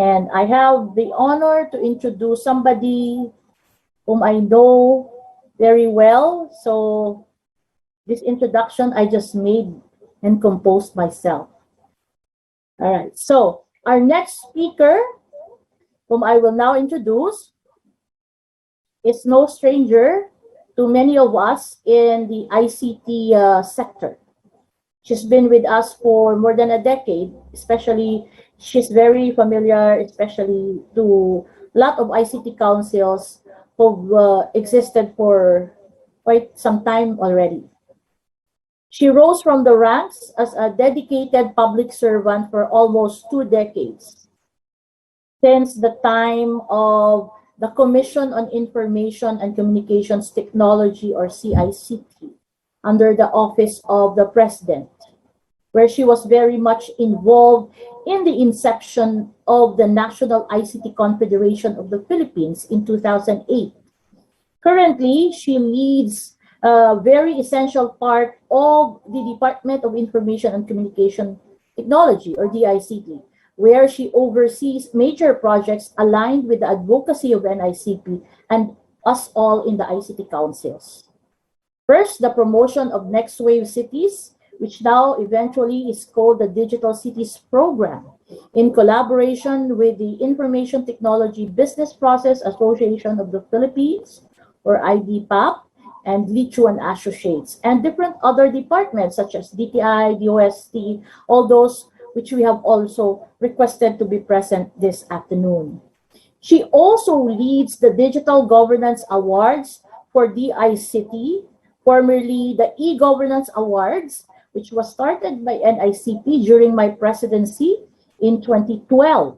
And I have the honor to introduce somebody whom I know very well. So this introduction I just made and composed myself. All right, so our next speaker, whom I will now introduce, is no stranger to many of us in the ICT sector. She's been with us for more than a decade, especially she's very familiar, especially to a lot of ICT councils who've existed for quite some time already. She rose from the ranks as a dedicated public servant for almost 2 decades, since the time of the Commission on Information and Communications Technology, or CICT, under the Office of the President, where she was very much involved in the inception of the National ICT Confederation of the Philippines in 2008. Currently, she leads a very essential part of the Department of Information and Communication Technology, or DICT, where she oversees major projects aligned with the advocacy of NICP and us all in the ICT councils. First, the promotion of Next Wave Cities, which now eventually is called the Digital Cities Program, in collaboration with the Information Technology Business Process Association of the Philippines, or IDPAP, and Lichu and Associates, and different other departments such as DTI, DOST, all those which we have also requested to be present this afternoon. She also leads the Digital Governance Awards for DICT, formerly the E-Governance Awards, which was started by NICP during my presidency in 2012,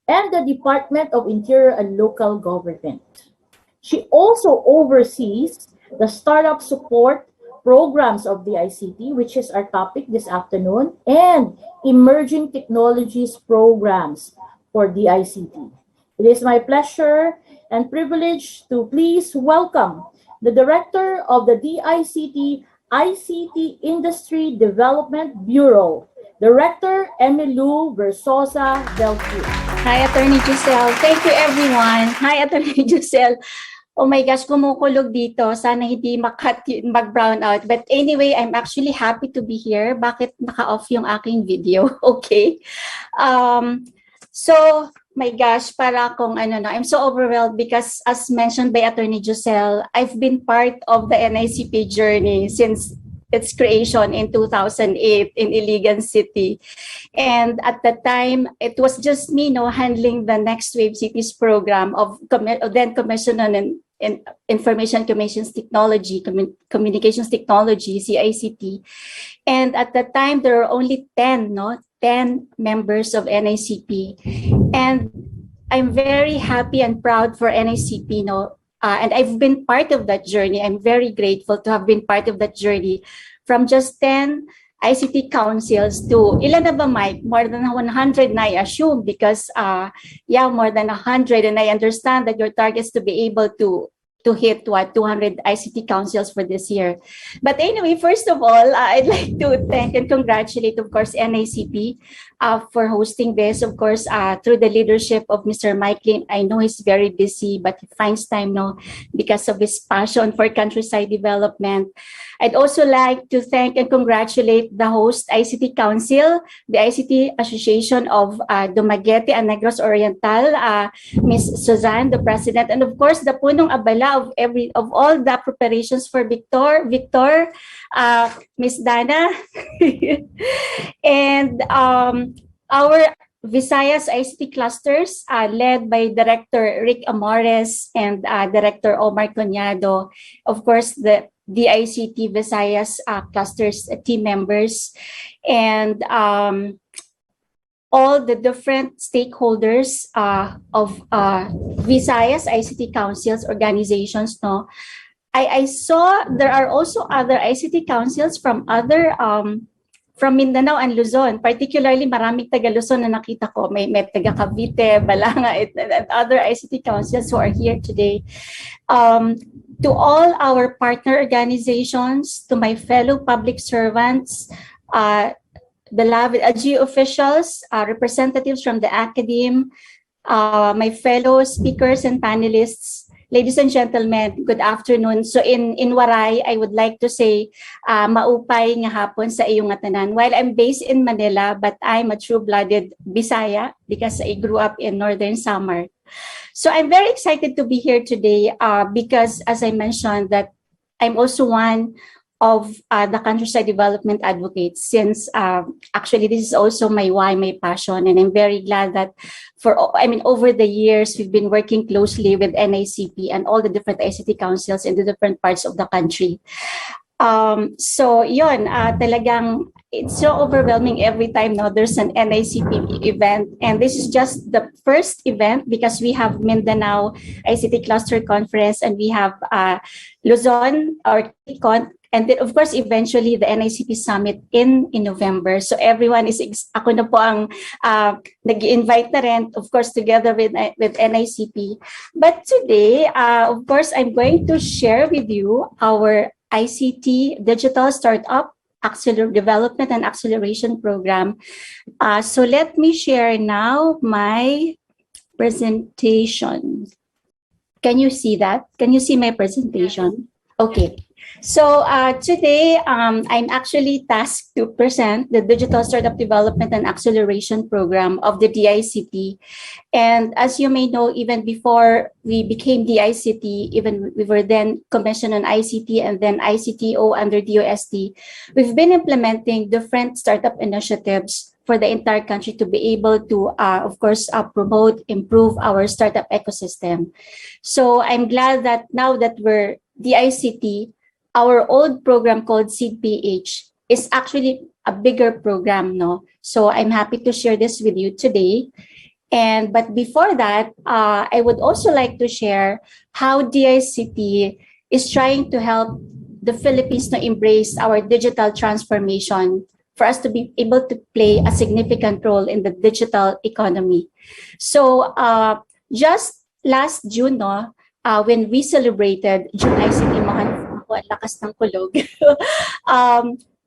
and the Department of Interior and Local Government. She also oversees the startup support programs of the ICT, which is our topic this afternoon, and emerging technologies programs for the ICT. It is my pleasure and privilege to please welcome the Director of the DICT ICT Industry Development Bureau, Director Emilu Versosa Delphi. Hi, Attorney Giselle. Thank you, everyone. Hi, Attorney Giselle. Oh my gosh, kumukulog dito. Sana hindi mag-brown out. But anyway, I'm actually happy to be here. Bakit naka-off yung aking video? Okay. So, my gosh, para kung I'm so overwhelmed because as mentioned by Attorney Giselle, I've been part of the NICP journey since its creation in 2008 in Iligan City. And at that time, it was just me handling the Next Wave Cities program of then Commission on Information Communications Technology, Communications Technology, CICT. And at that time, there were only 10 members of NICP. And I'm very happy and proud for NICP, and I've been part of that journey. I'm very grateful to have been part of that journey from just 10 ICT councils to, ilan na ba, Mike? More than 100 na, I assume, because, more than 100. And I understand that your target is to be able to hit 200 ICT councils for this year. But anyway, first of all, I'd like to thank and congratulate, of course, NICP for hosting this, of course, through the leadership of Mr. Mike Lim. I know he's very busy, but he finds time now because of his passion for countryside development. I'd also like to thank and congratulate the host ICT Council, the ICT Association of Dumaguete and Negros Oriental, Ms. Suzanne, the president, and of course the punong abala of all the preparations for Victor, Ms. Dana, and our Visayas ICT clusters led by Director Rick Amores and Director Omar Conyado, of course the ICT Visayas clusters team members, and all the different stakeholders of Visayas ICT councils, organizations. I saw there are also other ICT councils from other from Mindanao and Luzon, particularly maraming taga Luzon na nakita ko. May taga Cavite, Balanga, and other ICT councils who are here today. To all our partner organizations, to my fellow public servants, beloved LGU officials, representatives from the academe, my fellow speakers and panelists, ladies and gentlemen, good afternoon. So in Waray, I would like to say, maupay nga hapon sa iyong tanan. While I'm based in Manila, but I'm a true-blooded Bisaya because I grew up in Northern Samar. So I'm very excited to be here today because, as I mentioned, that I'm also one of the countryside development advocates, since actually this is also my passion, and I'm very glad that over the years we've been working closely with NICP and all the different ICT councils in the different parts of the country. So yun, talagang it's so overwhelming every time there's an NICP event, and this is just the first event because we have Mindanao ICT Cluster Conference and we have Luzon or TCON, and then of course eventually the NICP Summit in November. So everyone is ako na po ang nag-invite na rin, of course together with NICP. But today, of course, I'm going to share with you our ICT Digital Startup Development and Acceleration Program. So let me share now my presentation. Can you see that? Can you see my presentation? Okay. So today, I'm actually tasked to present the Digital Startup Development and Acceleration Program of the DICT. And as you may know, even before we became DICT, even we were then commissioned on ICT and then ICTO under DOST, we've been implementing different startup initiatives for the entire country to be able to, of course, promote, improve our startup ecosystem. So I'm glad that now that we're DICT, our old program called SeedPH is actually a bigger program, no? So I'm happy to share this with you today. But before that, I would also like to share how DICT is trying to help the Philippines to embrace our digital transformation for us to be able to play a significant role in the digital economy. So just last June, no, when we celebrated June ICT Mahal, lakas ng kulog.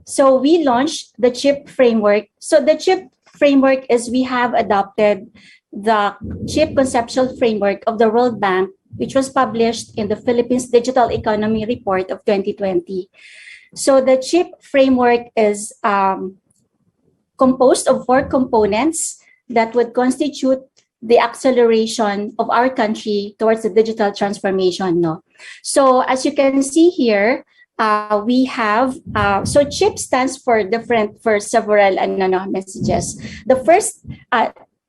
So we launched the CHIP framework. So the CHIP framework is we have adopted the CHIP conceptual framework of the World Bank, which was published in the Philippines Digital Economy Report of 2020. So the CHIP framework is composed of 4 components that would constitute the acceleration of our country towards the digital transformation. No? So as you can see here, we have, so CHIP stands for several messages. The first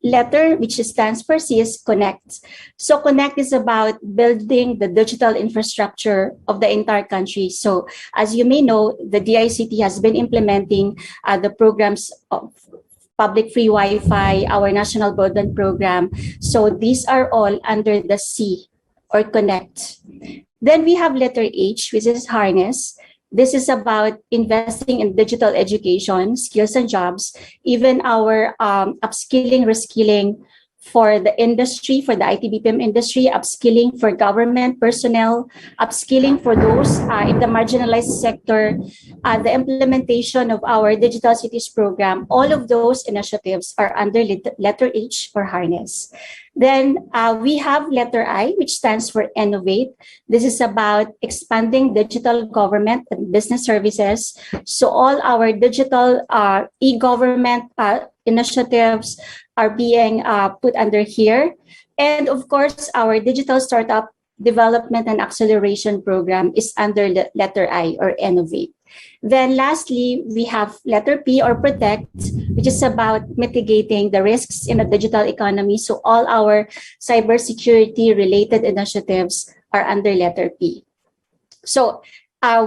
letter, which stands for C, is Connect. So Connect is about building the digital infrastructure of the entire country. So as you may know, the DICT has been implementing the programs of public free Wi-Fi, our national broadband program. So these are all under the C or Connect. Then we have letter H, which is Harness. This is about investing in digital education, skills and jobs, even our upskilling, reskilling for the industry, for the IT/BPM industry, upskilling for government personnel, upskilling for those in the marginalized sector, the implementation of our Digital Cities program. All of those initiatives are under letter H for Harness. Then we have letter I, which stands for Innovate. This is about expanding digital government and business services. So all our digital e-government initiatives are being put under here. And of course, our Digital Startup Development and Acceleration Program is under letter I or Innovate. Then lastly, we have letter P or Protect, which is about mitigating the risks in the digital economy. So all our cybersecurity related initiatives are under letter P. So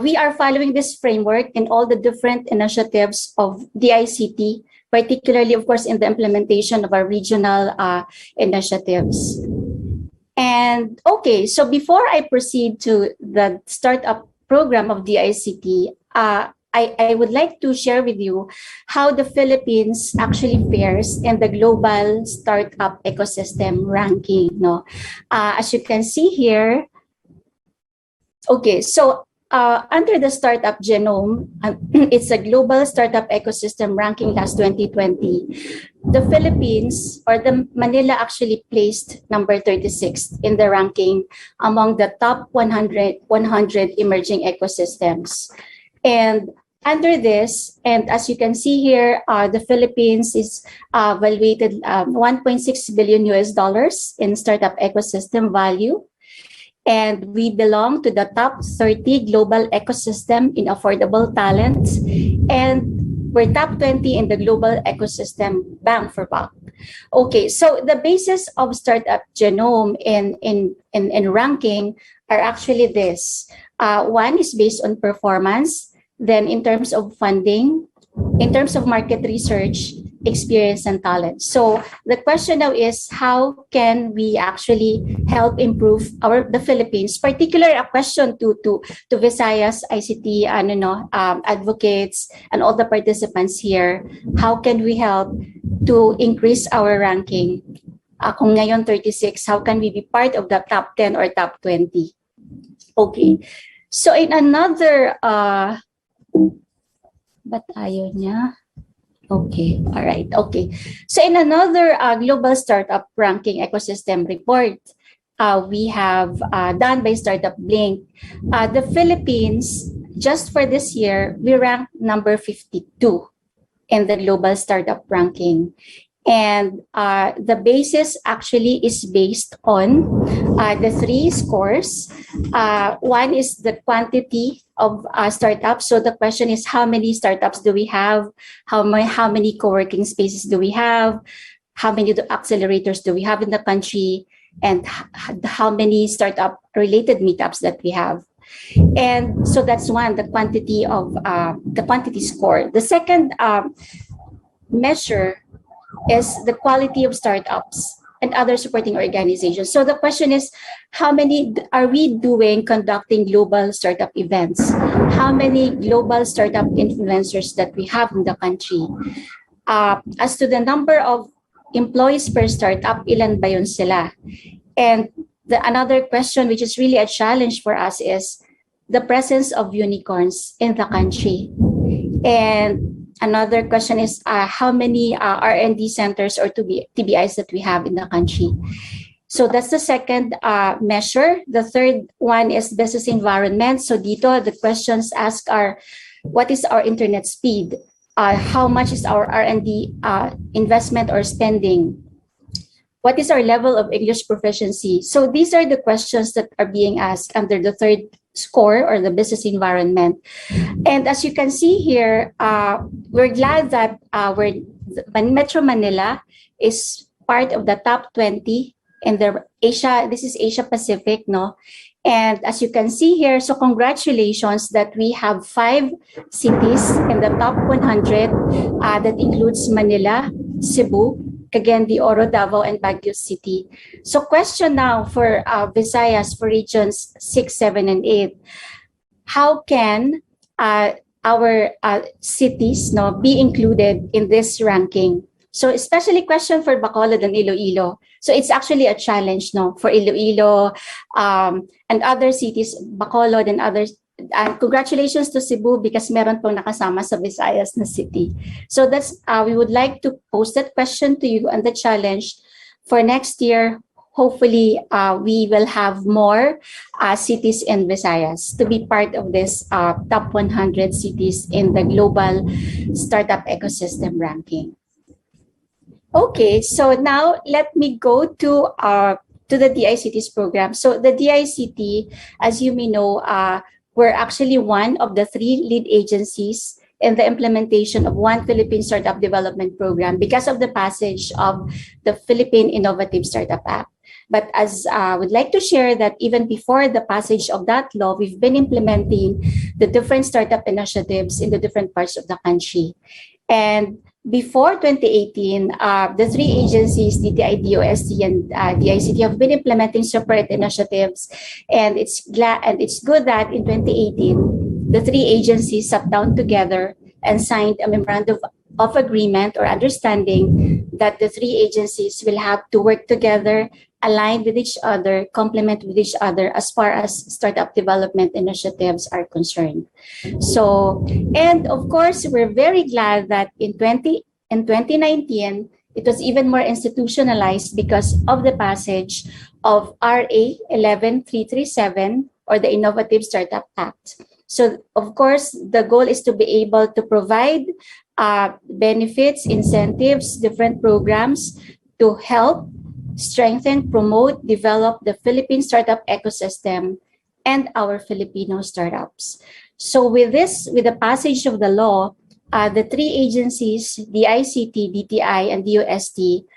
we are following this framework in all the different initiatives of DICT, particularly, of course, in the implementation of our regional initiatives. And okay, so before I proceed to the startup program of DICT, I would like to share with you how the Philippines actually fares in the global startup ecosystem ranking. No, as you can see here. Okay, so under the startup genome, it's a global startup ecosystem ranking last 2020. The Philippines, or the Manila, actually placed number 36 in the ranking among the top 100 emerging ecosystems. And under this, and as you can see here, the Philippines is valuated $1.6 billion in startup ecosystem value. And we belong to the top 30 global ecosystem in affordable talents. And we're top 20 in the global ecosystem bang for buck. Okay, so the basis of startup genome in ranking are actually this. One is based on performance. Then in terms of funding, in terms of market research, experience, and talent. So the question now is, how can we actually help improve the Philippines? Particular a question to Visayas ICT advocates and all the participants here. How can we help to increase our ranking? Kung ngayon 36, how can we be part of the top 10 or top 20? Okay. So in another but ayaw niya. Okay, all right, okay. So in another global startup ranking ecosystem report, we have done by Startup Blink, the Philippines, just for this year, we ranked number 52 in the global startup ranking. And the basis actually is based on the three scores. One is the quantity of startups. So the question is, how many startups do we have? How many co-working spaces do we have? How many accelerators do we have in the country? And how many startup-related meetups that we have? And so that's one, the quantity of the quantity score. The second measure is the quality of startups and other supporting organizations. So the question is, how many are we doing conducting global startup events? How many global startup influencers that we have in the country? As to the number of employees per startup, ilan ba yun sila? And another question, which is really a challenge for us, is the presence of unicorns in the country. And another question is how many R&D centers or TBIs that we have in the country. So that's the second measure. The third one is business environment. So dito, the questions asked are, what is our internet speed? How much is our R&D investment or spending? What is our level of English proficiency? So these are the questions that are being asked under the third score, or the business environment. And as you can see here, we're glad that Metro Manila is part of the top 20 in the Asia. This is Asia Pacific, no? And as you can see here, so congratulations that we have 5 cities in the top 100. That includes Manila, Cebu, Cagayan de Oro, Davao, and Baguio City. So question now for Visayas, for regions 6, 7, and 8. How can our cities be included in this ranking? So especially question for Bacolod and Iloilo. So it's actually a challenge for Iloilo and other cities, Bacolod and others. And congratulations to Cebu because meron pong nakasama sa Visayas na city. So that's we would like to pose that question to you, and the challenge for next year. Hopefully, we will have more cities in Visayas to be part of this top 100 cities in the global startup ecosystem ranking. Okay, so now let me go to the DICT's program. So the DICT, as you may know, we're actually one of the 3 lead agencies in the implementation of One Philippine Startup Development Program because of the passage of the Philippine Innovative Startup Act. But as I would like to share that even before the passage of that law, we've been implementing the different startup initiatives in the different parts of the country. And before 2018, the 3 agencies, DTI, DOST, and DICT, have been implementing separate initiatives. And it's good that in 2018, the 3 agencies sat down together and signed a memorandum of agreement or understanding that the 3 agencies will have to work together aligned with each other, complement with each other as far as startup development initiatives are concerned. So, and of course, we're very glad that in 2019, it was even more institutionalized because of the passage of RA 11337, or the Innovative Startup Act. So, of course, the goal is to be able to provide benefits, incentives, different programs to help strengthen, promote, develop the Philippine startup ecosystem and our Filipino startups. So with the passage of the law, the three agencies, the ICT, DTI, and DOST,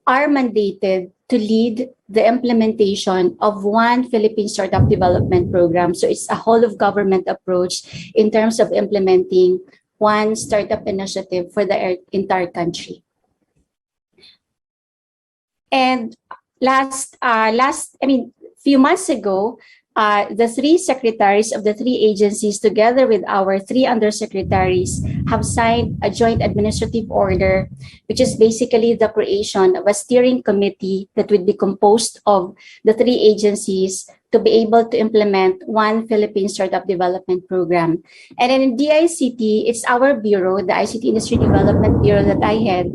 are mandated to lead the implementation of one Philippine Startup Development Program. So it's a whole of government approach in terms of implementing one startup initiative for the entire country. And few months ago, the three secretaries of the three agencies, together with our three undersecretaries, have signed a joint administrative order, which is basically the creation of a steering committee that would be composed of the three agencies to be able to implement one Philippine Startup Development Program. And in DICT, it's our bureau, the ICT Industry Development Bureau that I head,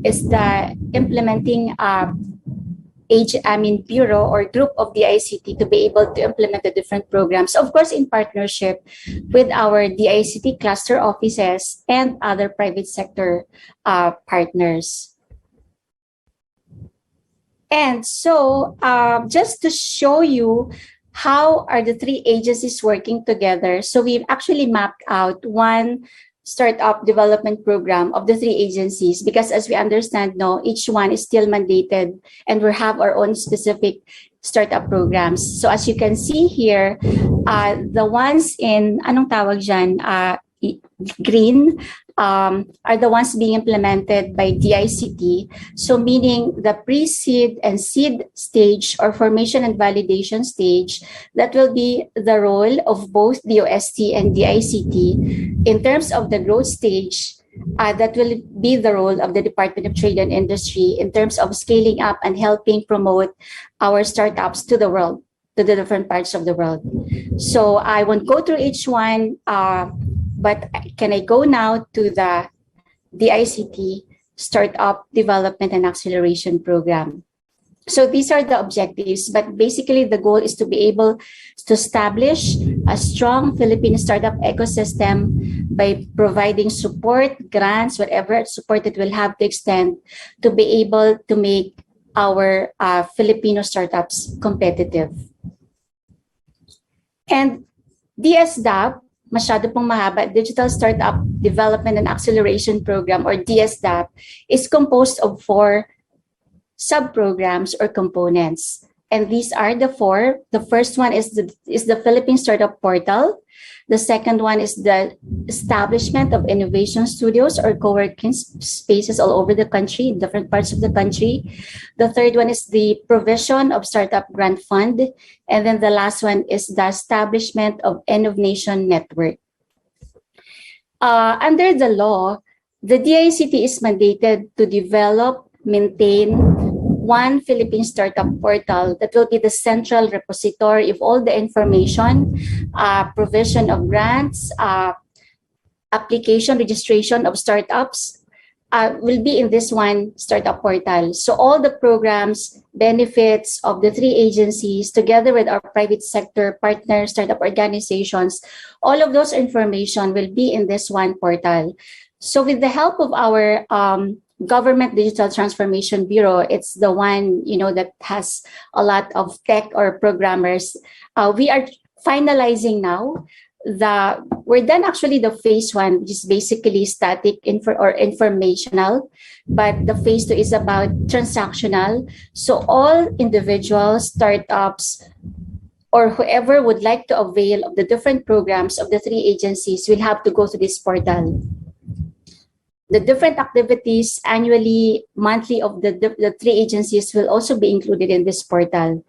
is the implementing bureau or group of the ICT to be able to implement the different programs, of course, in partnership with our DICT cluster offices and other private sector partners. And so just to show you how are the three agencies working together, so we've actually mapped out one startup development program of the three agencies, because as we understand now, each one is still mandated and we have our own specific startup programs. So as you can see here, the ones in, anong tawag dyan, green, are the ones being implemented by DICT. So meaning the pre-seed and seed stage, or formation and validation stage, that will be the role of both DOST and DICT. In terms of the growth stage, that will be the role of the Department of Trade and Industry in terms of scaling up and helping promote our startups to the world, to the different parts of the world. So I won't go through each one, but can I go now to the DICT Startup Development and Acceleration Program? So these are the objectives, but basically the goal is to be able to establish a strong Philippine startup ecosystem by providing support, grants, whatever support it will have to extend to be able to make our Filipino startups competitive. And DSDAP, masyado pong mahaba, Digital Startup Development and Acceleration Program, or DSDAP, is composed of 4 sub-programs or components. And these are the 4. The first one is the Philippine Startup Portal. The second one is the establishment of innovation studios or co-working spaces all over the country, in different parts of the country. The third one is the provision of Startup Grant Fund. And then the last one is the establishment of Innovation Network. Under the law, the DICT is mandated to develop, maintain one Philippine Startup Portal that will be the central repository of all the information, provision of grants, application, registration of startups, will be in this one startup portal. So all the programs, benefits of the 3 agencies, together with our private sector partners, startup organizations, all of those information will be in this one portal. So with the help of our Government Digital Transformation Bureau, it's the one, that has a lot of tech or programmers. We are finalizing now. We're done actually the phase 1, which is basically static or informational, but the phase 2 is about transactional. So all individuals, startups, or whoever would like to avail of the different programs of the 3 agencies will have to go to this portal. The different activities annually, monthly of the 3 agencies will also be included in this portal.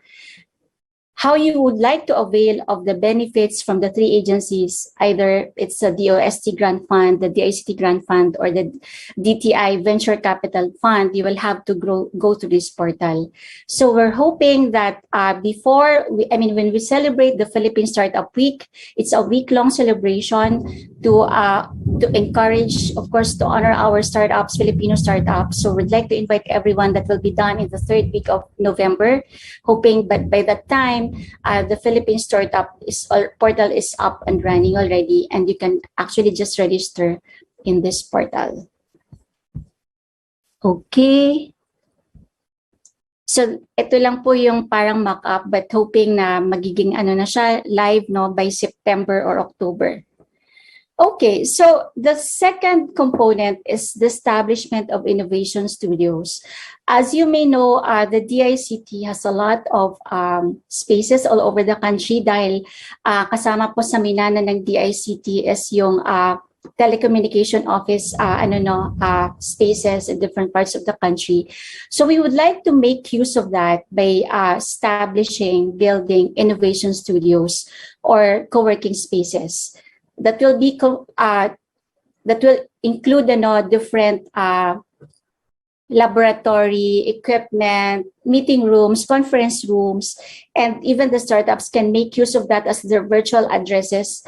how you would like to avail of the benefits from the three agencies, either it's the DOST Grant Fund, the DICT Grant Fund, or the DTI Venture Capital Fund, you will have to go to this portal. So we're hoping that when we celebrate the Philippine Startup Week, it's a week-long celebration to encourage, of course, to honor our startups, Filipino startups. So we'd like to invite everyone. That will be done in the third week of November, hoping that by that time, the Philippine Startup portal is up and running already, and you can actually just register in this portal. Okay. So ito lang po yung parang mock-up, but hoping na magiging na siya live by September or October. Okay, so the second component is the establishment of innovation studios. As you may know, the DICT has a lot of spaces all over the country dahil kasama po sa minana ng DICT is yung telecommunication office spaces in different parts of the country. So we would like to make use of that by building innovation studios or co-working spaces that will be that will include different laboratory equipment, meeting rooms, conference rooms, and even the startups can make use of that as their virtual addresses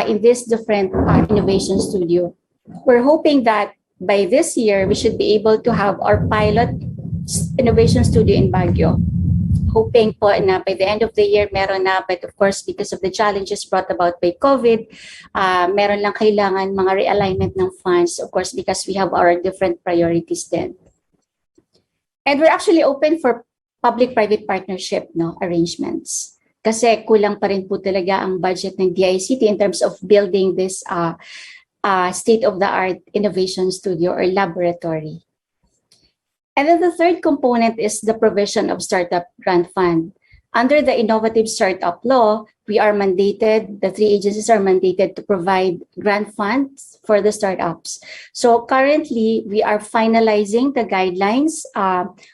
in this different innovation studio. We're hoping that by this year, we should be able to have our pilot innovation studio in Baguio. Hoping po na by the end of the year, meron na, but of course, because of the challenges brought about by COVID, meron lang kailangan mga realignment ng funds, of course, because we have our different priorities then. And we're actually open for public-private partnership arrangements. Kasi kulang pa rin po talaga ang budget ng DICT in terms of building this state-of-the-art innovation studio or laboratory. And then the third component is the provision of Startup Grant Fund. Under the Innovative Startup Law, the three agencies are mandated to provide grant funds for the startups. So currently, we are finalizing the guidelines.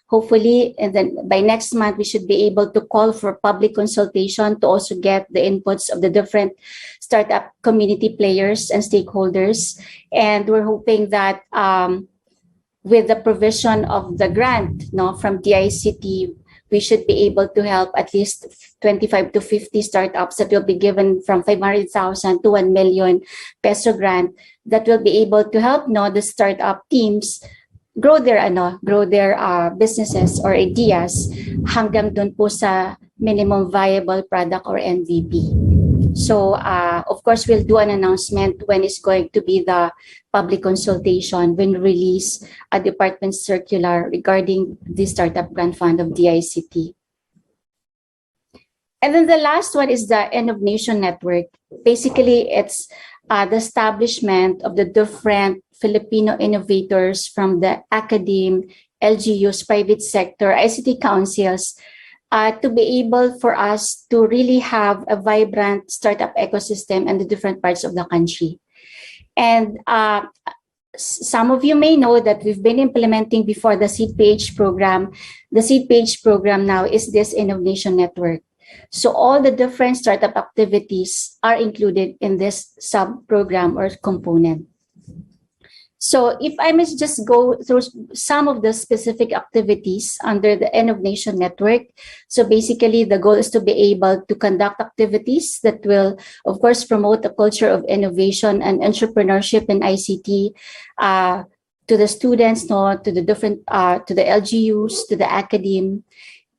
Hopefully, and then by next month, we should be able to call for public consultation to also get the inputs of the different startup community players and stakeholders. And we're hoping that with the provision of the grant from DICT, we should be able to help at least 25 to 50 startups that will be given from 500,000 to 1 million peso grant that will be able to help the startup teams grow their businesses or ideas hanggang dun po sa minimum viable product or MVP. So, of course, we'll do an announcement when it's going to be the public consultation when we release a department circular regarding the Startup Grant Fund of DICT. And then the last one is the End of Nation Network. Basically, it's the establishment of the different Filipino innovators from the academe, LGUs, private sector, ICT councils, to be able for us to really have a vibrant startup ecosystem in the different parts of the country. And some of you may know that we've been implementing before the Seed Page program. The Seed Page program now is this Innovation Network. So all the different startup activities are included in this sub-program or component. So if I must just go through some of the specific activities under the End of Nation Network. So basically, the goal is to be able to conduct activities that will, of course, promote a culture of innovation and entrepreneurship in ICT to the students, to the different, to the LGUs, to the academe,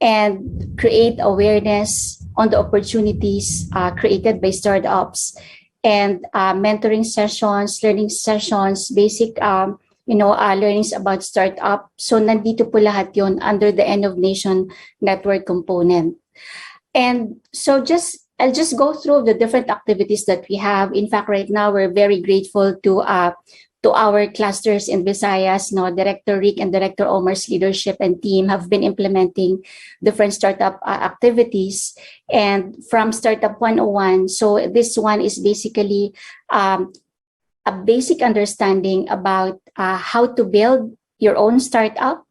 and create awareness on the opportunities created by startups. And mentoring sessions, learning sessions, basic, learnings about startup. So nandito po lahat yon under the End of Nation Network component. And so I'll just go through the different activities that we have. In fact, right now, we're very grateful to our clusters in Visayas. Director Rick and Director Omar's leadership and team have been implementing different startup activities. And from Startup 101, so this one is basically a basic understanding about how to build your own startup.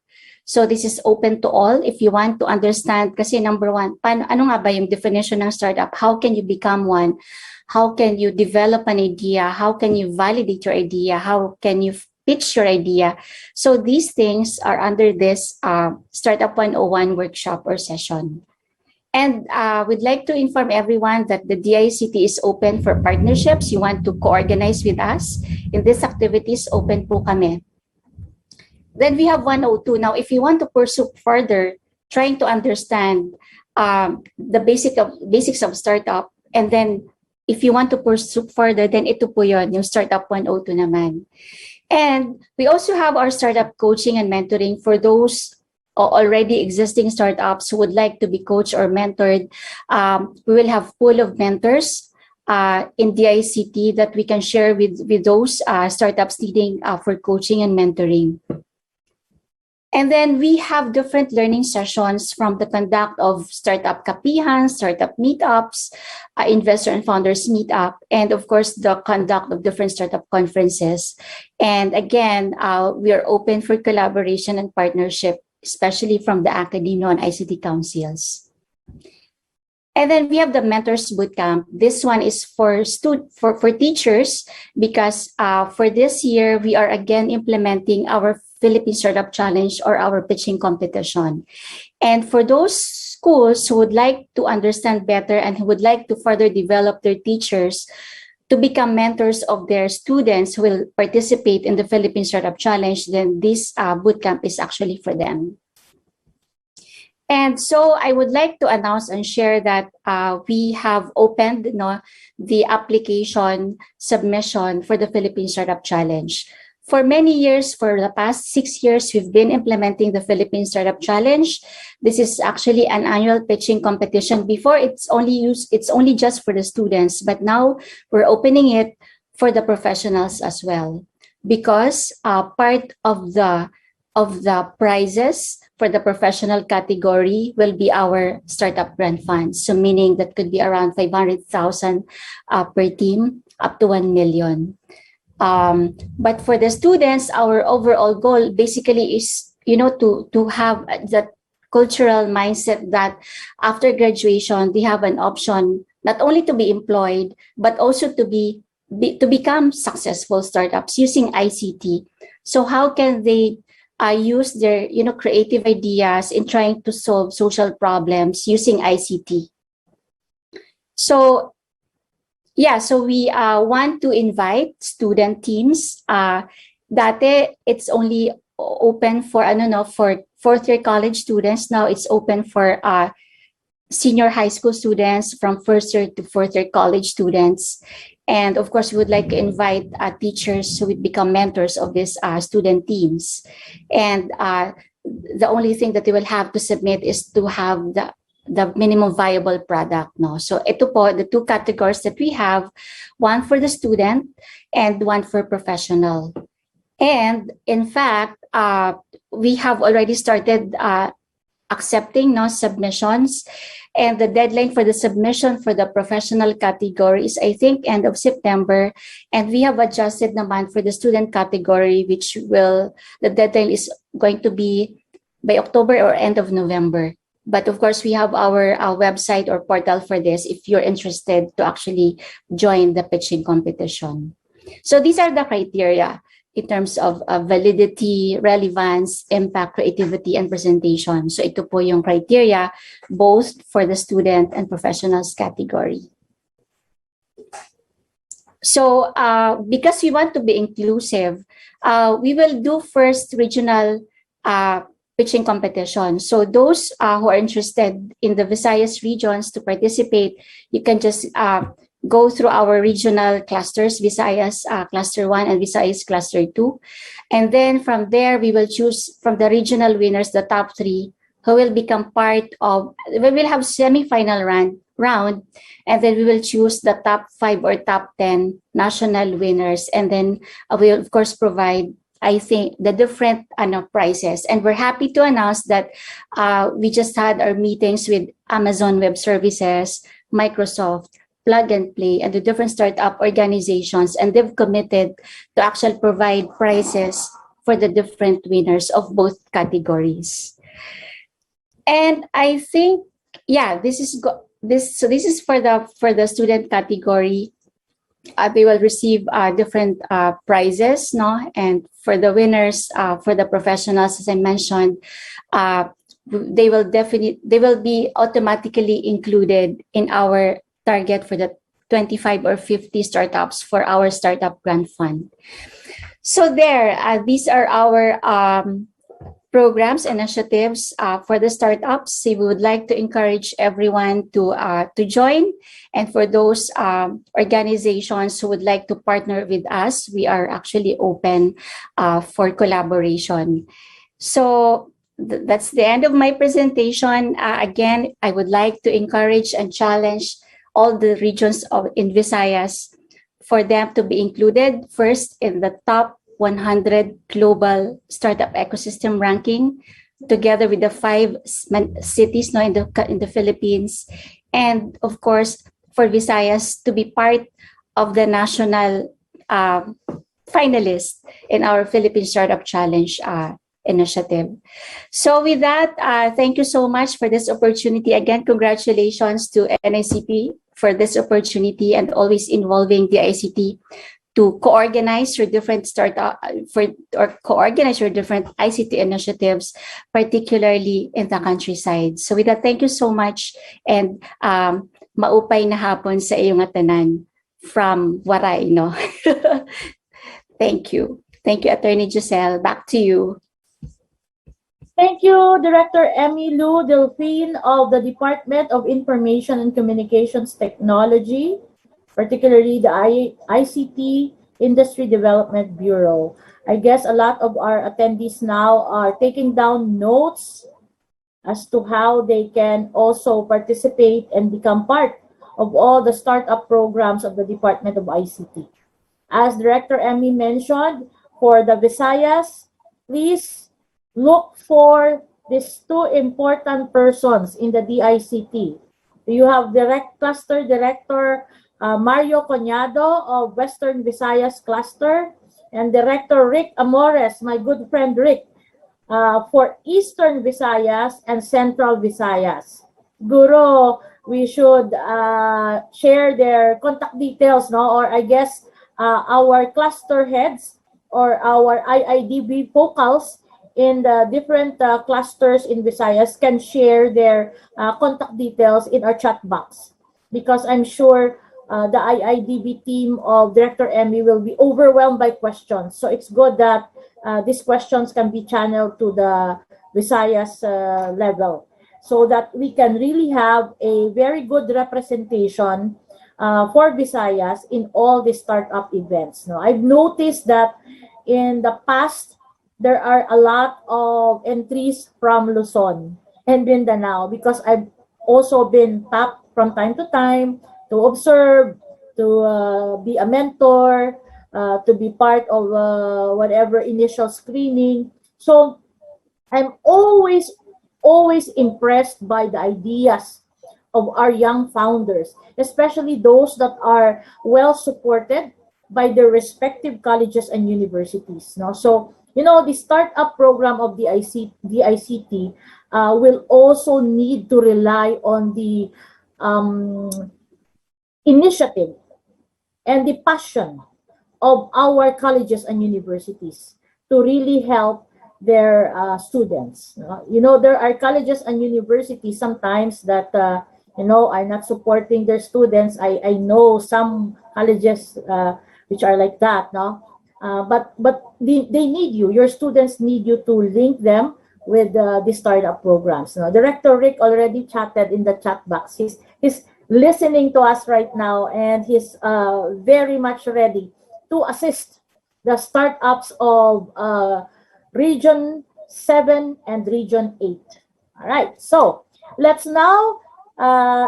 So this is open to all. If you want to understand, kasi number one, ano nga ba yung definition ng startup? How can you become one? How can you develop an idea? How can you validate your idea? How can you pitch your idea? So these things are under this Startup 101 workshop or session. And we'd like to inform everyone that the DICT is open for partnerships. You want to co-organize with us in these activities, open po kami. Then we have 102. Now, if you want to pursue further, trying to understand the basics of startup, and then if you want to pursue further, then ito po yun, yung Startup 102 naman. And we also have our startup coaching and mentoring for those already existing startups who would like to be coached or mentored. We will have pool of mentors in DICT that we can share with those startups needing for coaching and mentoring. And then we have different learning sessions from the conduct of startup kapihan, startup meetups, investor and founders meetup, and of course the conduct of different startup conferences. And again, we are open for collaboration and partnership, especially from the academia and ICT councils. And then we have the Mentors Bootcamp. This one is for teachers because for this year, we are again implementing our Philippine Startup Challenge or our pitching competition. And for those schools who would like to understand better and who would like to further develop their teachers to become mentors of their students who will participate in the Philippine Startup Challenge, then this bootcamp is actually for them. And so I would like to announce and share that we have opened the application submission for the Philippine Startup Challenge. For many years, for the past 6 years, we've been implementing the Philippine Startup Challenge. This is actually an annual pitching competition. Before, it's only just for the students, but now we're opening it for the professionals as well, because part of the prizes for the professional category will be our startup grant funds. So meaning that could be around 500,000 per team, up to 1 million. But for the students, our overall goal basically is, to have that cultural mindset that after graduation, they have an option not only to be employed, but also to become successful startups using ICT. So how can they use their creative ideas in trying to solve social problems using ICT? So we want to invite student teams. Dati it's only open for for fourth year college students. Now it's open for senior high school students, from first year to fourth year college students. And of course, we would like to invite teachers who would become mentors of these student teams. And the only thing that they will have to submit is to have the minimum viable product. So ito po, the two categories that we have, one for the student and one for professional. And in fact, we have already started accepting submissions. And the deadline for the submission for the professional category is, I think, end of September. And we have adjusted naman for the student category, the deadline is going to be by October or end of November. But of course, we have our website or portal for this if you're interested to actually join the pitching competition. So these are the criteria in terms of validity, relevance, impact, creativity, and presentation. So ito po yung criteria both for the student and professionals category. So because we want to be inclusive, we will do first regional pitching competition. So those who are interested in the Visayas regions to participate, you can just go through our regional clusters, Visayas Cluster 1 and Visayas Cluster 2. And then from there, we will choose from the regional winners, the top 3, who will become part of, we will have semi-final round, and then we will choose the top 5 or top 10 national winners. And then we will, of course, provide, I think, the different prizes. And we're happy to announce that we just had our meetings with Amazon Web Services, Microsoft, Plug and Play, and the different startup organizations, and they've committed to actually provide prizes for the different winners of both categories. And I think, yeah, this is this is for the student category. They will receive different prizes, no? And for the winners, for the professionals, as I mentioned, they will be automatically included in our target for the 25 or 50 startups for our startup grant fund. So there, these are our programs, initiatives for the startups. We would like to encourage everyone to join. And for those organizations who would like to partner with us, we are actually open for collaboration. So that's the end of my presentation. Again, I would like to encourage and challenge all the regions in Visayas for them to be included first in the top 100 global startup ecosystem ranking, together with the 5 cities, no, in the Philippines, and of course for Visayas to be part of the national finalist in our Philippine Startup Challenge initiative. So with that, thank you so much for this opportunity. Again, congratulations to NICP for this opportunity and always involving the ICT to co-organize your different co-organize your different ICT initiatives, particularly in the countryside. So with that, thank you so much, and maupay na hapon sa iyong tanan from Waray, no? Thank you. Thank you, Attorney Giselle. Back to you. Thank you, Director Emmy Lou Delphine of the Department of Information and Communications Technology, particularly the ICT Industry Development Bureau. I guess a lot of our attendees now are taking down notes as to how they can also participate and become part of all the startup programs of the Department of ICT. As Director Emmy mentioned, for the Visayas, please look for these 2 important persons in the DICT. You have Cluster Director Mario Coñado of Western Visayas Cluster, and Director Rick Amores, my good friend Rick, for Eastern Visayas and Central Visayas. Guro, we should share their contact details, no? Or I guess our cluster heads or our IIDB focals in the different clusters in Visayas can share their contact details in our chat box, because I'm sure the IIDB team of Director Emmy will be overwhelmed by questions. So it's good that these questions can be channeled to the Visayas level, so that we can really have a very good representation for Visayas in all the startup events. Now, I've noticed that in the past, there are a lot of entries from Luzon and Mindanao, because I've also been tapped from time to time to observe, to be a mentor, to be part of whatever initial screening. So I'm always impressed by the ideas of our young founders, especially those that are well supported by their respective colleges and universities. No? So, you know, the startup program of the ICT will also need to rely on the initiative and the passion of our colleges and universities to really help their students. You know, there are colleges and universities sometimes that, you know, are not supporting their students. I know some colleges which are like that, no? But they need you. Your students need you to link them with the startup programs. Now, Director Rick already chatted in the chat box. He's listening to us right now, and he's very much ready to assist the startups of Region 7 and Region 8. All right, so let's now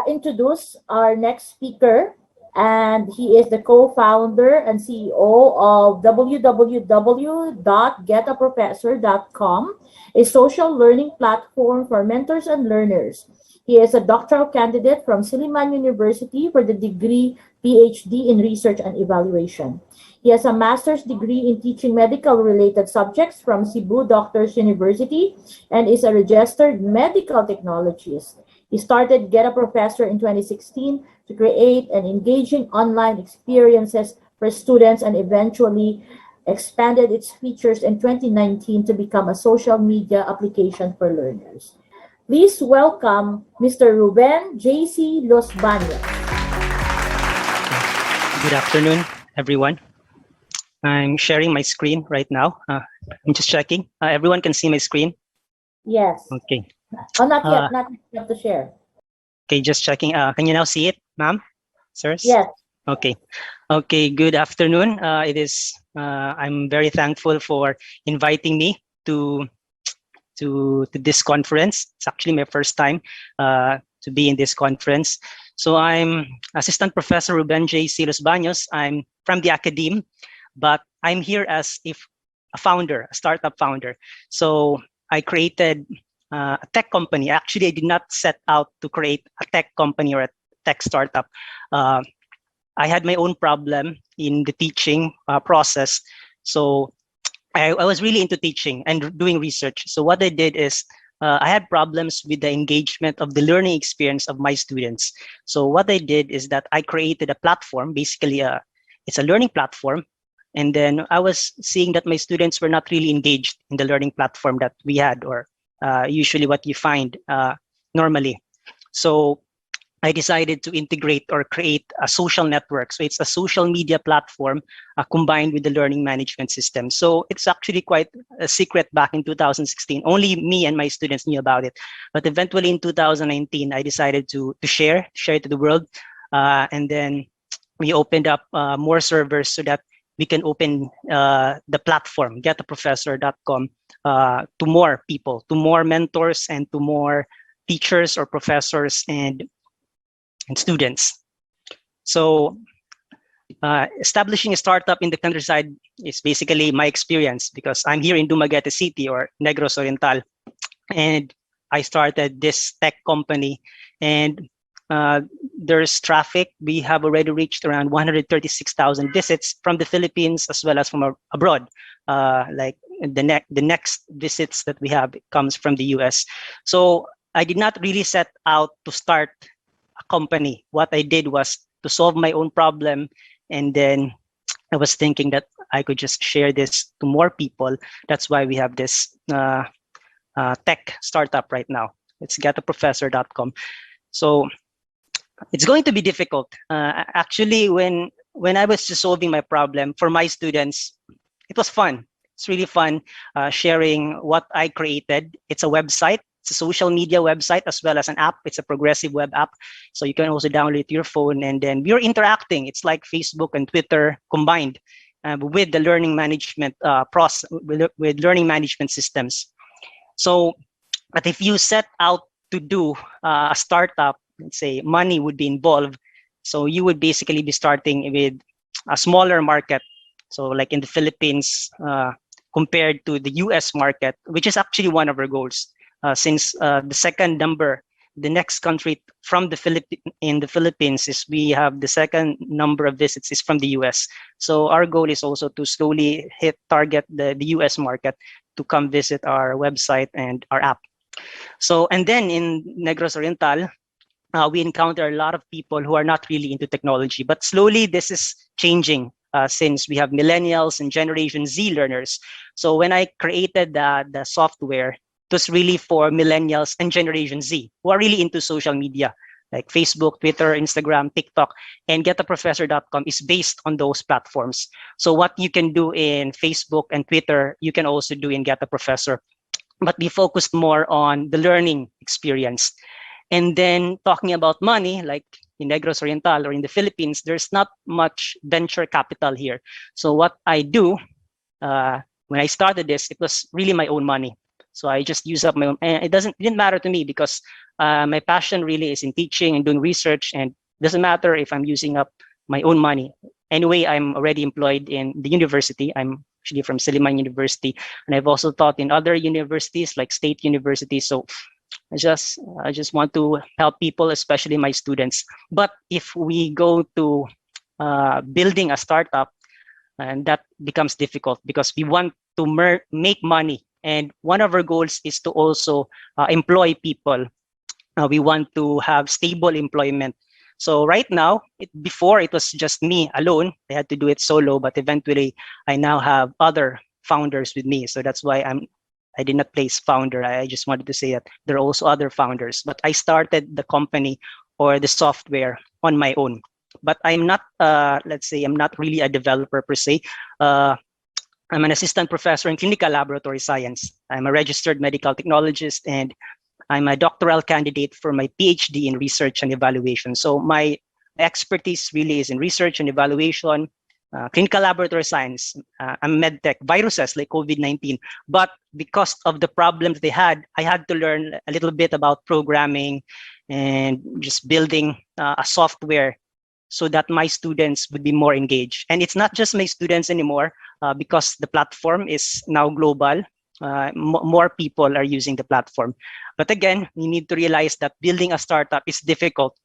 introduce our next speaker. and he is the co-founder and CEO of www.getaprofessor.com, a social learning platform for mentors and learners. He is a doctoral candidate from Silliman University for the degree PhD in Research and Evaluation. He has a master's degree in teaching medical-related subjects from Cebu Doctors University and is a registered medical technologist. He started Get a Professor in 2016 to create an engaging online experiences for students and eventually expanded its features in 2019 to become a social media application for learners. Please welcome Mr. Ruben J.C. Los Baños. Good afternoon, everyone. I'm sharing my screen right now. I'm just checking. Everyone can see my screen? Yes. Okay. Oh, not yet. Not yet to share. Okay, just checking. Can you now see it, ma'am? Sirs? Yes. Okay. Okay, good afternoon. I'm very thankful for inviting me to this conference. It's actually my first time to be in this conference. So I'm Assistant Professor Ruben J. Silos Baños. I'm from the academe, but I'm here as if a founder, a startup founder. So I created a tech company. Actually, I did not set out to create a tech company or a tech startup. I had my own problem in the teaching process. So I was really into teaching and doing research. So what I did is I had problems with the engagement of the learning experience of my students. So what I did is that I created a platform, basically it's a learning platform. And then I was seeing that my students were not really engaged in the learning platform that we had, or usually what you find normally. So I decided to integrate or create a social network. So it's a social media platform combined with the learning management system. So it's actually quite a secret back in 2016. Only me and my students knew about it. But eventually in 2019, I decided to share it to the world. And then we opened up more servers so that we can open the platform, getaprofessor.com, to more people, to more mentors, and to more teachers or professors and students. So establishing a startup in the countryside is basically my experience, because I'm here in Dumaguete City, or Negros Oriental, and I started this tech company, and there's traffic. We have already reached around 136,000 visits from the Philippines as well as from abroad. Like the next visits that we have comes from the US. So I did not really set out to start a company. What I did was to solve my own problem, and then I was thinking that I could just share this to more people. That's why we have this tech startup right now. It's getaprofessor.com. So it's going to be difficult. Actually, when I was just solving my problem for my students, it was fun. It's really fun sharing what I created. It's a website. It's a social media website as well as an app. It's a progressive web app. So you can also download it to your phone, and then we're interacting. It's like Facebook and Twitter combined with the learning management process, with learning management systems. So, but if you set out to do a startup, let's say money would be involved. So you would basically be starting with a smaller market. So like in the Philippines, compared to the US market, which is actually one of our goals. Since the second number, the next country from the Philippines is, we have the second number of visits is from the US. So our goal is also to slowly target the US market to come visit our website and our app. So, and then in Negros Oriental, we encounter a lot of people who are not really into technology, but slowly this is changing since we have millennials and Generation Z learners. So when I created the software, it was really for millennials and Generation Z who are really into social media, like Facebook, Twitter, Instagram, TikTok, and getaprofessor.com is based on those platforms. So what you can do in Facebook and Twitter, you can also do in Get a Professor, but we focused more on the learning experience. And then talking about money, like in Negros Oriental or in the Philippines, there's not much venture capital here. So what I do, when I started this, it was really my own money. So I just use up my own, and it didn't matter to me, because my passion really is in teaching and doing research, and it doesn't matter if I'm using up my own money. Anyway, I'm already employed in the university. I'm actually from Silliman University, and I've also taught in other universities like state universities. So I just want to help people, especially my students. But if we go to building a startup, and that becomes difficult because we want to make money, and one of our goals is to also employ people. We want to have stable employment. So right now, before it was just me alone. I had to do it solo, but eventually I now have other founders with me. So that's why I did not place founder. I just wanted to say that there are also other founders, but I started the company or the software on my own. But I'm not, let's say, I'm not really a developer per se. I'm an assistant professor in clinical laboratory science. I'm a registered medical technologist, and I'm a doctoral candidate for my PhD in research and evaluation. So my expertise really is in research and evaluation, clinical laboratory science. I'm medtech, viruses like COVID-19. But because of the problems they had, I had to learn a little bit about programming and just building a software so that my students would be more engaged. And it's not just my students anymore, because the platform is now global. More people are using the platform. But again, we need to realize that building a startup is difficult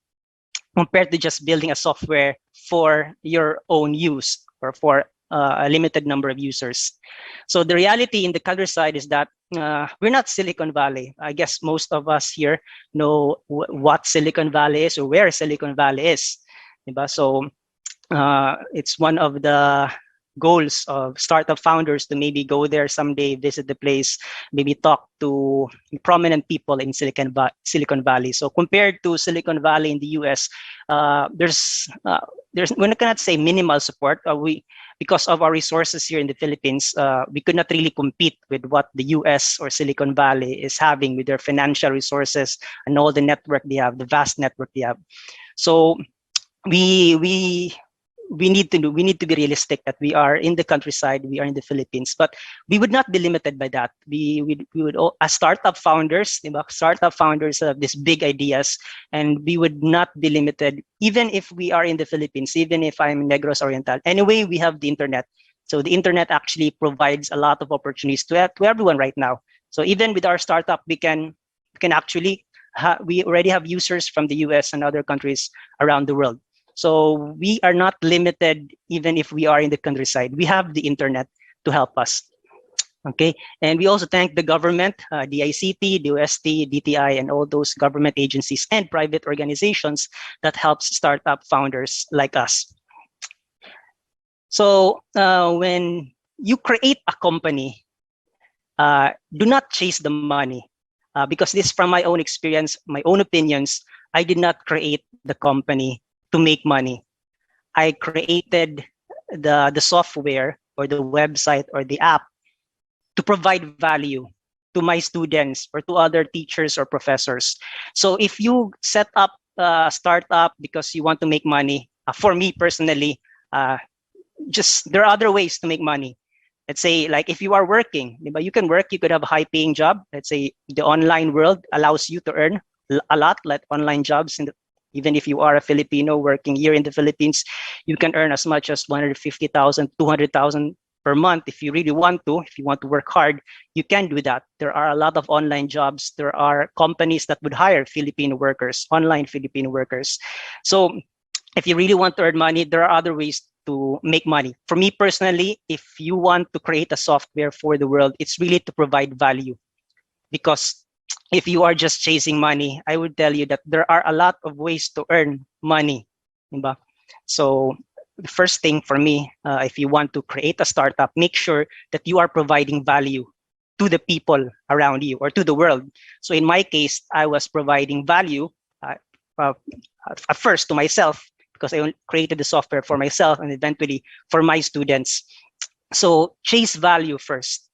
compared to just building a software for your own use or for a limited number of users. So the reality in the countryside is that we're not Silicon Valley. I guess most of us here know what Silicon Valley is or where Silicon Valley is. So it's one of the goals of startup founders to maybe go there someday, visit the place, maybe talk to prominent people in Silicon Valley. So compared to Silicon Valley in the US, there's we cannot say minimal support. Because of our resources here in the Philippines, we could not really compete with what the US or Silicon Valley is having with their financial resources and all the network they have, the vast network they have. So we need to be realistic that we are in the countryside, we are in the Philippines, but we would not be limited by that. We would, as startup founders have these big ideas, and we would not be limited even if we are in the Philippines, even if I'm Negros Oriental. Anyway, we have the internet. So the internet actually provides a lot of opportunities to everyone right now. So even with our startup, we can actually we already have users from the US and other countries around the world. So we are not limited even if we are in the countryside. We have the internet to help us. Okay, and we also thank the government, DICT, DOST, DTI, and all those government agencies and private organizations that helps startup founders like us. So when you create a company, do not chase the money. Because this, from my own experience, my own opinions, I did not create the company to make money. I created the software or the website or the app to provide value to my students or to other teachers or professors. So if you set up a startup because you want to make money, for me personally, just there are other ways to make money. Let's say, like if you are working, you can work, you could have a high paying job. Let's say the online world allows you to earn a lot, like online jobs. Even if you are a Filipino working here in the Philippines, you can earn as much as 150,000, 200,000 per month if you really want to. If you want to work hard, you can do that. There are a lot of online jobs. There are companies that would hire Filipino workers, online Filipino workers. So if you really want to earn money, there are other ways to make money. For me personally, if you want to create a software for the world, it's really to provide value. Because if you are just chasing money, I would tell you that there are a lot of ways to earn money. So the first thing for me, if you want to create a startup, make sure that you are providing value to the people around you or to the world. So in my case, I was providing value at first to myself, because I created the software for myself and eventually for my students. So chase value first.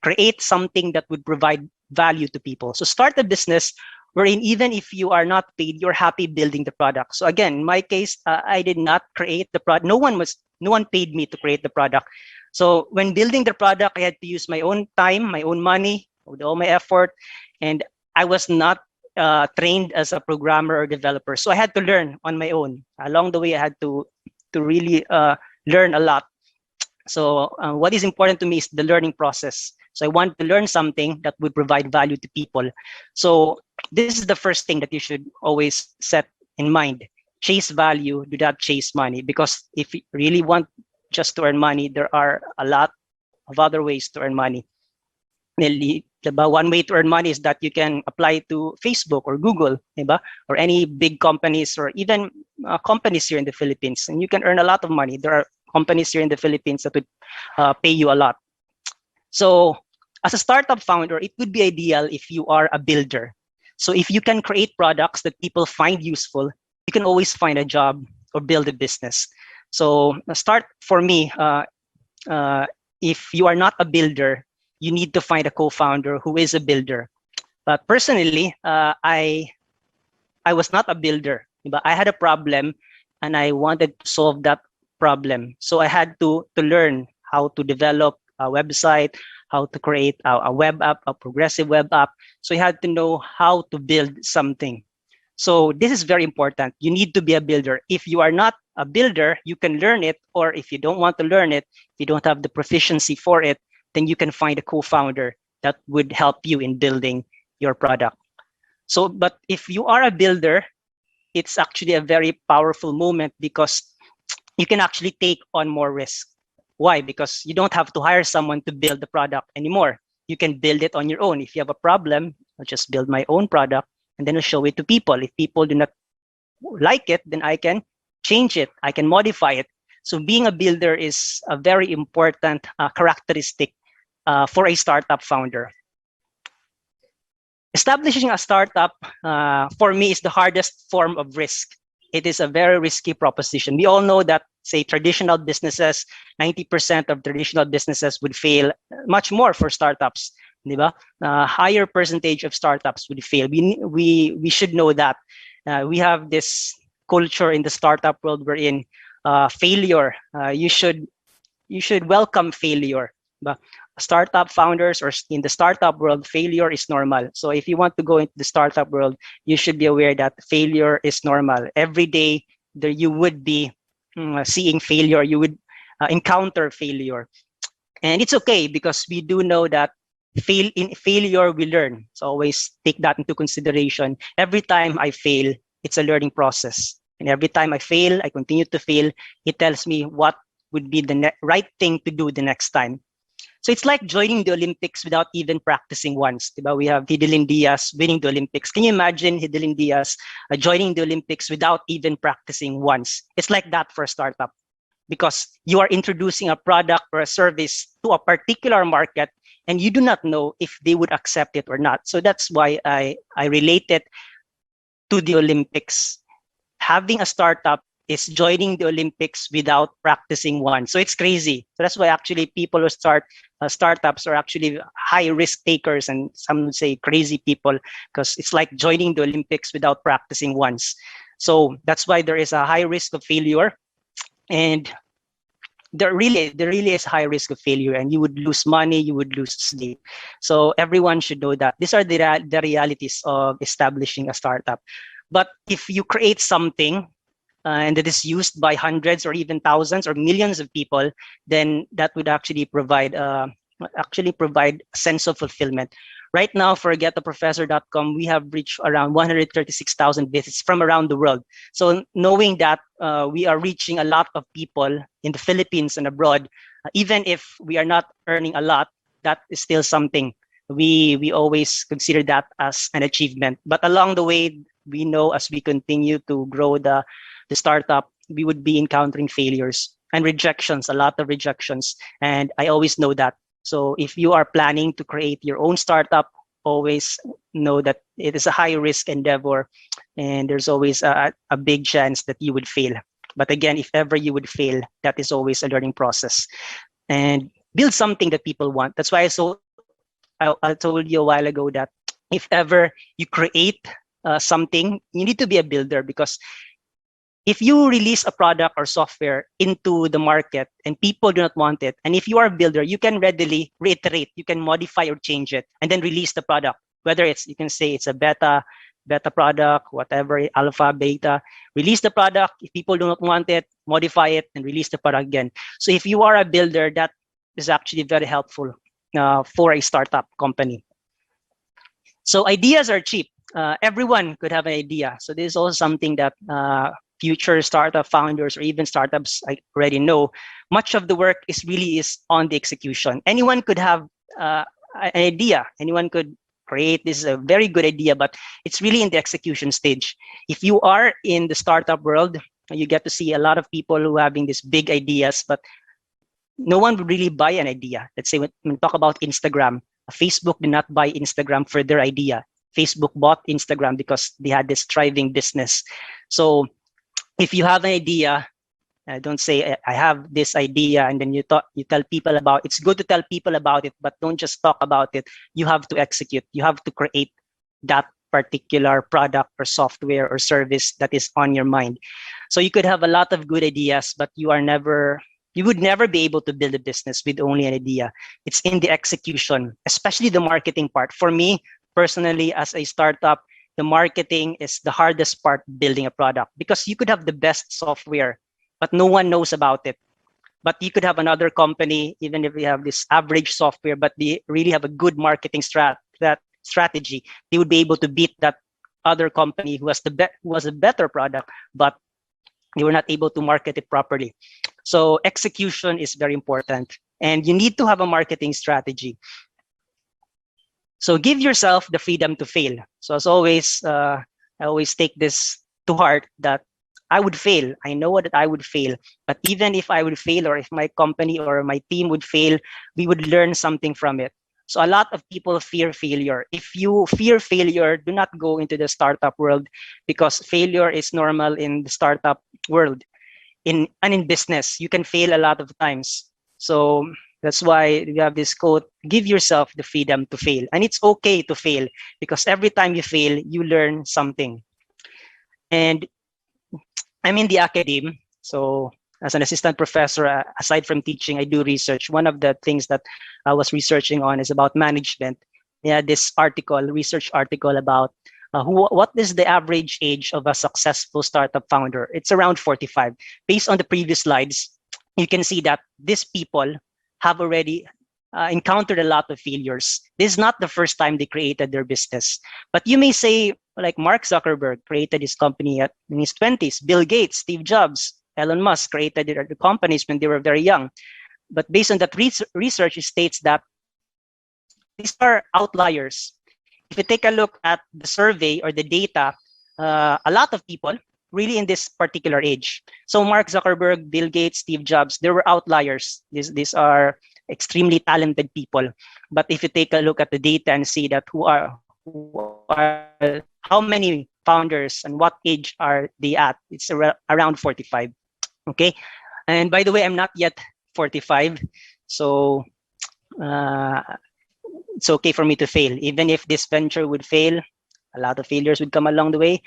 Create something that would provide value to people. So start a business wherein even if you are not paid, you're happy building the product. So again, in my case, I did not create the product. No one paid me to create the product. So when building the product, I had to use my own time, my own money, with all my effort, and I was not trained as a programmer or developer. So I had to learn on my own. Along the way, I had to really learn a lot. So what is important to me is the learning process. So I want to learn something that would provide value to people. So this is the first thing that you should always set in mind. Chase value, do not chase money. Because if you really want just to earn money, there are a lot of other ways to earn money. One way to earn money is that you can apply to Facebook or Google, diba? Or any big companies, or even companies here in the Philippines, and you can earn a lot of money. There are companies here in the Philippines that would pay you a lot. So as a startup founder, it would be ideal if you are a builder. So if you can create products that people find useful, you can always find a job or build a business. So start for me, if you are not a builder, you need to find a co-founder who is a builder. But personally, I was not a builder, but I had a problem and I wanted to solve that problem. So I had to learn how to develop a website, how to create a web app, a progressive web app. So you had to know how to build something. So this is very important. You need to be a builder. If you are not a builder, you can learn it, or if you don't want to learn it, if you don't have the proficiency for it, then you can find a co-founder that would help you in building your product. So, but if you are a builder, it's actually a very powerful moment because you can actually take on more risk. Why? Because you don't have to hire someone to build the product anymore. You can build it on your own. If you have a problem, I'll just build my own product and then I'll show it to people. If people do not like it, then I can change it. I can modify it. So being a builder is a very important characteristic for a startup founder. Establishing a startup, for me, is the hardest form of risk. It is a very risky proposition. We all know that, say, traditional businesses, 90% of traditional businesses would fail, much more for startups. Diba? Higher percentage of startups would fail. We should know that. We have this culture in the startup world wherein failure, you should welcome failure. But startup founders, or in the startup world, failure is normal. So if you want to go into the startup world, you should be aware that failure is normal. Every day there you would be seeing failure, you would encounter failure. And it's okay, because we do know that in failure we learn. So always take that into consideration. Every time I fail, it's a learning process. And every time I fail, I continue to fail. It tells me what would be the right thing to do the next time. So it's like joining the Olympics without even practicing once. Diba? We have Hidilyn Diaz winning the Olympics. Can you imagine Hidilyn Diaz joining the Olympics without even practicing once? It's like that for a startup, because you are introducing a product or a service to a particular market and you do not know if they would accept it or not. So that's why I relate it to the Olympics. Having a startup is joining the Olympics without practicing one. So it's crazy. So that's why actually people who start startups are actually high risk takers, and some would say crazy people, because it's like joining the Olympics without practicing once. So that's why there is a high risk of failure, and there really is high risk of failure, and you would lose money, you would lose sleep. So everyone should know that. These are the realities of establishing a startup. But if you create something and that is used by hundreds or even thousands or millions of people, then that would actually provide a sense of fulfillment. Right now, for getaprofessor.com, we have reached around 136,000 visits from around the world. So knowing that we are reaching a lot of people in the Philippines and abroad, even if we are not earning a lot, that is still something. We always consider that as an achievement. But along the way, we know as we continue to grow the startup, we would be encountering failures and rejections, a lot of rejections. And I always know that. So if you are planning to create your own startup, always know that it is a high risk endeavor, and there's always a big chance that you would fail. But again, if ever you would fail, that is always a learning process. And build something that people want. That's why I told you a while ago that if ever you create something, you need to be a builder, because if you release a product or software into the market and people do not want it, and if you are a builder, you can readily reiterate, you can modify or change it, and then release the product. Whether it's, you can say it's a beta, beta product, whatever, alpha, beta, release the product. If people do not want it, modify it and release the product again. So if you are a builder, that is actually very helpful for a startup company. So ideas are cheap. Everyone could have an idea. So this is also something that future startup founders or even startups I already know. Much of the work is on the execution. Anyone could have an idea. Anyone could create. This is a very good idea, but it's really in the execution stage. If you are in the startup world, you get to see a lot of people who are having these big ideas, but no one would really buy an idea. Let's say when we talk about Instagram, Facebook did not buy Instagram for their idea. Facebook bought Instagram because they had this thriving business. So if you have an idea, don't say I have this idea and then you tell people about. It's good to tell people about it, but don't just talk about it. You have to execute. You have to create that particular product or software or service that is on your mind. So you could have a lot of good ideas, but you would never be able to build a business with only an idea. It's in the execution, especially the marketing part. For me, personally, as a startup, the marketing is the hardest part building a product because you could have the best software, but no one knows about it. But you could have another company, even if you have this average software, but they really have a good marketing strategy, they would be able to beat that other company who has a better product, but they were not able to market it properly. So execution is very important, and you need to have a marketing strategy. So give yourself the freedom to fail. So as always, I always take this to heart that I would fail. I know that I would fail, but even if I would fail, or if my company or my team would fail, we would learn something from it. So a lot of people fear failure. If you fear failure, do not go into the startup world, because failure is normal in the startup world. In business, you can fail a lot of times. So that's why we have this quote: give yourself the freedom to fail. And it's okay to fail, because every time you fail, you learn something. And I'm in the academe. So as an assistant professor, aside from teaching, I do research. One of the things that I was researching on is about management. Yeah, this research article about what is the average age of a successful startup founder? It's around 45. Based on the previous slides, you can see that these people have already encountered a lot of failures. This is not the first time they created their business. But you may say, like Mark Zuckerberg created his company in his 20s. Bill Gates, Steve Jobs, Elon Musk created their companies when they were very young. But based on that research, it states that these are outliers. If you take a look at the survey or the data, a lot of people really in this particular age. So Mark Zuckerberg, Bill Gates, Steve Jobs, there were outliers. These are extremely talented people. But if you take a look at the data and see that how many founders and what age are they at, it's around 45. Okay. And by the way, I'm not yet 45. So it's okay for me to fail. Even if this venture would fail, a lot of failures would come along the way.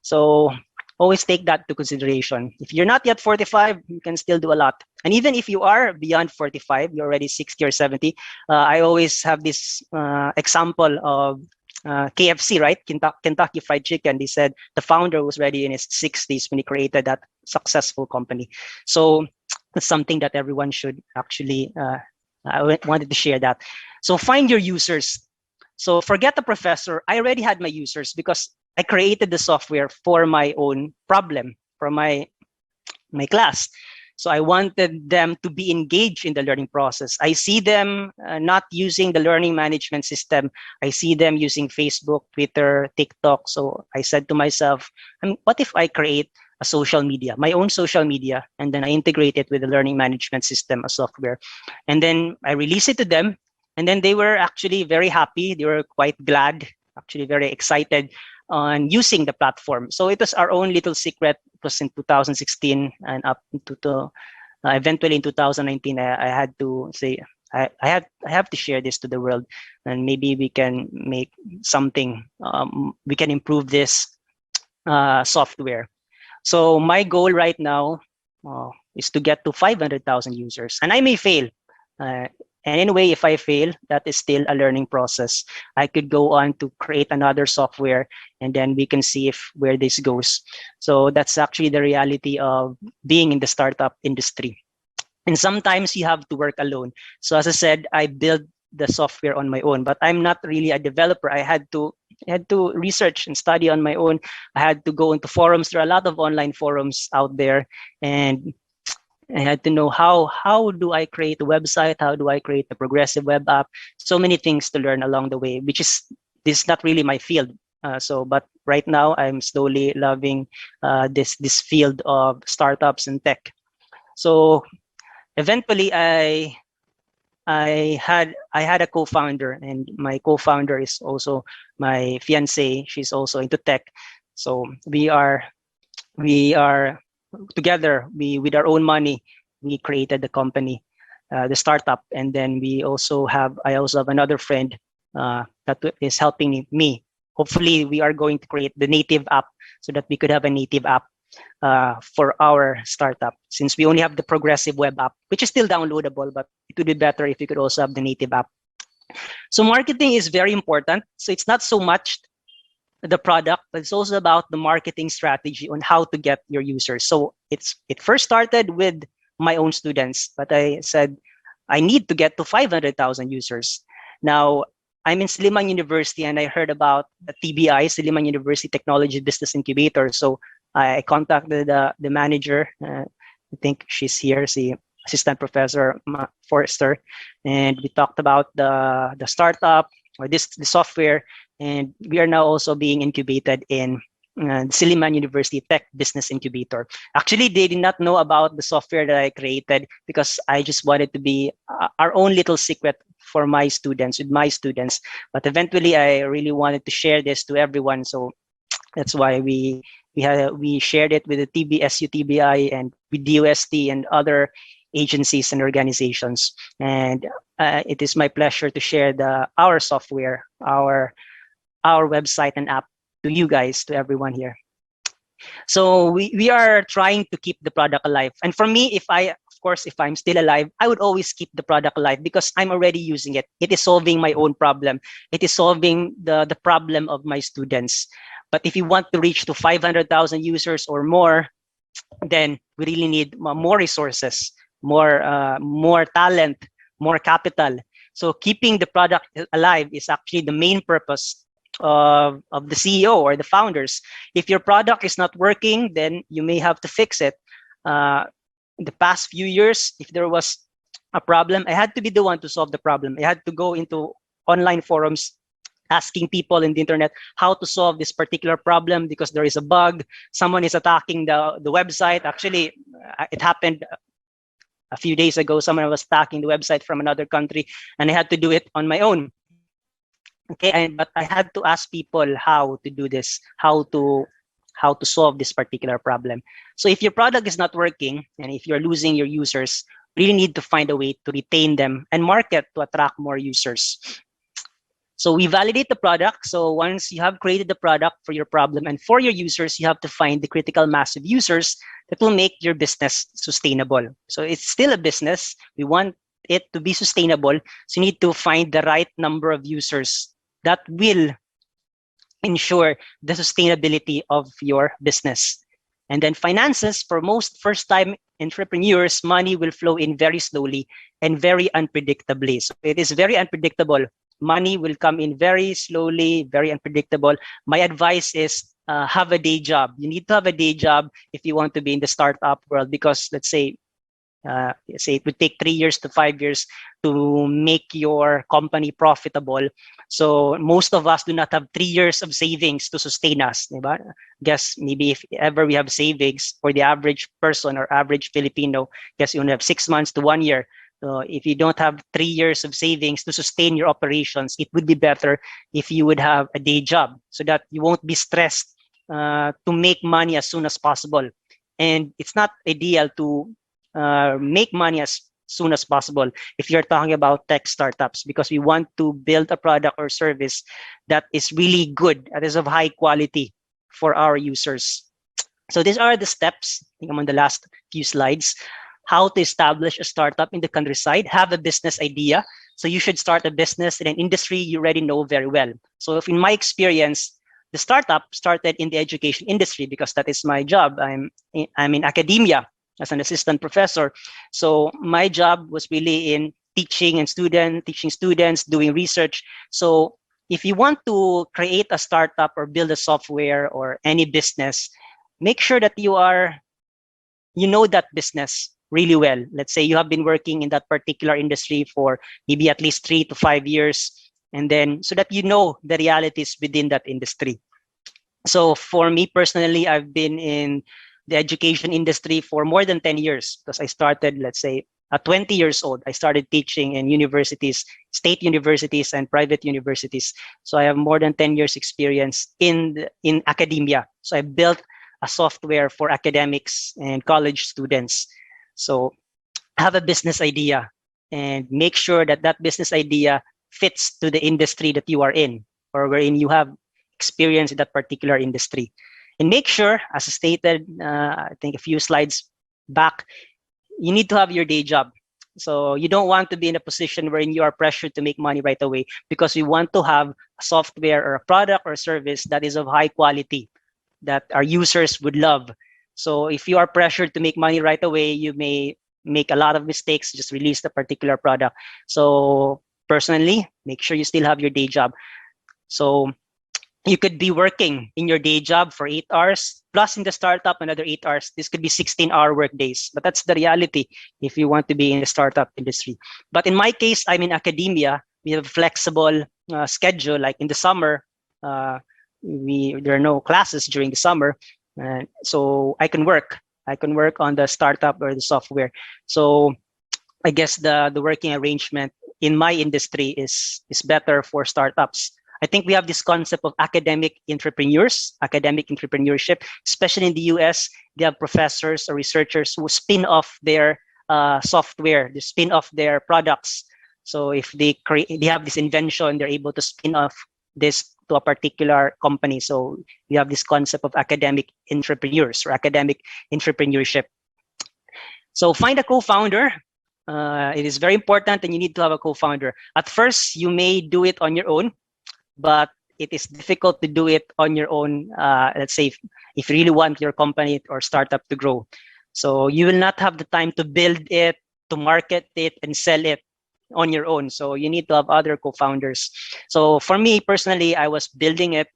So always take that into consideration. If you're not yet 45, you can still do a lot. And even if you are beyond 45, you're already 60 or 70. I always have this example of KFC, right? Kentucky Fried Chicken. They said the founder was already in his 60s when he created that successful company. So that's something that everyone should actually, I wanted to share that. So find your users. So forget the professor. I already had my users because I created the software for my own problem, for my class. So I wanted them to be engaged in the learning process. I see them not using the learning management system. I see them using Facebook, Twitter, TikTok. So I said to myself, what if I create a social media, my own social media, and then I integrate it with the learning management system, a software. And then I release it to them. And then they were actually very happy. They were quite glad, actually very excited on using the platform. So it was our own little secret. It was in 2016 and up to eventually in 2019. I had to say I have to share this to the world, and maybe we can make something. We can improve this software. So my goal right now is to get to 500,000 users, and I may fail. And anyway, if I fail, that is still a learning process. I could go on to create another software, and then we can see if where this goes. So that's actually the reality of being in the startup industry. And sometimes you have to work alone. So as I said, I built the software on my own, but I'm not really a developer. I had to research and study on my own. I had to go into forums. There are a lot of online forums out there, and I had to know how do I create a website, how do I create a progressive web app. So many things to learn along the way, which is this is not really my field. But right now I'm slowly loving this field of startups and tech. So eventually I had a co-founder, and my co-founder is also my fiance. She's also into tech. So we are together. We with our own money, we created the company, the startup, and then I also have another friend that is helping me. Hopefully, we are going to create the native app so that we could have a native app for our startup, since we only have the progressive web app, which is still downloadable, but it would be better if we could also have the native app. So marketing is very important. So it's not so much the product, but it's also about the marketing strategy on how to get your users. So it first started with my own students, but I said I need to get to 500,000 users. Now I'm in Siliman University, and I heard about the TBI, Siliman University Technology Business Incubator. So I contacted the manager. I think she's here, the assistant professor Forrester, and we talked about the startup or the software, and we are now also being incubated in the Siliman University Tech Business Incubator. Actually, they did not know about the software that I created because I just wanted to be our own little secret for my students, with my students. But eventually, I really wanted to share this to everyone. So that's why we shared it with the TBSU TBI and with DOST and other agencies and organizations. And it is my pleasure to share our software, our website and app to you guys, to everyone here. So we are trying to keep the product alive. And for me, if I'm still alive, I would always keep the product alive because I'm already using it. It is solving my own problem. It is solving the problem of my students. But if you want to reach to 500,000 users or more, then we really need more resources, more talent, more capital. So keeping the product alive is actually the main purpose of the CEO or the founders. If your product is not working, then you may have to fix it. In the past few years, if there was a problem, I had to be the one to solve the problem. I had to go into online forums asking people in the internet how to solve this particular problem because there is a bug. Someone is attacking the website. Actually, it happened a few days ago. Someone was attacking the website from another country, and I had to do it on my own. Okay, but I had to ask people how to do this, how to solve this particular problem. So if your product is not working and if you're losing your users, you really need to find a way to retain them and market to attract more users. So we validate the product. So once you have created the product for your problem and for your users, you have to find the critical mass of users that will make your business sustainable. So it's still a business. We want it to be sustainable. So you need to find the right number of users that will ensure the sustainability of your business. And then finances, for most first-time entrepreneurs, money will flow in very slowly and very unpredictably. So it is very unpredictable. Money will come in very slowly, very unpredictable. My advice is have a day job. You need to have a day job if you want to be in the startup world, because let's say it would take 3 years to 5 years to make your company profitable. So most of us do not have 3 years of savings to sustain us. Diba? Guess maybe if ever we have savings for the average person or average Filipino, guess you only have 6 months to 1 year. So if you don't have 3 years of savings to sustain your operations, it would be better if you would have a day job so that you won't be stressed to make money as soon as possible. And it's not ideal to make money as soon as possible if you're talking about tech startups, because we want to build a product or service that is really good, that is of high quality for our users. So these are the steps. I think I'm on the last few slides. how to establish a startup in the countryside, have a business idea. So you should start a business in an industry you already know very well. So if in my experience, the startup started in the education industry because that is my job. I'm in academia as an assistant professor. So my job was really in teaching students, doing research. So if you want to create a startup or build a software or any business, make sure that you know that business really well. Let's say you have been working in that particular industry for maybe at least 3 to 5 years, and then so that you know the realities within that industry. So for me personally, I've been in the education industry for more than 10 years because I started, let's say, at 20 years old. I started teaching in universities, state universities and private universities. So I have more than 10 years experience in academia. So I built a software for academics and college students. So have a business idea and make sure that that business idea fits to the industry that you are in or wherein you have experience in that particular industry. And make sure, as stated, I think a few slides back, you need to have your day job. So you don't want to be in a position wherein you are pressured to make money right away because you want to have a software or a product or service that is of high quality that our users would love. So if you are pressured to make money right away, you may make a lot of mistakes, just release the particular product. So personally, make sure you still have your day job. So you could be working in your day job for 8 hours, plus in the startup another 8 hours. This could be 16-hour work days, but that's the reality if you want to be in the startup industry. But in my case, I'm in academia. We have a flexible schedule. Like in the summer, there are no classes during the summer, so I can work. I can work on the startup or the software. So I guess the working arrangement in my industry is better for startups. I think we have this concept of academic entrepreneurship, especially in the US. They have professors or researchers who spin off their software, they spin off their products. So if they have this invention, they're able to spin off this to a particular company. So we have this concept of academic entrepreneurs or academic entrepreneurship. So find a co-founder. It is very important, and you need to have a co-founder. At first, you may do it on your own, but it is difficult to do it on your own. Let's say if you really want your company or startup to grow. So you will not have the time to build it, to market it, and sell it on your own. So you need to have other co-founders. So for me personally, I was building it,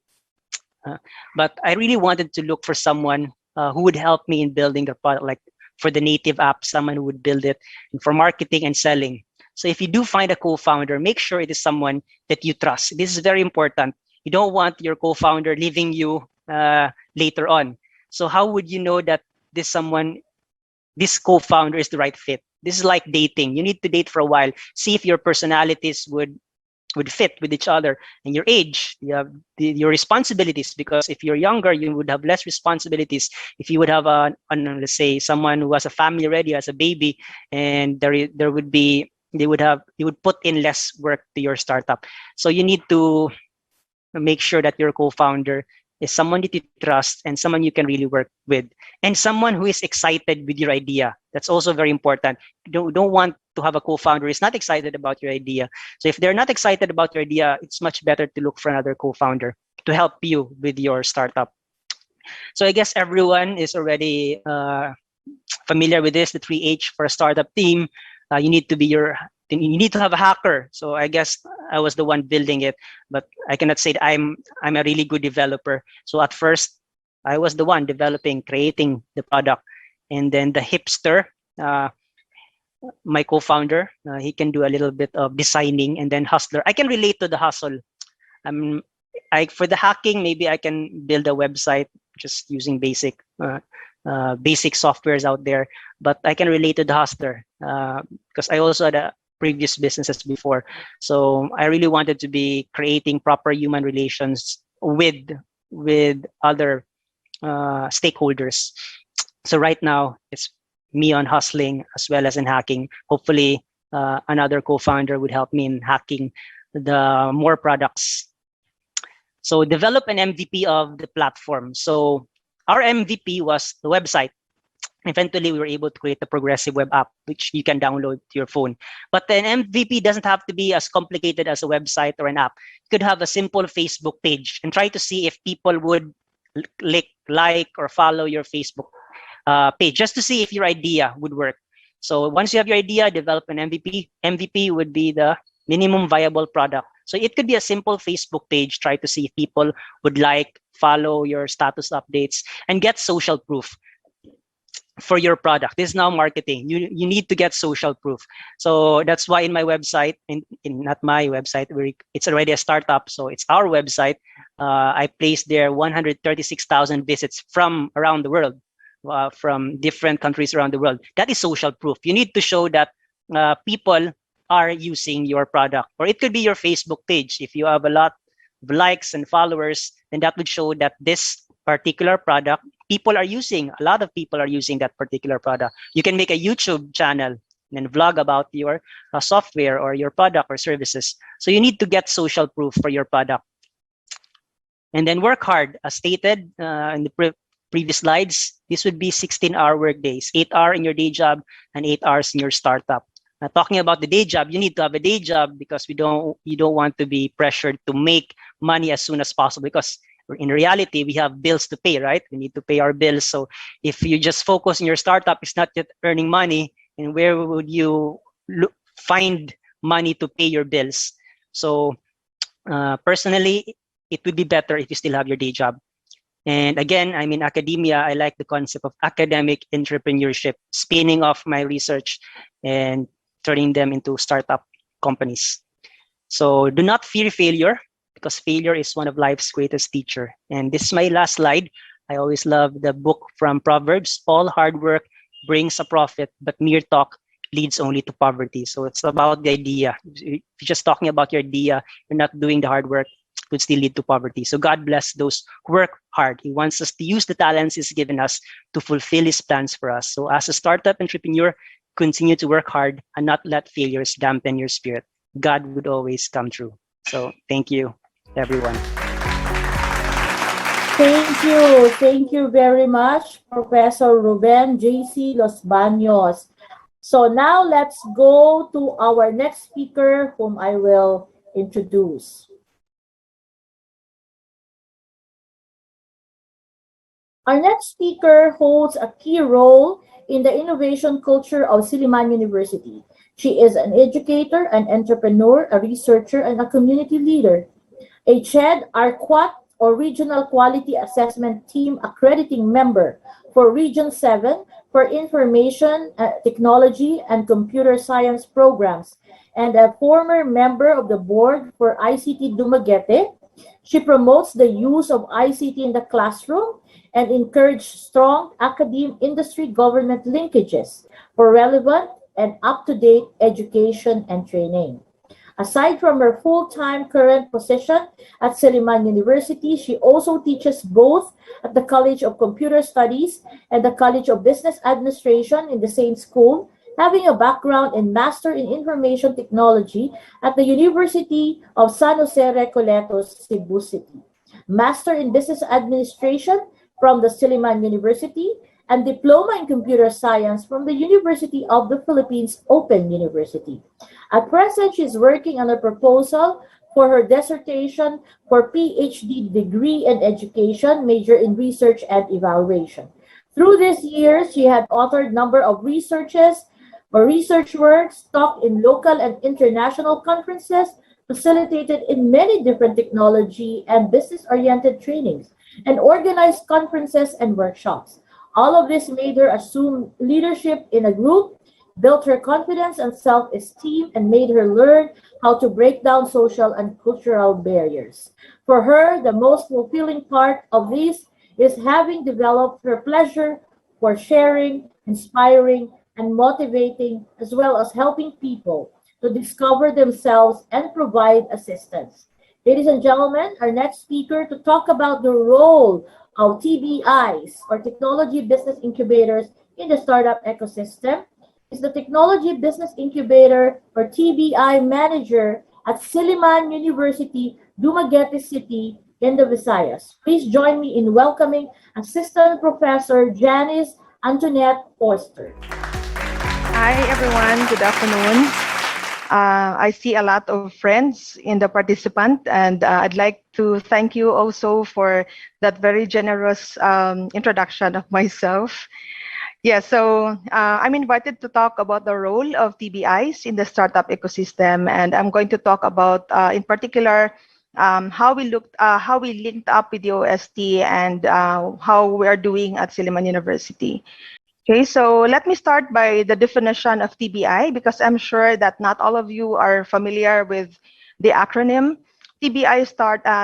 but I really wanted to look for someone who would help me in building the product, like for the native app, someone who would build it, and for marketing and selling. So if you do find a co-founder, make sure it is someone that you trust. This is very important. You don't want your co-founder leaving you later on. So how would you know that this co-founder is the right fit? This is like dating. You need to date for a while. See if your personalities would fit with each other, and your age, you have your responsibilities, because if you're younger, you would have less responsibilities. If you would have let's say someone who has a family already, has a baby, and there would be, you would put in less work to your startup. So you need to make sure that your co-founder is someone that you trust and someone you can really work with, and someone who is excited with your idea. That's also very important. You don't want to have a co-founder who is not excited about your idea. So if they're not excited about your idea, it's much better to look for another co-founder to help you with your startup. So I guess everyone is already familiar with this, the 3H for a startup team. You need to have a hacker. So I guess I was the one building it, but I cannot say that I'm a really good developer. So at first, I was the one creating the product. And then the hipster, my co-founder, he can do a little bit of designing, and then hustler. I can relate to the hustle. For the hacking, maybe I can build a website just using basic softwares out there, but I can relate to the hustler because I also had previous businesses before. So I really wanted to be creating proper human relations with other stakeholders. So right now it's me on hustling as well as in hacking. Hopefully another co-founder would help me in hacking the more products. So develop an MVP of the platform. So our MVP was the website. eventually we were able to create a progressive web app, which you can download to your phone. But an MVP doesn't have to be as complicated as a website or an app. You could have a simple Facebook page and try to see if people would click, like, or follow your Facebook page, just to see if your idea would work. So once you have your idea, develop an MVP. MVP would be the minimum viable product. So it could be a simple Facebook page, try to see if people would like, follow your status updates, and get social proof for your product. This is now marketing. You need to get social proof. So that's why in my website, in not my website, it's already a startup, so it's our website. I placed there 136,000 visits from around the world, from different countries around the world. That is social proof. You need to show that people are using your product. Or it could be your Facebook page. If you have a lot of likes and followers, then that would show that this particular product, a lot of people are using that particular product. You can make a YouTube channel and vlog about your software or your product or services. So you need to get social proof for your product. And then work hard. As stated in the previous slides, this would be 16-hour work days, 8 hours in your day job and 8 hours in your startup. Now, talking about the day job, you need to have a day job because you don't want to be pressured to make money as soon as possible, because in reality, we have bills to pay, right? We need to pay our bills. So if you just focus on your startup, it's not yet earning money, and where would you find money to pay your bills? So personally, it would be better if you still have your day job. And again, I'm in academia. I like the concept of academic entrepreneurship, spinning off my research and turning them into startup companies. So do not fear failure, because failure is one of life's greatest teacher. And this is my last slide. I always love the book from Proverbs. All hard work brings a profit, but mere talk leads only to poverty. So it's about the idea. If you're just talking about your idea, you're not doing the hard work, it would still lead to poverty. So God bless those who work hard. He wants us to use the talents He's given us to fulfill His plans for us. So as a startup entrepreneur, continue to work hard and not let failures dampen your spirit. God would always come through. So thank you, everyone. Thank you very much, Professor Ruben J.C. Los Baños. So now let's go to our next speaker, whom I will introduce. Our next speaker holds a key role in the innovation culture of Silliman University. She is an educator, an entrepreneur, a researcher, and a community leader. A CHED RQUAT, or Regional Quality Assessment Team accrediting member for Region 7 for Information Technology and Computer Science programs, and a former member of the board for ICT Dumaguete. She promotes the use of ICT in the classroom and encourages strong academic industry government linkages for relevant and up-to-date education and training. Aside from her full-time current position at Silliman University, she also teaches both at the College of Computer Studies and the College of Business Administration in the same school, having a background in Master in Information Technology at the University of San Jose Recoletos, Cebu City, Master in Business Administration from the Silliman University, and Diploma in Computer Science from the University of the Philippines Open University. At present, she is working on a proposal for her dissertation for PhD degree in education, major in research and evaluation. Through these years, she had authored a number of researches or research works, taught in local and international conferences, facilitated in many different technology and business-oriented trainings, and organized conferences and workshops. All of this made her assume leadership in a group, built her confidence and self-esteem, and made her learn how to break down social and cultural barriers. For her, the most fulfilling part of this is having developed her pleasure for sharing, inspiring, and motivating, as well as helping people to discover themselves and provide assistance. Ladies and gentlemen, our next speaker to talk about the role of TBIs, or Technology Business Incubators, in the startup ecosystem is the Technology Business Incubator, or TBI Manager at Silliman University, Dumaguete City in the Visayas. Please join me in welcoming Assistant Professor Janice Antoinette Forster. Hi, everyone. Good afternoon. I see a lot of friends in the participant, and I'd like to thank you also for that very generous introduction of myself. Yeah, so I'm invited to talk about the role of TBIs in the startup ecosystem, and I'm going to talk about, in particular, how we linked up with the OST and how we are doing at Silliman University. Okay, so let me start by the definition of TBI because I'm sure that not all of you are familiar with the acronym. TBI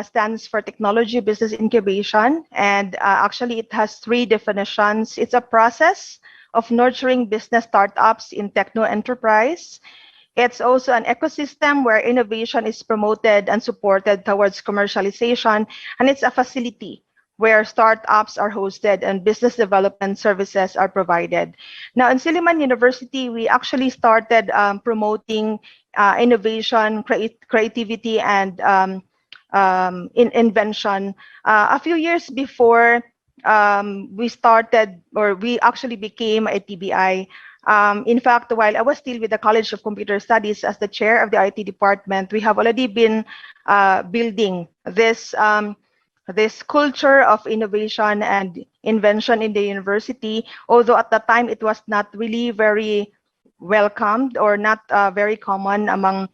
stands for Technology Business Incubation, and actually it has three definitions. It's a process of nurturing business startups in techno enterprise. It's also an ecosystem where innovation is promoted and supported towards commercialization, and it's a facility where startups are hosted and business development services are provided. Now, in Silliman University, we actually started promoting innovation, creativity, and invention a few years before we started, or we actually became a TBI. In fact, while I was still with the College of Computer Studies as the chair of the IT department, we have already been building this culture of innovation and invention in the university, although at the time it was not really very welcomed or not very common among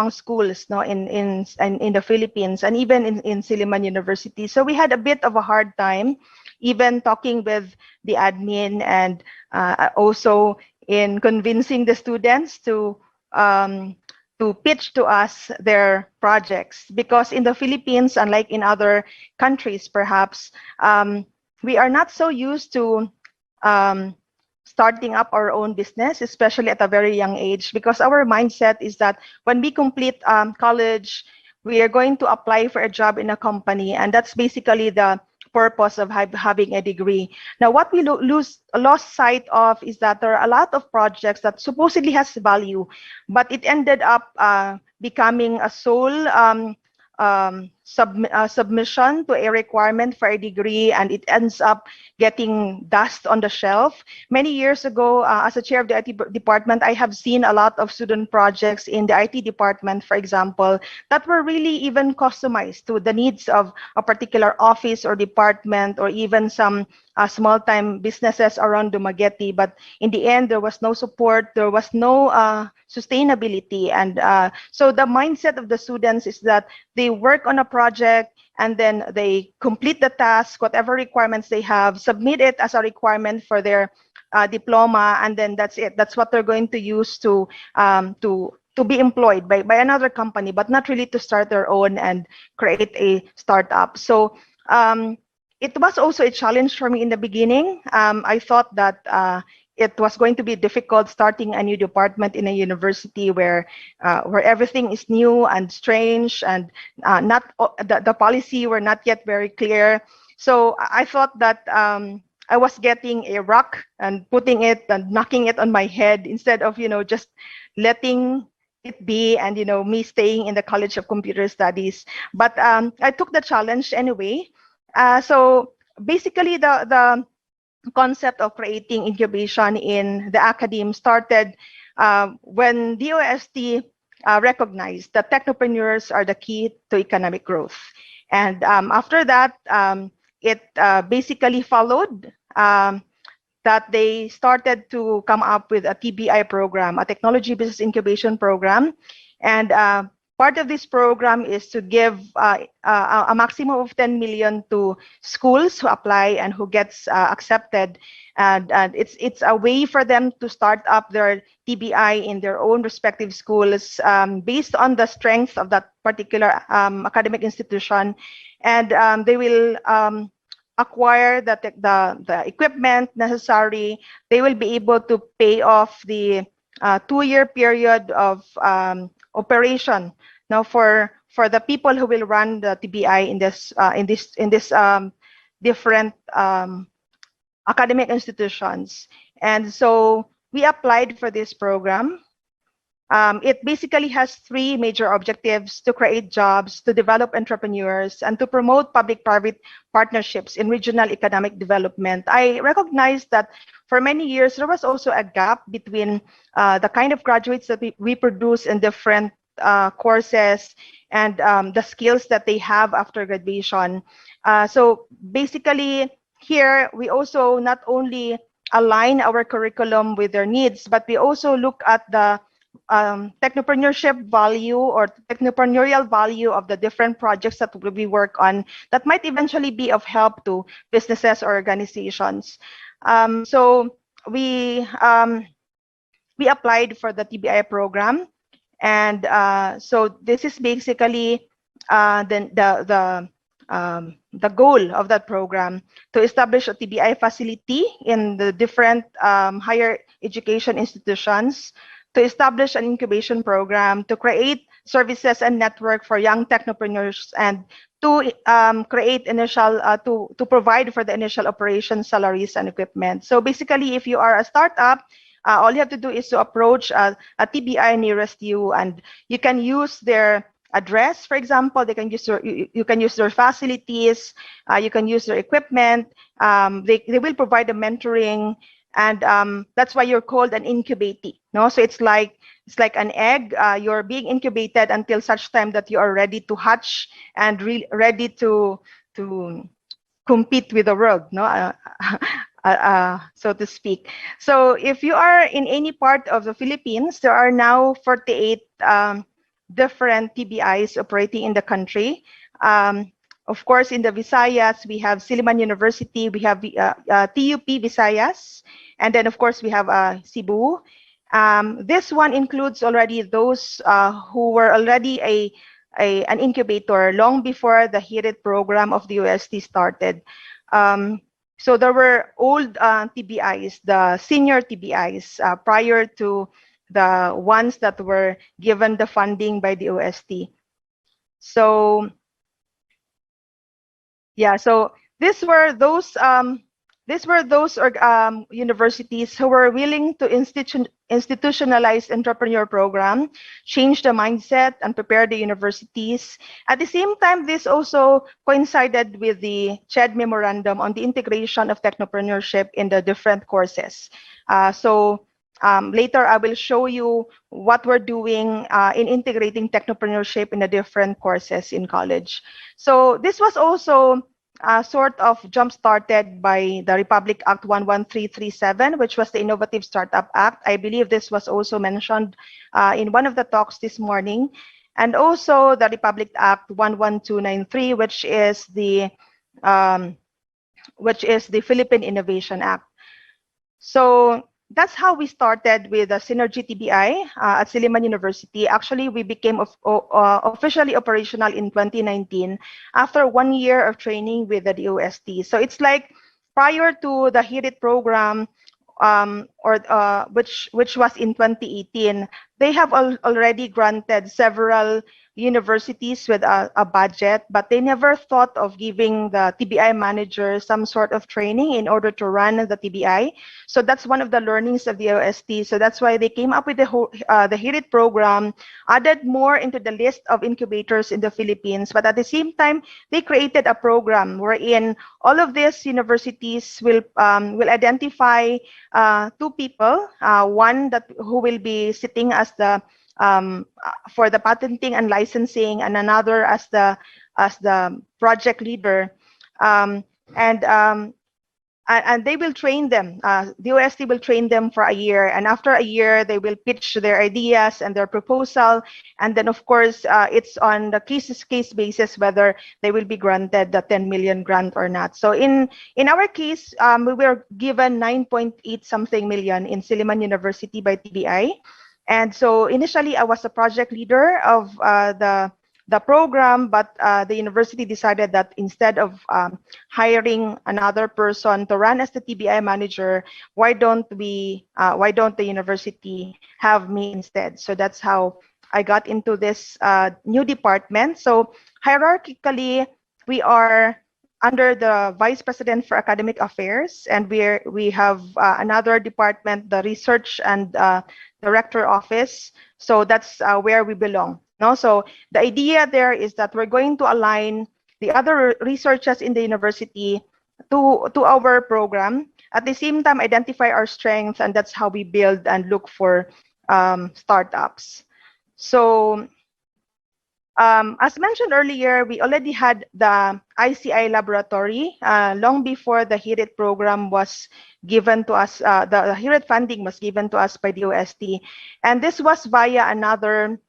schools, no, in the Philippines and even in Silliman University. So we had a bit of a hard time even talking with the admin and also in convincing the students to pitch to us their projects, because in the Philippines, unlike in other countries perhaps, we are not so used to starting up our own business, especially at a very young age, because our mindset is that when we complete college, we are going to apply for a job in a company, and that's basically the purpose of having a degree. Now, what we lost sight of is that there are a lot of projects that supposedly has value, but it ended up becoming a sole submission to a requirement for a degree, and it ends up getting dust on the shelf. Many years ago, as a chair of the IT department, I have seen a lot of student projects in the IT department, for example, that were really even customized to the needs of a particular office or department, or even some small-time businesses around Dumaguete. But in the end, there was no support, there was no sustainability. And so the mindset of the students is that they work on a project and then they complete the task, whatever requirements they have, submit it as a requirement for their diploma, and then that's it. That's what they're going to use to be employed by another company, but not really to start their own and create a startup. So it was also a challenge for me in the beginning. I thought that it was going to be difficult starting a new department in a university where everything is new and strange, and not the policy were not yet very clear. So I thought that I was getting a rock and putting it and knocking it on my head, instead of just letting it be and me staying in the College of Computer Studies. But I took the challenge anyway. So basically, the concept of creating incubation in the academe started when DOST recognized that technopreneurs are the key to economic growth. And after that, it basically followed that they started to come up with a TBI program, a Technology Business Incubation Program. And part of this program is to give a maximum of 10 million to schools who apply and who gets accepted. And it's a way for them to start up their TBI in their own respective schools based on the strength of that particular academic institution. And they will acquire the equipment necessary. They will be able to pay off the 2-year period of operation. Now, for the people who will run the TBI in this different academic institutions. And so we applied for this program. It basically has three major objectives: to create jobs, to develop entrepreneurs, and to promote public-private partnerships in regional economic development. I recognize that for many years, there was also a gap between the kind of graduates that we produce in different courses and the skills that they have after graduation. So basically, here we also not only align our curriculum with their needs, but we also look at the technopreneurship value or technopreneurial value of the different projects that we work on that might eventually be of help to businesses or organizations. So we applied for the TBI program, and so this is basically the goal of that program, to establish a TBI facility in the different higher education institutions, to establish an incubation program, to create services and network for young technopreneurs, and to create initial to provide for the initial operation salaries and equipment. So basically, if you are a startup, all you have to do is to approach a TBI nearest you, and you can use their address, for example. They can use you can use their facilities, you can use their equipment. They will provide the mentoring, and that's why you're called an incubatee. No, so it's like an egg. You're being incubated until such time that you are ready to hatch and ready to compete with the world. No. So to speak. So if you are in any part of the Philippines, there are now 48 different TBIs operating in the country. Of course, in the Visayas, we have Silliman University, we have TUP Visayas, and then of course we have Cebu. This one includes already those who were already an incubator long before the HIRIT program of the UST started. So there were old TBIs, the senior TBIs, prior to the ones that were given the funding by the OST. So yeah, so these were those universities who were willing to institutionalize entrepreneur program, change the mindset, and prepare the universities. At the same time, this also coincided with the CHED memorandum on the integration of technopreneurship in the different courses. Later, I will show you what we're doing in integrating technopreneurship in the different courses in college. So this was also sort of jump-started by the Republic Act 11337, which was the Innovative Startup Act. I believe this was also mentioned in one of the talks this morning. And also the Republic Act 11293, which is the Philippine Innovation Act. So that's how we started with the Synergy TBI at Silliman University. Actually, we became officially operational in 2019 after 1 year of training with the DOST. So it's like prior to the HIRIT program, which was in 2018, they have already granted several universities with a budget, but they never thought of giving the TBI manager some sort of training in order to run the TBI. So that's one of the learnings of the OST. So that's why they came up with the HIRIT program, added more into the list of incubators in the Philippines. But at the same time, they created a program wherein all of these universities will identify two people, one who will be sitting as the for the patenting and licensing, and another as the project leader, and they will train them. The OST will train them for a year, and after a year, they will pitch their ideas and their proposal, and then of course it's on the case basis whether they will be granted the 10 million grant or not. So in our case, we were given 9.8 something million in Silliman University by TBI. And so initially, I was a project leader of the program, but the university decided that instead of hiring another person to run as the TBI manager, why don't the university have me instead? So that's how I got into this new department. So hierarchically, we are under the Vice President for Academic Affairs, and we have another department, the Research and Director Office. So that's where we belong. No, so the idea there is that we're going to align the other researchers in the university to our program. At the same time, identify our strengths, and that's how we build and look for startups. So as mentioned earlier, we already had the ICI laboratory long before the HIRIT program was given to us. The HIRIT funding was given to us by the OST, and this was via another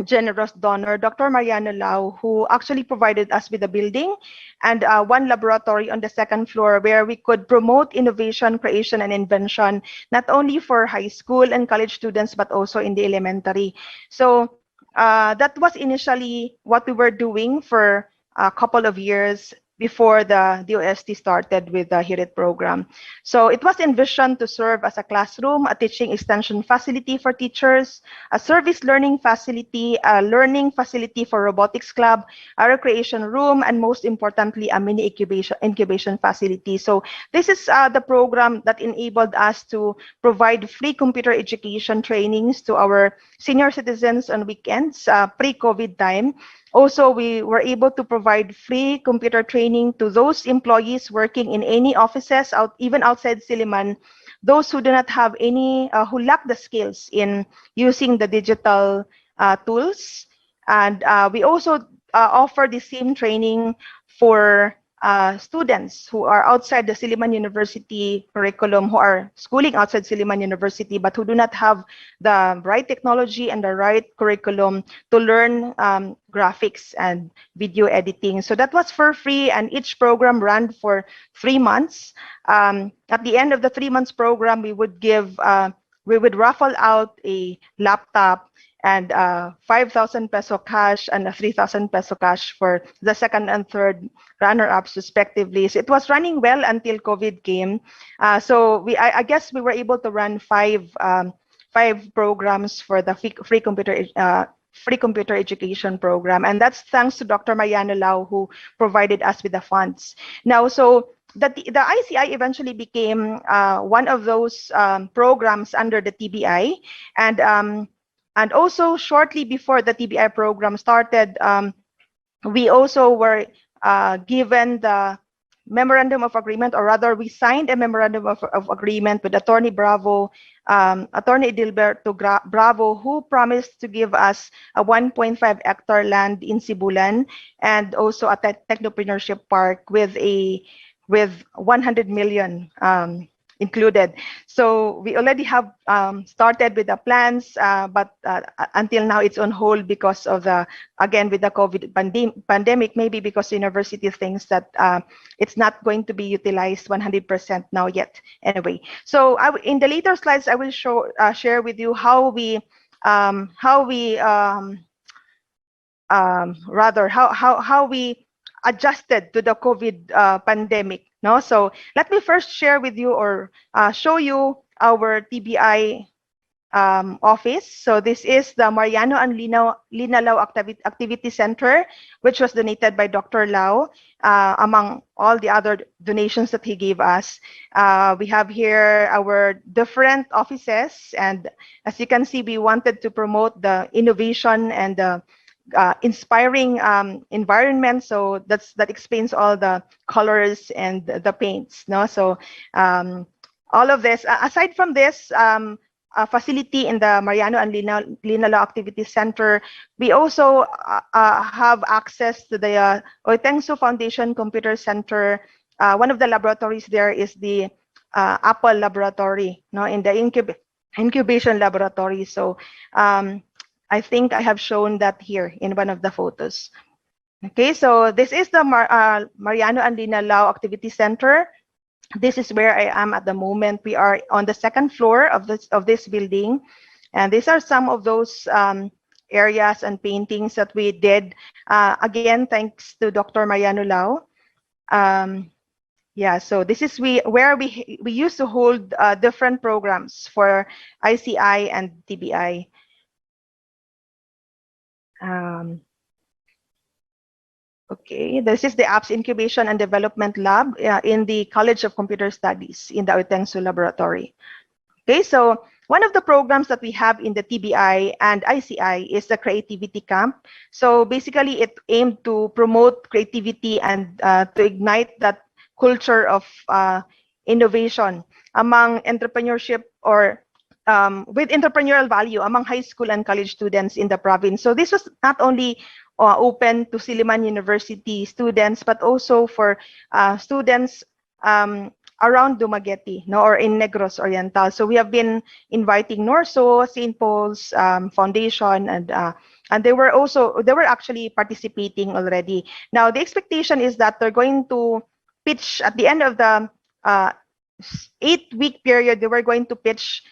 generous donor, Dr. Mariano Lau, who actually provided us with a building and one laboratory on the second floor where we could promote innovation, creation, and invention, not only for high school and college students, but also in the elementary. So that was initially what we were doing for a couple of years before the DOST started with the HIRIT program. So it was envisioned to serve as a classroom, a teaching extension facility for teachers, a service learning facility, a learning facility for robotics club, a recreation room, and most importantly, a mini incubation facility. So this is the program that enabled us to provide free computer education trainings to our senior citizens on weekends, pre-COVID time. Also, we were able to provide free computer training to those employees working in any offices, even outside Silliman, those who do not have any, who lack the skills in using the digital tools. And we also offer the same training for students who are outside the Silliman University curriculum, who are schooling outside Silliman University, but who do not have the right technology and the right curriculum to learn graphics and video editing. So that was for free, and each program ran for 3 months. At the end of the 3 months program, we would raffle out a laptop and 5,000 peso cash and a 3,000 peso cash for the second and third runner-ups respectively. So it was running well until COVID came. So I guess we were able to run five programs for the free computer education program, and that's thanks to Dr. Mariano Lau, who provided us with the funds. Now, so the ICI eventually became one of those programs under the TBI, and also shortly before the TBI program started, we also were given the memorandum of agreement, or rather we signed a memorandum of agreement with Attorney Edilberto Bravo, who promised to give us a 1.5 hectare land in Sibulan, and also a technopreneurship park with 100 million included. So we already have started with the plans, but until now it's on hold because of with the COVID pandemic, maybe because the university thinks that it's not going to be utilized 100% now yet. Anyway, so in the later slides, I will share with you how we adjusted to the COVID pandemic. No, so let me first share with you, or show you our TBI office. So this is the Mariano and Lina Lau Activity Center, which was donated by Dr. Lau, among all the other donations that he gave us. We have here our different offices, and as you can see, we wanted to promote the innovation and the inspiring environment. So that explains all the colors and the paints. No, so all of this. Aside from this facility in the Mariano and Lina Lau Activity Center, we also have access to the Oitengso Foundation Computer Center. One of the laboratories there is the Apple Laboratory, no, in the incubation laboratory. So I think I have shown that here in one of the photos. Okay, so this is the Mariano and Lina Lau Activity Center. This is where I am at the moment. We are on the second floor of this building, and these are some of those areas and paintings that we did. Again, thanks to Dr. Mariano Lau. Yeah, so this is where we used to hold different programs for ICI and TBI. Okay, this is the Apps Incubation and Development Lab in the College of Computer Studies in the Utensu Laboratory. Okay, so one of the programs that we have in the TBI and ICI is the Creativity Camp. So basically, it aimed to promote creativity and to ignite that culture of innovation among entrepreneurship or with entrepreneurial value among high school and college students in the province. So this was not only open to Silliman University students, but also for students around Dumaguete, no, or in Negros Oriental. So we have been inviting Norso, St. Paul's Foundation, and they were actually participating already. Now the expectation is that they're going to pitch at the end of the 8-week period. They were going to pitch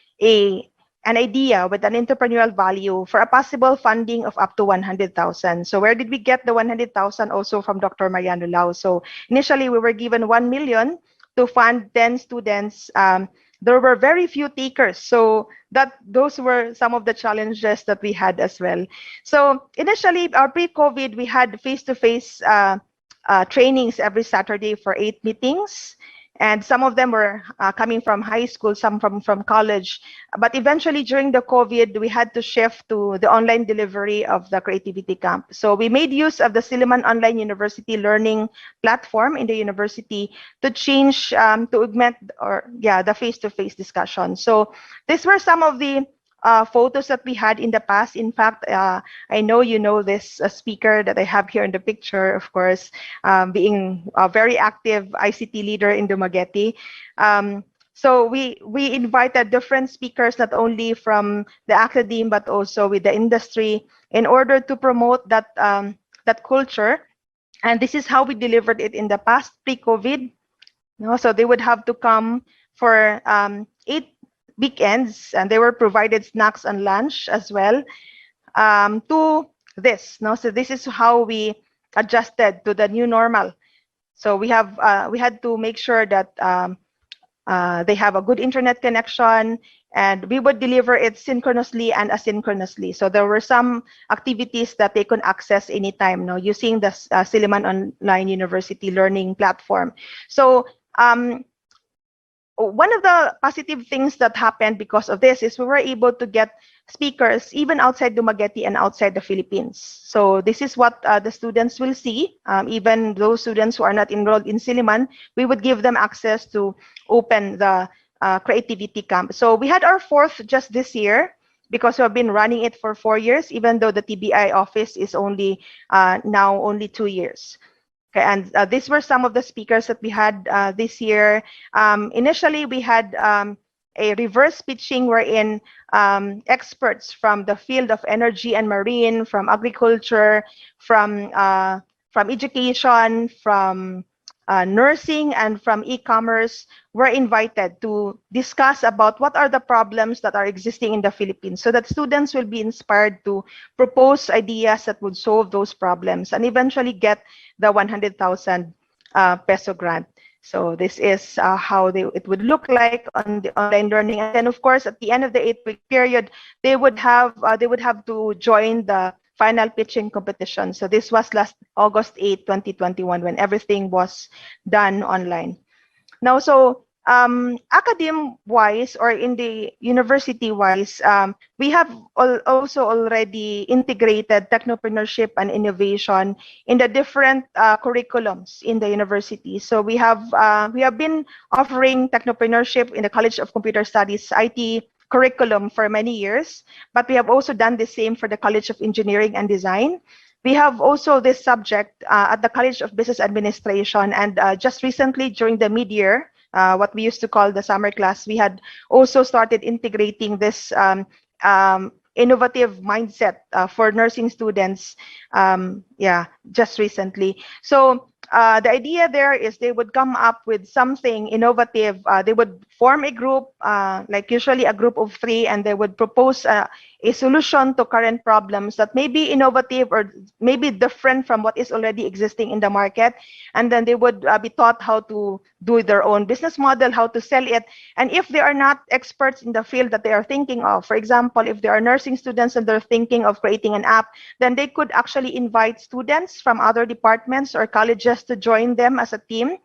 an idea with an entrepreneurial value for a possible funding of up to 100,000. So where did we get the 100,000? Also from Dr. Mariano Lau. So initially we were given 1 million to fund 10 students. There were very few takers, so those were some of the challenges that we had as well. So initially, our pre-COVID, we had face-to-face trainings every Saturday for 8 meetings. And some of them were coming from high school, some from college. But eventually, during the COVID, we had to shift to the online delivery of the Creativity Camp. So we made use of the Silliman Online University Learning platform in the university to change, to augment the face-to-face discussion. So these were some of the photos that we had in the past. In fact, I know you know this speaker that I have here in the picture, of course, being a very active ICT leader in Dumaguete. So we invited different speakers, not only from the academe, but also with the industry in order to promote that, that culture. And this is how we delivered it in the past pre-COVID. No, so they would have to come for 8 weekends, and they were provided snacks and lunch as well to this. No, so this is how we adjusted to the new normal. So we had to make sure that they have a good internet connection, and we would deliver it synchronously and asynchronously. So there were some activities that they could access anytime, no, using the Silliman Online University Learning platform. So one of the positive things that happened because of this is we were able to get speakers even outside Dumaguete and outside the Philippines. So this is what the students will see. Even those students who are not enrolled in Silliman, we would give them access to open the Creativity Camp. So we had our 4th just this year, because we have been running it for 4 years, even though the TBI office is only now only 2 years. Okay, and these were some of the speakers that we had this year. Initially, we had a reverse pitching wherein experts from the field of energy and marine, from agriculture, from education, from nursing, and from e-commerce were invited to discuss about what are the problems that are existing in the Philippines, so that students will be inspired to propose ideas that would solve those problems and eventually get the 100,000 peso grant. So this is how it would look like on the online learning. And then, of course, at the end of the 8-week period, they would have to join the final pitching competition. So this was last August 8, 2021, when everything was done online. Now, so academe-wise or in the university-wise, we have also already integrated technopreneurship and innovation in the different curriculums in the university. So we have been offering technopreneurship in the College of Computer Studies IT curriculum for many years, but we have also done the same for the College of Engineering and Design. We have also this subject at the College of Business Administration, and just recently during the mid-year, what we used to call the summer class, we had also started integrating this innovative mindset for nursing students, just recently. So the idea there is they would come up with something innovative. They would form a group, like usually a group of 3, and they would propose a solution to current problems that may be innovative or maybe different from what is already existing in the market. And then they would be taught how to do their own business model, how to sell it. And if they are not experts in the field that they are thinking of, for example, if they are nursing students and they're thinking of creating an app, then they could actually invite students from other departments or colleges to join them as a team.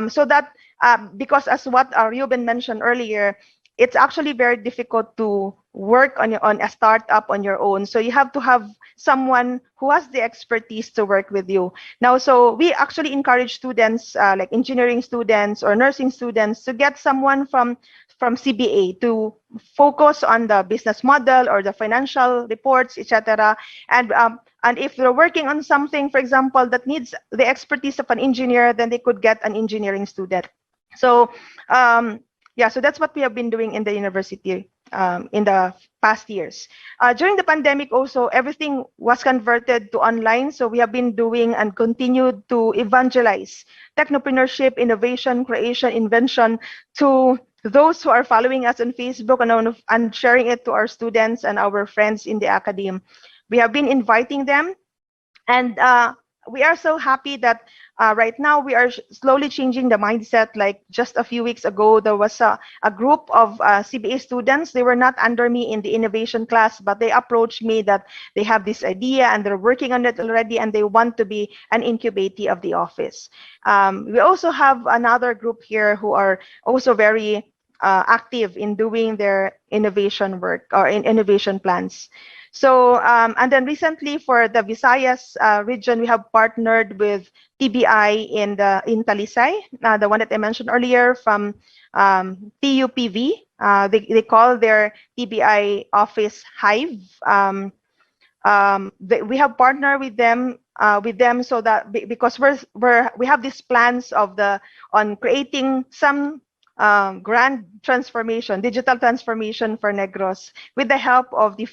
So that because as what Ruben mentioned earlier, it's actually very difficult to work on a startup on your own. So you have to have someone who has the expertise to work with you. Now, so we actually encourage students, like engineering students or nursing students, to get someone from CBA to focus on the business model or the financial reports, etc. And if they're working on something, for example, that needs the expertise of an engineer, then they could get an engineering student. So yeah, so that's what we have been doing in the university in the past years. During the pandemic also, everything was converted to online. So we have been doing and continued to evangelize technopreneurship, innovation, creation, invention to those who are following us on Facebook and sharing it to our students and our friends in the academy. We have been inviting them, and we are so happy that right now we are slowly changing the mindset. Like just a few weeks ago, there was a group of CBA students. They were not under me in the innovation class, but they approached me that they have this idea and they're working on it already, and they want to be an incubatee of the office. We also have another group here who are also very active in doing their innovation work or in innovation plans. So, and then recently for the Visayas region, we have partnered with TBI in Talisay, the one that I mentioned earlier from TUPV. They call their TBI office Hive. We have partnered with them so that because we have these plans on creating some grand transformation, digital transformation for Negros, with the help of the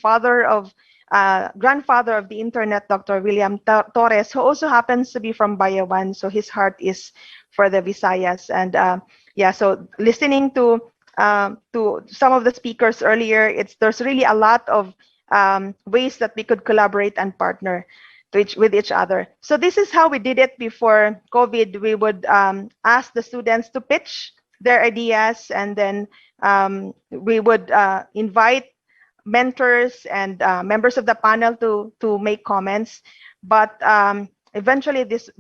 grandfather of the internet, Dr. William Torres, who also happens to be from Bayawan. So his heart is for the Visayas. And yeah, so listening to some of the speakers earlier, there's really a lot of ways that we could collaborate and partner with each other. So this is how we did it before COVID. We would ask the students to pitch their ideas, and then we would invite mentors and members of the panel to make comments. But eventually this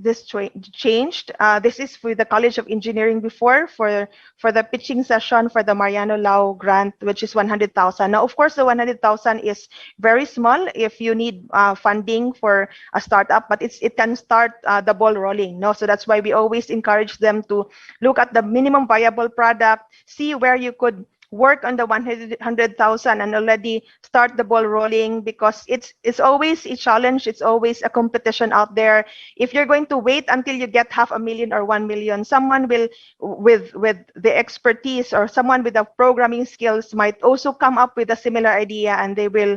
changed. This is with the College of Engineering before for the pitching session for the Mariano Lau grant, which is 100,000. Now, of course, the 100,000 is very small if you need funding for a startup, but it can start the ball rolling. No, so that's why we always encourage them to look at the minimum viable product, see where you could work on the 100,000 and already start the ball rolling, because it's always a challenge. It's always a competition out there. If you're going to wait until you get 500,000 or 1 million, someone will with the expertise or someone with the programming skills might also come up with a similar idea, and they will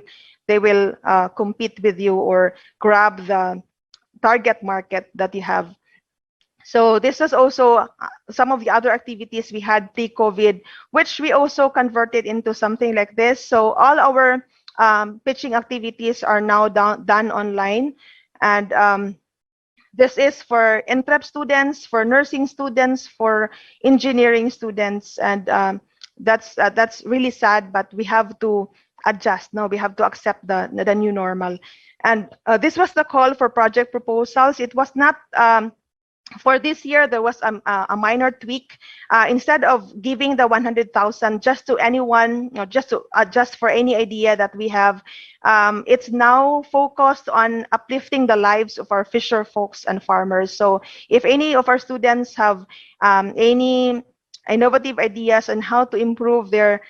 compete with you or grab the target market that you have. So this was also some of the other activities we had pre-COVID, which we also converted into something like this. So all our pitching activities are now done online. And this is for NPrep students, for nursing students, for engineering students. And that's really sad, but we have to adjust. Now we have to accept the new normal. And this was the call for project proposals. It was not for this year, there was a minor tweak. Instead of giving the 100,000 just to anyone, just for any idea that we have, it's now focused on uplifting the lives of our fisher folks and farmers. So if any of our students have any innovative ideas on how to improve their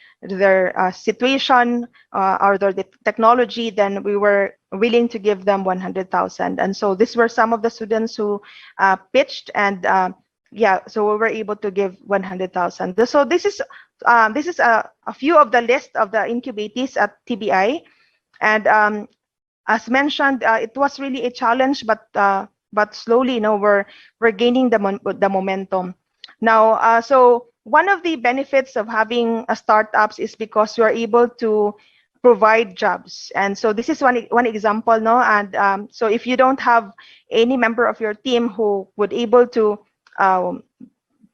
situation or their technology, then we were willing to give them 100,000. And so these were some of the students who pitched, and yeah, so we were able to give 100,000. So this is a few of the list of the incubatees at TBI, and as mentioned, it was really a challenge, but slowly, we're gaining the momentum. Now, so one of the benefits of having a startups is because you are able to provide jobs. And so this is one example, no? And so if you don't have any member of your team who would able to um,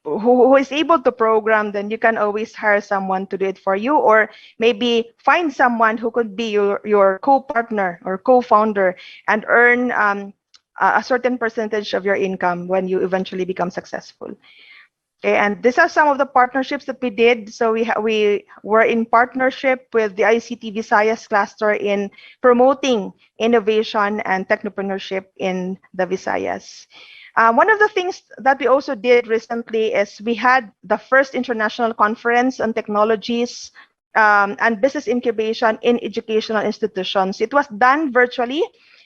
who is able to program, then you can always hire someone to do it for you, or maybe find someone who could be your co-partner or co-founder and earn a certain percentage of your income when you eventually become successful. Okay, and these are some of the partnerships that we did. So we were in partnership with the ICT Visayas cluster in promoting innovation and technopreneurship in the Visayas. One of the things that we also did recently is we had the first international conference on technologies and business incubation in educational institutions. It was done virtually,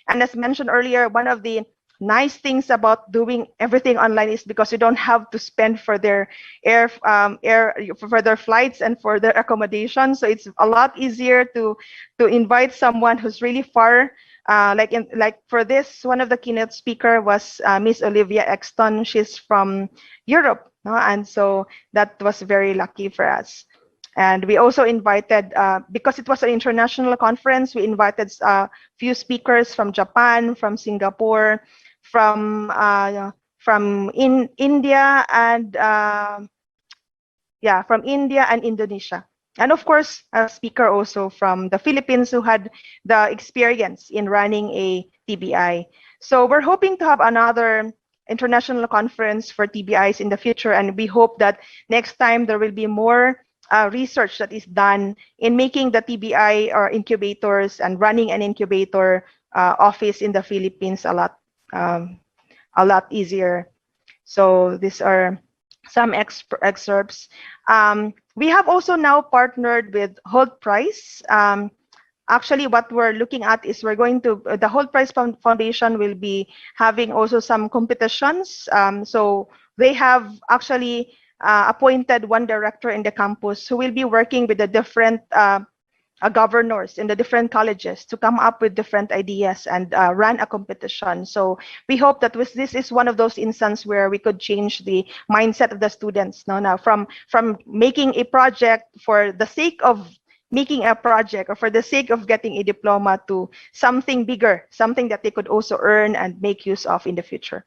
and as mentioned earlier, one of the nice things about doing everything online is because you don't have to spend for their for their flights and for their accommodation. So it's a lot easier to invite someone who's really far. Like for this, one of the keynote speaker was Miss Olivia Exton. She's from Europe, no? And so that was very lucky for us. And we also invited, because it was an international conference, we invited a few speakers from Japan, from Singapore, from India, and from India and Indonesia. And of course, a speaker also from the Philippines who had the experience in running a TBI. So we're hoping to have another international conference for TBIs in the future, and we hope that next time there will be more research that is done in making the TBI or incubators and running an incubator office in the Philippines a lot easier. So these are some excerpts. We have also now partnered with Hold Price. Actually, what we're looking at is we're going to, the Hold Price Foundation will be having also some competitions. So they have actually appointed one director in the campus who will be working with the different governors in the different colleges to come up with different ideas and run a competition. So we hope that this is one of those instances where we could change the mindset of the students. Now from making a project for the sake of making a project or for the sake of getting a diploma to something bigger, something that they could also earn and make use of in the future.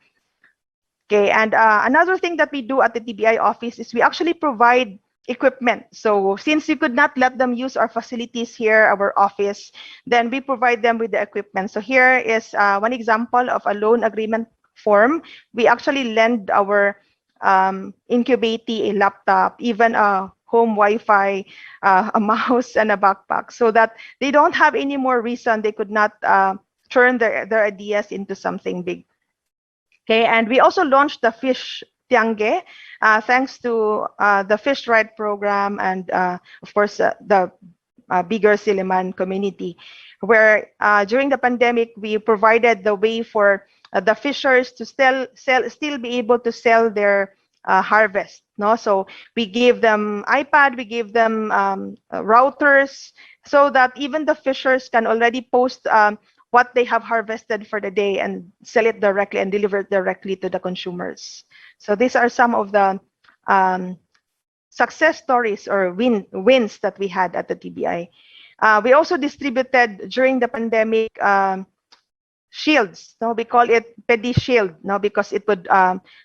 Okay, and another thing that we do at the TBI office is we actually provide equipment. So since you could not let them use our facilities here, our office, then we provide them with the equipment. So here is one example of a loan agreement form. We actually lend our incubatee a laptop, even a home Wi-Fi, a mouse, and a backpack, so that they don't have any more reason they could not turn their ideas into something big. Okay, and we also launched the Fish Tiangge, thanks to the Fish Right program and of course the bigger Siliman community, where during the pandemic we provided the way for the fishers to still be able to sell their harvest. No, so we gave them iPad, we gave them routers, so that even the fishers can already post what they have harvested for the day and sell it directly and deliver it directly to the consumers. So these are some of the success stories or wins that we had at the TBI. We also distributed during the pandemic shields. No, we call it pedi shield. No, because it would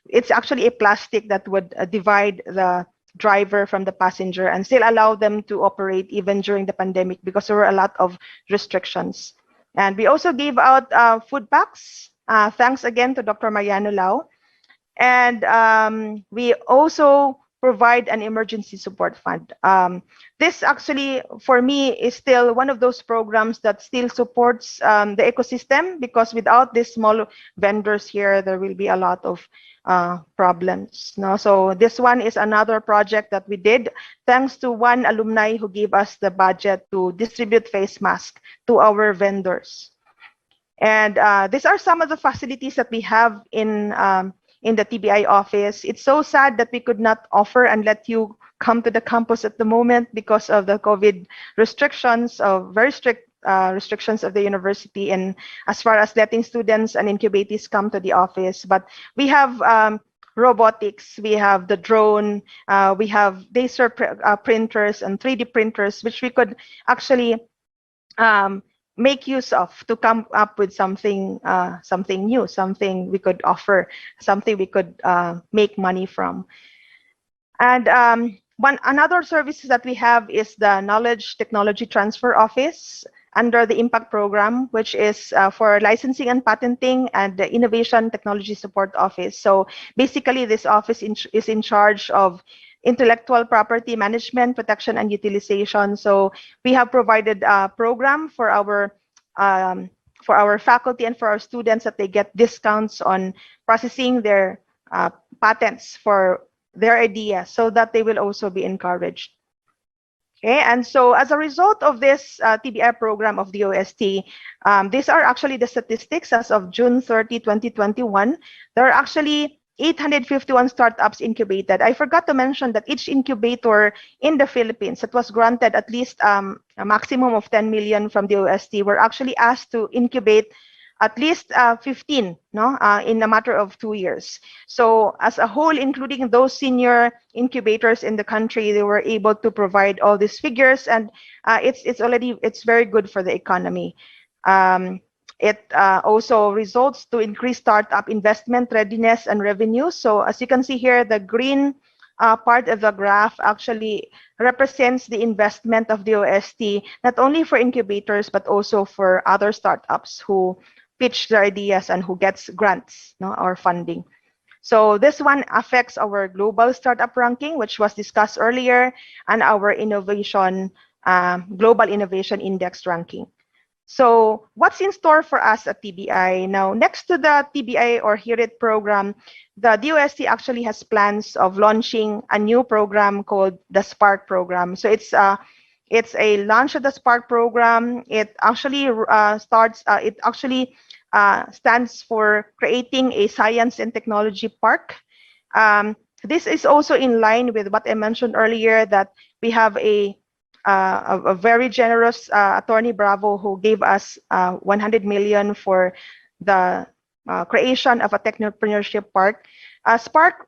it's actually a plastic that would divide the driver from the passenger and still allow them to operate even during the pandemic, because there were a lot of restrictions. And we also gave out food packs. Thanks again to Dr. Mariano Lau. And we also provide an emergency support fund. This actually, for me, is still one of those programs that still supports the ecosystem, because without these small vendors here, there will be a lot of problems. No? So this one is another project that we did thanks to one alumni who gave us the budget to distribute face masks to our vendors. And these are some of the facilities that we have in the TBI office. It's so sad that we could not offer and let you come to the campus at the moment because of the COVID restrictions, of very strict restrictions of the university, and as far as letting students and incubatees come to the office. But we have robotics, we have the drone, we have laser printers and 3D printers, which we could actually make use of to come up with something something new, something we could offer, something we could make money from. And another services that we have is the Knowledge Technology Transfer Office under the Impact Program, which is for licensing and patenting, and the Innovation Technology Support Office. So basically, this office is in charge of intellectual property management, protection, and utilization. So we have provided a program for our faculty and for our students that they get discounts on processing their patents for their ideas, so that they will also be encouraged. Okay, and so as a result of this TBI program of the OST, these are actually the statistics as of June 30, 2021. There are actually 851 startups incubated. I forgot to mention that each incubator in the Philippines that was granted at least a maximum of 10 million from the OST were actually asked to incubate at least 15, no, in a matter of 2 years. So as a whole, including those senior incubators in the country, they were able to provide all these figures, and it's very good for the economy. It also results to increase startup investment readiness and revenue. So as you can see here, the green part of the graph actually represents the investment of the OST, not only for incubators, but also for other startups who pitch their ideas and who gets grants, no, or funding. So this one affects our global startup ranking, which was discussed earlier, and our innovation, global innovation index ranking. So what's in store for us at TBI? Now, next to the TBI or Hear It program, the DOST actually has plans of launching a new program called the Spark program. So it's a launch of the Spark program. It actually stands for creating a science and technology park. This is also in line with what I mentioned earlier, that we have a very generous Attorney Bravo who gave us 100 million for the creation of a technopreneurship park. Spark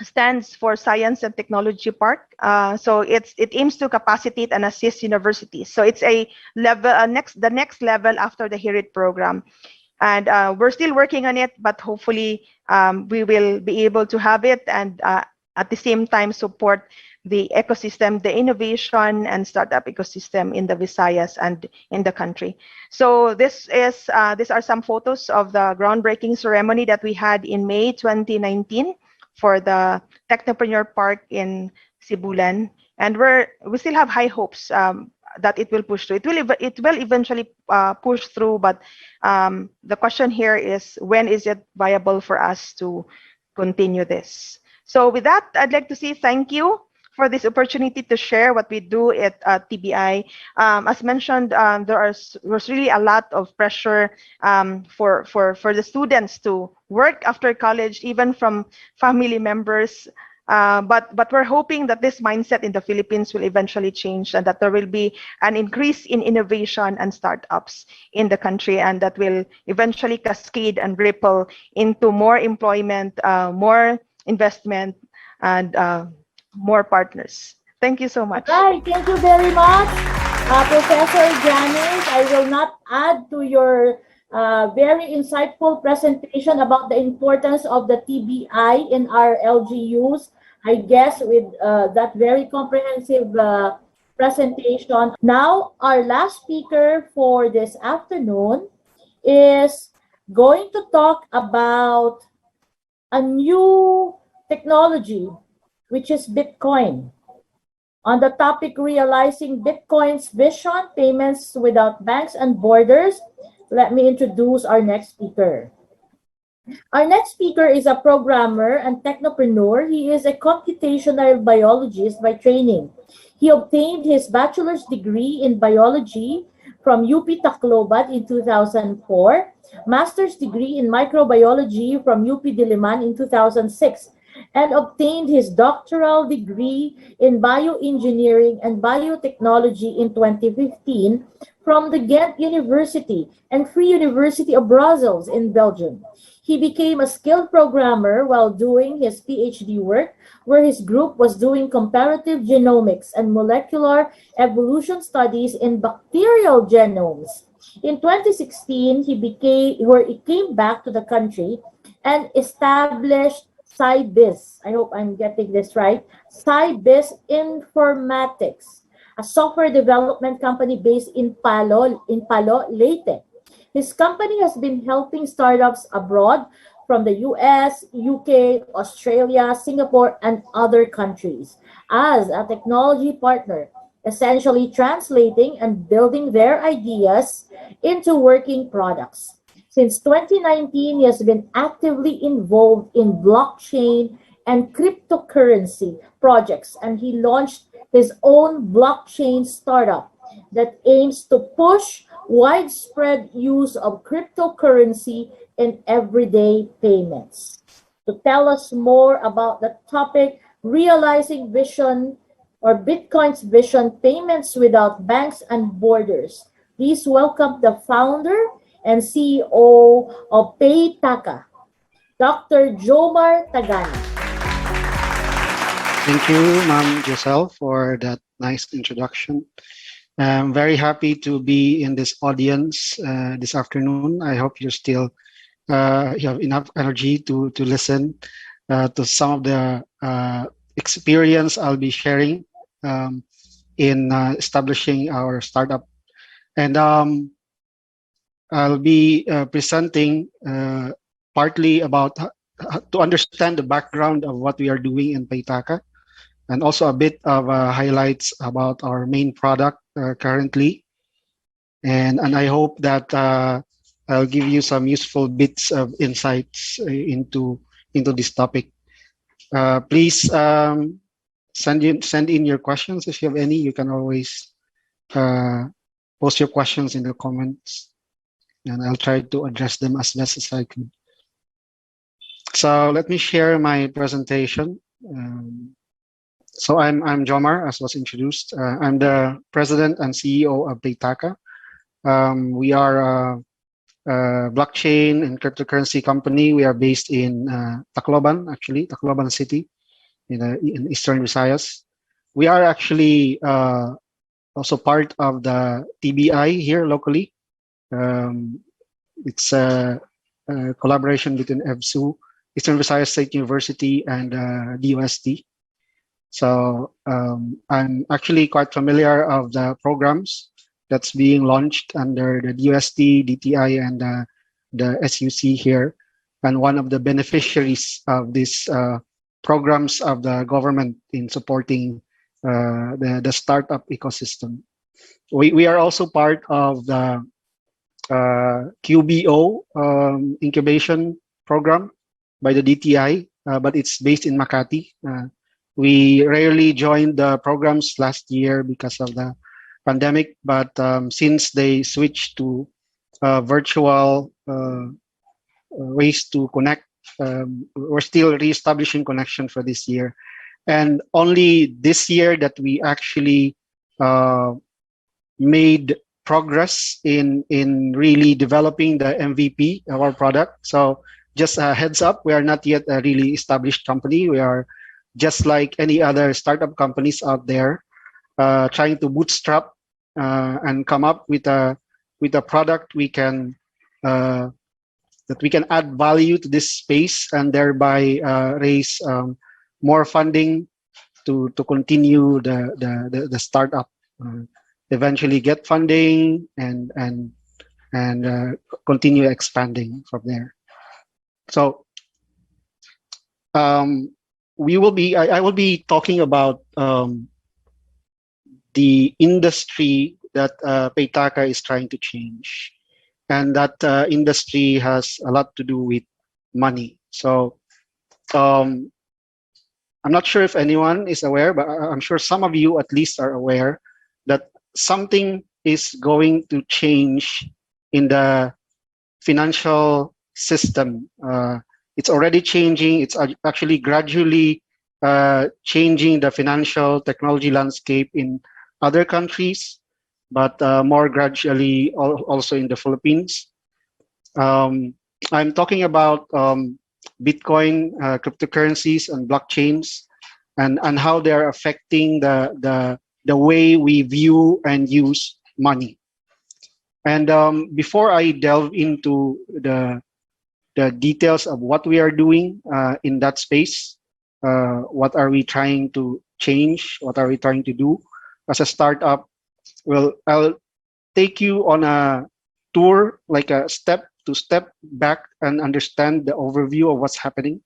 stands for Science and Technology Park. So it aims to capacitate and assist universities. So it's a level the next level after the Hear It program. And we're still working on it, but hopefully we will be able to have it, and at the same time support the ecosystem, the innovation and startup ecosystem in the Visayas and in the country. So these are some photos of the groundbreaking ceremony that we had in May 2019 for the Technopreneur Park in Sibulan, and we still have high hopes that it will push through. It will eventually push through, but the question here is, when is it viable for us to continue this? So with that, I'd like to say thank you for this opportunity to share what we do at TBI. As mentioned, there's really a lot of pressure for the students to work after college, even from family members. But we're hoping that this mindset in the Philippines will eventually change, and that there will be an increase in innovation and startups in the country, and that will eventually cascade and ripple into more employment, more investment, and more partners. Thank you so much. Right, thank you very much, Professor Janice. I will not add to your very insightful presentation about the importance of the TBI in our LGUs. I guess with that very comprehensive presentation. Now, our last speaker for this afternoon is going to talk about a new technology, which is Bitcoin. On the topic, realizing Bitcoin's vision, payments without banks and borders, let me introduce our next speaker. Our next speaker is a programmer and technopreneur. He is a computational biologist by training. He obtained his bachelor's degree in biology from UP Tacloban in 2004, master's degree in microbiology from UP Diliman in 2006, and obtained his doctoral degree in bioengineering and biotechnology in 2015 from the Ghent University and Free University of Brussels in Belgium. He became a skilled programmer while doing his PhD work, where his group was doing comparative genomics and molecular evolution studies in bacterial genomes. In 2016, he came back to the country and established SciBiz. I hope I'm getting this right. SciBiz Informatics, a software development company based in Palo, Leyte. His company has been helping startups abroad from the US, UK, Australia, Singapore, and other countries as a technology partner, essentially translating and building their ideas into working products. Since 2019, he has been actively involved in blockchain and cryptocurrency projects, and he launched his own blockchain startup that aims to push widespread use of cryptocurrency in everyday payments. To tell us more about the topic, realizing vision or Bitcoin's vision, payments without banks and borders, please welcome the founder and CEO of Paytaka, Dr. Jomar Tagana. Thank you, Ma'am Giselle, for that nice introduction. I'm very happy to be in this audience this afternoon. I hope you have enough energy to listen to some of the experience I'll be sharing in establishing our startup. And I'll be presenting partly about to understand the background of what we are doing in Paytaka, and also a bit of highlights about our main product currently. And I hope that I'll give you some useful bits of insights into this topic. Please send in your questions if you have any. You can always post your questions in the comments, and I'll try to address them as best as I can. So let me share my presentation. So I'm Jomar, as was introduced. I'm the president and CEO of Paytaka. We are a blockchain and cryptocurrency company. We are based in Tacloban, actually, Tacloban City, in Eastern Visayas. We are actually also part of the TBI here locally. It's a collaboration between EBSU, Eastern Visayas State University, and DUST. So I'm actually quite familiar of the programs that's being launched under the DUST, DTI, and the SUC here. And one of the beneficiaries of these programs of the government in supporting the startup ecosystem. We are also part of the QBO incubation program by the DTI, but it's based in Makati. We rarely joined the programs last year because of the pandemic, but since they switched to virtual ways to connect, we're still reestablishing connection for this year. And only this year that we actually made progress in really developing the MVP of our product. So just a heads up, we are not yet a really established company. We are just like any other startup companies out there, trying to bootstrap and come up with a product that we can add value to this space, and thereby raise more funding to continue the startup, eventually get funding and continue expanding from there. So I will be talking about the industry that Paytaka is trying to change, and that industry has a lot to do with money. So I'm not sure if anyone is aware, but I'm sure some of you at least are aware that something is going to change in the financial system. It's already changing. It's actually gradually changing the financial technology landscape in other countries, but more gradually also in the Philippines. I'm talking about Bitcoin, cryptocurrencies, and blockchains, and how they're affecting the way we view and use money. And before I delve into the details of what we are doing in that space, what are we trying to change, what are we trying to do as a startup, well, I'll take you on a tour, like a step to step back and understand the overview of what's happening,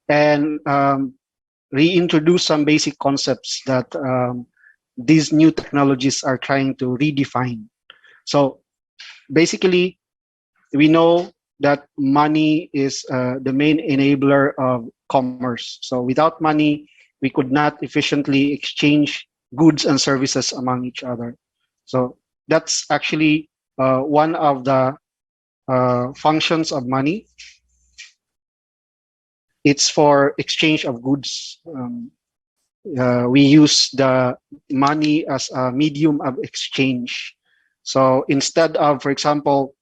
and reintroduce some basic concepts that these new technologies are trying to redefine. So basically, we know that money is the main enabler of commerce. So without money, we could not efficiently exchange goods and services among each other. So that's actually one of the functions of money. It's for exchange of goods. We use the money as a medium of exchange. So instead of, for example,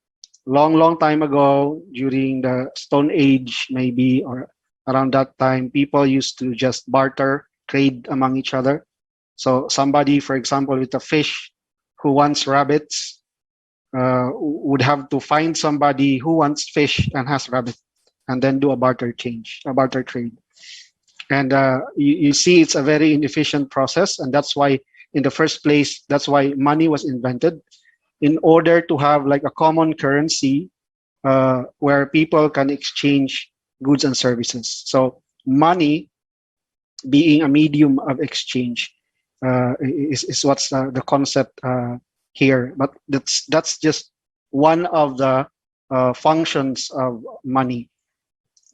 long time ago, during the Stone Age, maybe, or around that time, people used to just barter, trade among each other. So somebody, for example, with a fish who wants rabbits, would have to find somebody who wants fish and has rabbit, and then do a barter change, a barter trade. And you see, it's a very inefficient process, and that's why, in the first place, that's why money was invented, in order to have like a common currency where people can exchange goods and services. So money being a medium of exchange is what's the concept here. But that's just one of the functions of money.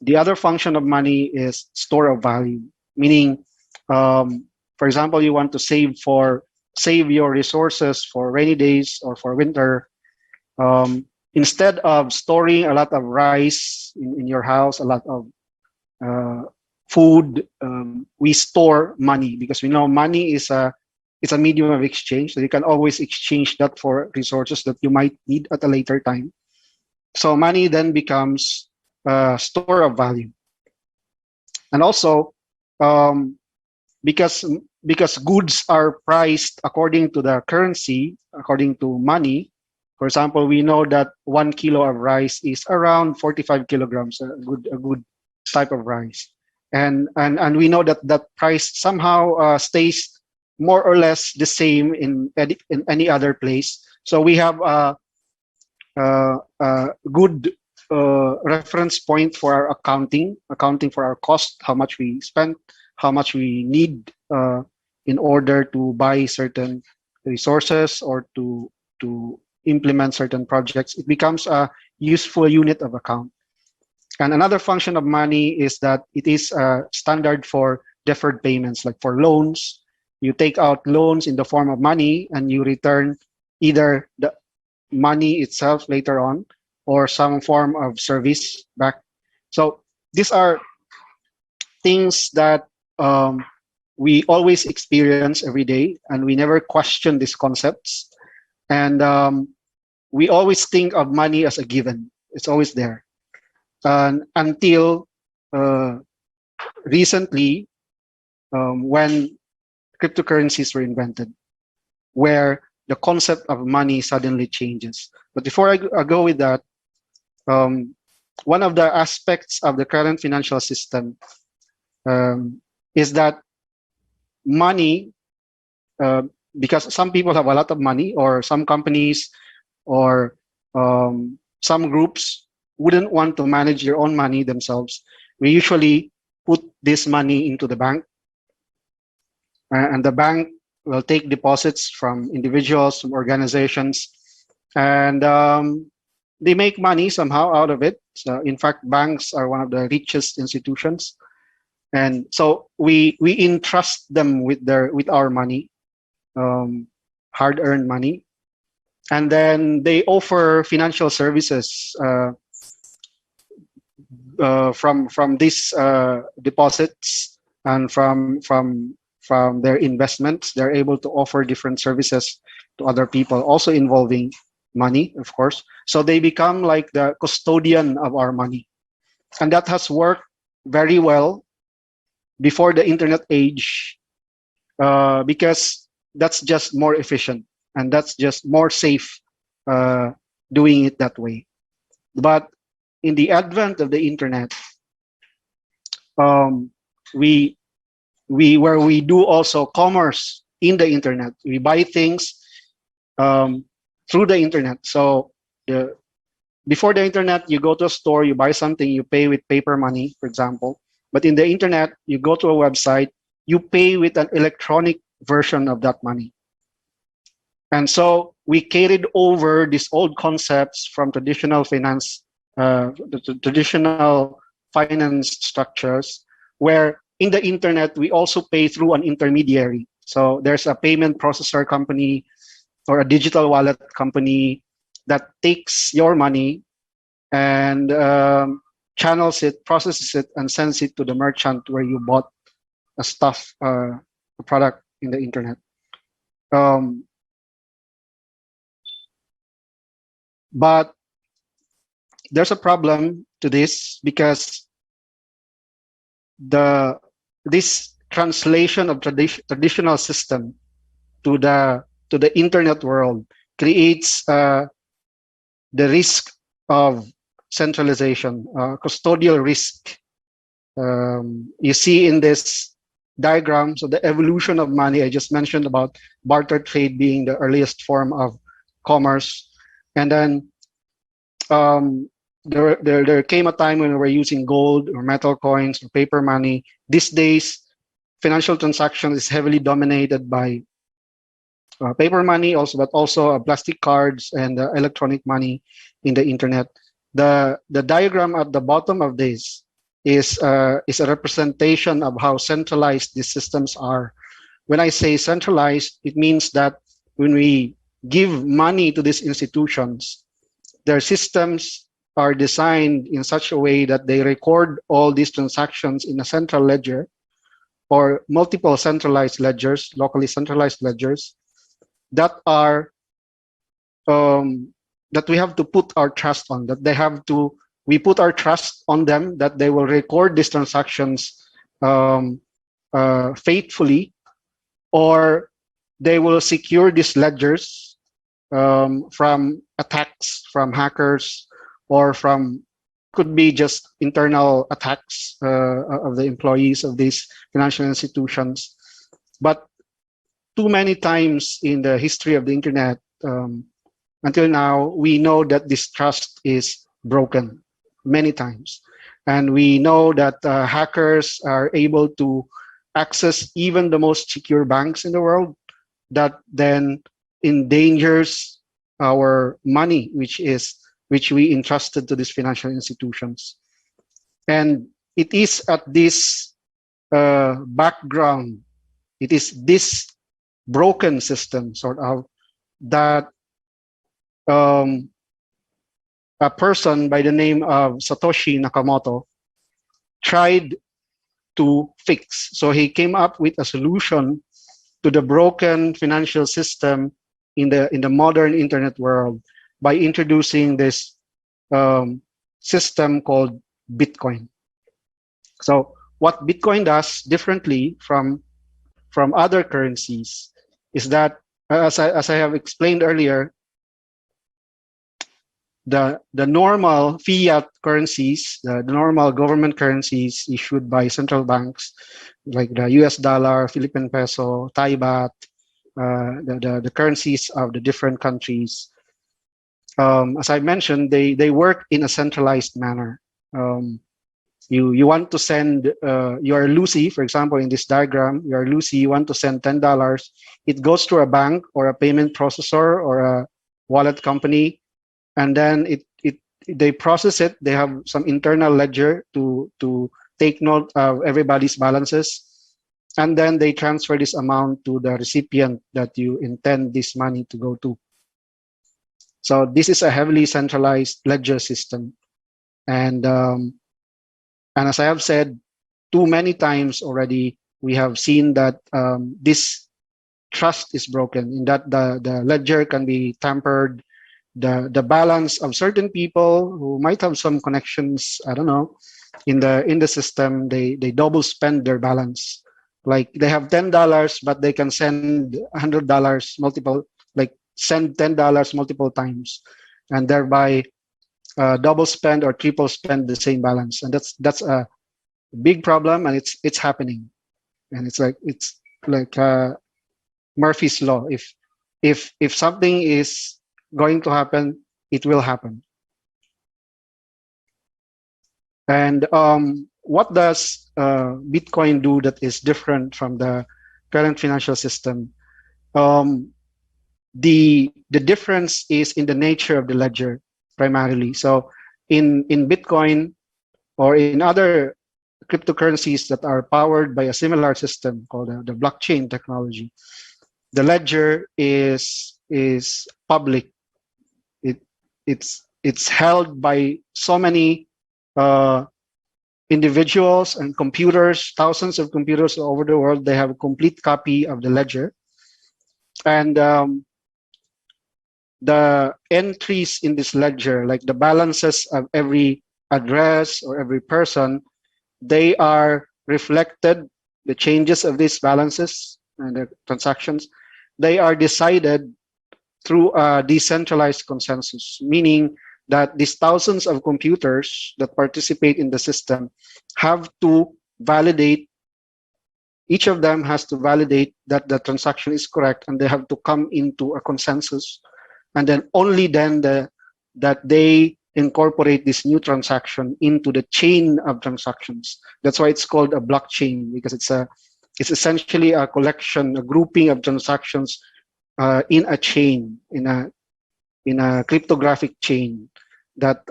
The other function of money is store of value, meaning, for example, you want to save your resources for rainy days or for winter. Instead of storing a lot of rice in your house, a lot of food, we store money, because we know money is it's a medium of exchange. So you can always exchange that for resources that you might need at a later time. So money then becomes a store of value. And also, because goods are priced according to the currency, according to money. For example, we know that 1 kilo of rice is around 45 kilograms, a good type of rice, and we know that that price somehow stays more or less the same in any other place. So we have a good reference point for our accounting for our cost, how much we spend, how much we need in order to buy certain resources or to implement certain projects. It becomes a useful unit of account. And another function of money is that it is a standard for deferred payments, like for loans. You take out loans in the form of money and you return either the money itself later on or some form of service back. So these are things that we always experience every day, and we never question these concepts. And we always think of money as a given. It's always there. Until recently, when cryptocurrencies were invented, where the concept of money suddenly changes. But before I go with that, one of the aspects of the current financial system is that money, because some people have a lot of money, or some companies or some groups wouldn't want to manage their own money themselves. We usually put this money into the bank, and the bank will take deposits from individuals, from organizations, and they make money somehow out of it. So in fact, banks are one of the richest institutions, and so we entrust them with our money, hard-earned money, and then they offer financial services from these deposits and from their investments. They're able to offer different services to other people, also involving money, of course. So they become like the custodian of our money. And that has worked very well before the internet age, because that's just more efficient and that's just more safe, uh, doing it that way. But in the advent of the internet, um, we where we do also commerce in the internet. We buy things um, through the internet. So before the internet, you go to a store, you buy something, you pay with paper money, for example. But in the internet, you go to a website, you pay with an electronic version of that money. And so we carried over these old concepts from traditional finance, the traditional finance structures, where in the internet, we also pay through an intermediary. So there's a payment processor company or a digital wallet company that takes your money and channels it, processes it, and sends it to the merchant where you bought a stuff, a product in the internet. But there's a problem to this, because this translation of traditional system to the internet world creates the risk of centralization, custodial risk. You see in this diagram, so the evolution of money, I just mentioned about barter trade being the earliest form of commerce. And then there came a time when we were using gold or metal coins or paper money. These days, financial transactions is heavily dominated by paper money, but also plastic cards and electronic money in the internet. The diagram at the bottom of this is a representation of how centralized these systems are. When I say centralized, it means that when we give money to these institutions, their systems are designed in such a way that they record all these transactions in a central ledger or multiple centralized ledgers, locally centralized ledgers, that are that we have to put our trust on, we put our trust on them that they will record these transactions faithfully, or they will secure these ledgers from attacks from hackers, or from, could be just internal attacks of the employees of these financial institutions. But too many times in the history of the internet, until now, we know that this trust is broken many times. And we know that hackers are able to access even the most secure banks in the world, that then endangers our money, which we entrusted to these financial institutions. And it is at this background, it is this broken system, sort of, that a person by the name of Satoshi Nakamoto tried to fix. So he came up with a solution to the broken financial system in the modern internet world by introducing this system called Bitcoin. So what Bitcoin does differently from other currencies is that, as I have explained earlier, the normal fiat currencies, the normal government currencies issued by central banks, like the US dollar, Philippine peso, Thai baht, the currencies of the different countries, as I mentioned, they work in a centralized manner. You want to send, you are Lucy, for example, in this diagram, you are Lucy, you want to send $10. It goes to a bank or a payment processor or a wallet company, and then they process it. They have some internal ledger to take note of everybody's balances, and then they transfer this amount to the recipient that you intend this money to go to. So this is a heavily centralized ledger system, and as I have said too many times already, we have seen that this trust is broken, in that the ledger can be tampered, the balance of certain people who might have some connections, I don't know, in the system. They double spend their balance. Like they have $10, but they can send $100 multiple, like send $10 multiple times, and thereby double spend or triple spend the same balance. And that's a big problem, and it's happening. And it's like Murphy's law. If something is going to happen, it will happen. And what does Bitcoin do that is different from the current financial system? The difference is in the nature of the ledger primarily. So in Bitcoin or in other cryptocurrencies that are powered by a similar system called the blockchain technology, the ledger is public. It's held by so many individuals and computers, thousands of computers all over the world. They have a complete copy of the ledger, and the entries in this ledger, like the balances of every address or every person, they are reflected. The changes of these balances and the transactions, they are decided through a decentralized consensus, meaning that these thousands of computers that participate in the system have to validate, each of them has to validate that the transaction is correct, and they have to come into a consensus. And then only then that they incorporate this new transaction into the chain of transactions. That's why it's called a blockchain, because it's essentially a collection, a grouping of transactions in a chain, in a cryptographic chain, that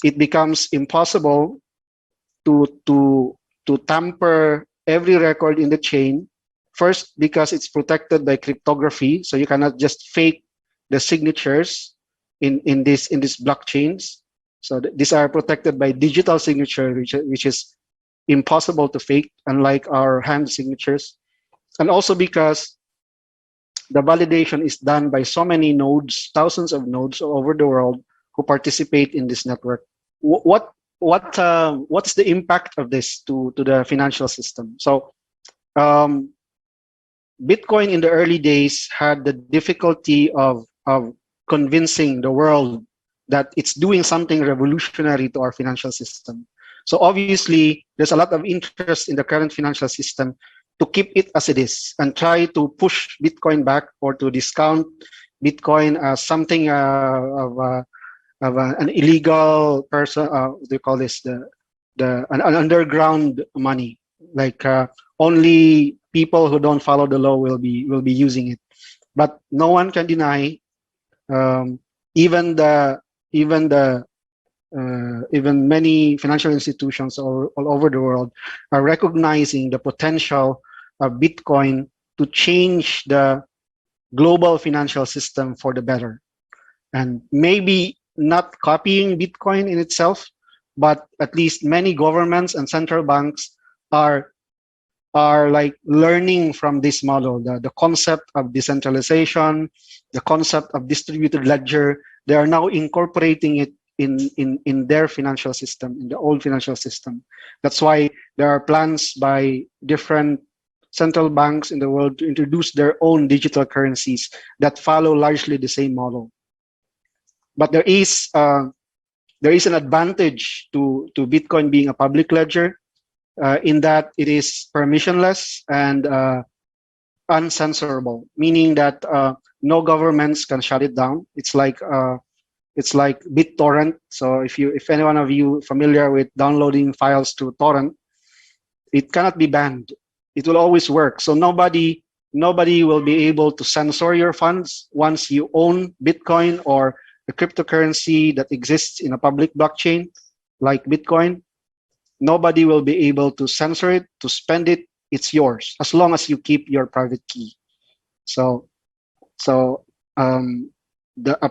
it becomes impossible to tamper every record in the chain. First, because it's protected by cryptography, so you cannot just fake the signatures in these blockchains. So these are protected by digital signature, which is impossible to fake, unlike our hand signatures. And also because the validation is done by so many nodes, thousands of nodes all over the world who participate in this network. What's the impact of this to the financial system? So Bitcoin in the early days had the difficulty of convincing the world that it's doing something revolutionary to our financial system. So obviously, there's a lot of interest in the current financial system to keep it as it is and try to push Bitcoin back, or to discount Bitcoin as something of an illegal person. What do you call this? An underground money. Like only people who don't follow the law will be using it. But no one can deny. Even many financial institutions all over the world are recognizing the potential of Bitcoin to change the global financial system for the better. And maybe not copying Bitcoin in itself, but at least many governments and central banks are like learning from this model, the concept of decentralization, the concept of distributed ledger. They are now incorporating it in their financial system, in the old financial system. That's why there are plans by different central banks in the world to introduce their own digital currencies that follow largely the same model. But there is an advantage to Bitcoin being a public ledger, in that it is permissionless and uncensorable, meaning that no governments can shut it down. It's like BitTorrent. So if any one of you familiar with downloading files to torrent, it cannot be banned. It will always work. So nobody will be able to censor your funds once you own Bitcoin or a cryptocurrency that exists in a public blockchain like Bitcoin. Nobody will be able to censor it, to spend it. It's yours as long as you keep your private key. So a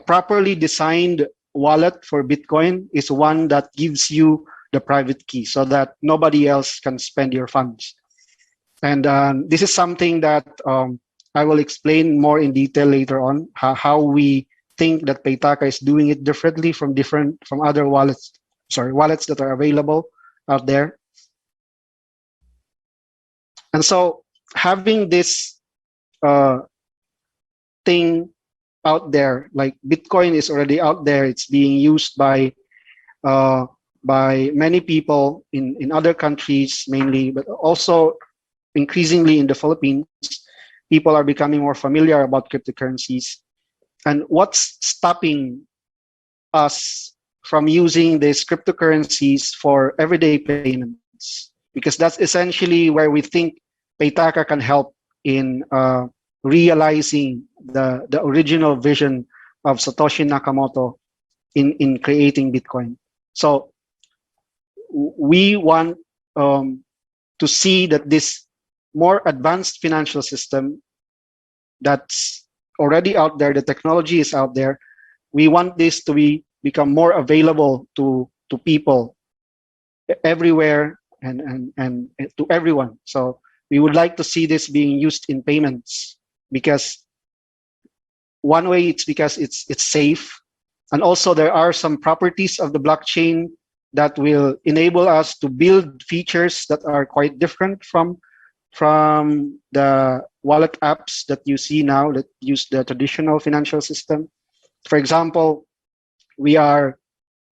properly designed wallet for Bitcoin is one that gives you the private key so that nobody else can spend your funds. And this is something that I will explain more in detail later on, how we think that Paytaka is doing it differently from other wallets that are available out there. And so having this thing out there, like Bitcoin is already out there, it's being used by many people in other countries mainly, but also increasingly in the Philippines. People are becoming more familiar about cryptocurrencies. And what's stopping us from using these cryptocurrencies for everyday payments? Because that's essentially where we think Paytaka can help in realizing the original vision of Satoshi Nakamoto in creating Bitcoin. So we want to see that this more advanced financial system that's already out there, the technology is out there, we want this to become more available to people everywhere and to everyone. So we would like to see this being used in payments, because one way it's because it's safe, and also there are some properties of the blockchain that will enable us to build features that are quite different from the wallet apps that you see now that use the traditional financial system. For example, we are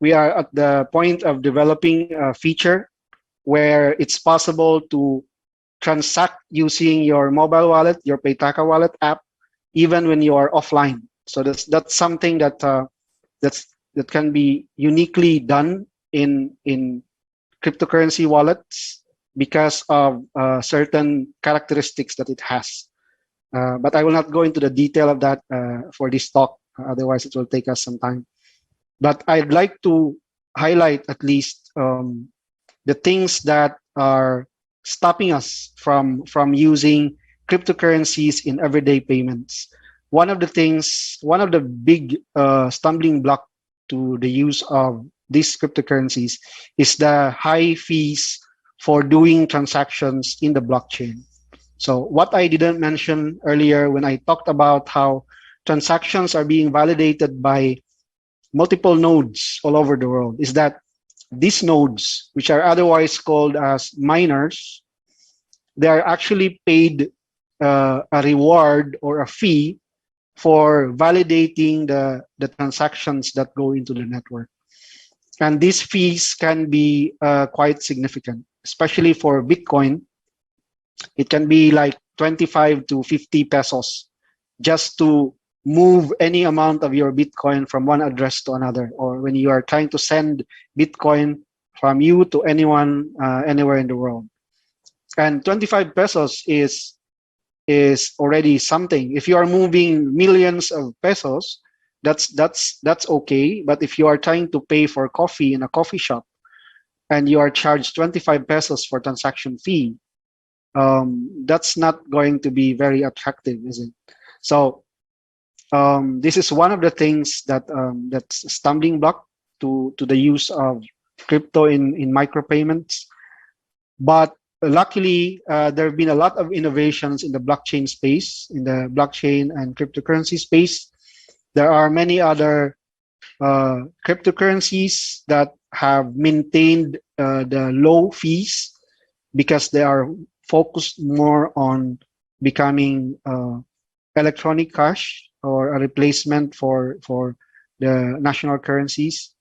at the point of developing a feature where it's possible to transact using your mobile wallet, your Paytaka wallet app, even when you are offline. So that's something that can be uniquely done in cryptocurrency wallets because of certain characteristics that it has. But I will not go into the detail of that for this talk. Otherwise, it will take us some time. But I'd like to highlight at least the things that are stopping us from using cryptocurrencies in everyday payments. One of the big stumbling block to the use of these cryptocurrencies is the high fees for doing transactions in the blockchain. So what I didn't mention earlier when I talked about how transactions are being validated by multiple nodes all over the world is that these nodes, which are otherwise called as miners, they are actually paid a reward or a fee for validating the transactions that go into the network. And these fees can be quite significant, especially for Bitcoin. It can be like 25 to 50 pesos just to move any amount of your Bitcoin from one address to another, or when you are trying to send Bitcoin from you to anyone anywhere in the world. And 25 pesos is already something. If you are moving millions of pesos, that's okay. But if you are trying to pay for coffee in a coffee shop and you are charged 25 pesos for transaction fee, that's not going to be very attractive, is it? So this is one of the things that's a stumbling block to the use of crypto in micropayments. But luckily, there have been a lot of innovations in the blockchain space, in the blockchain and cryptocurrency space. There are many other cryptocurrencies that have maintained the low fees because they are focused more on becoming electronic cash or a replacement for the national currencies.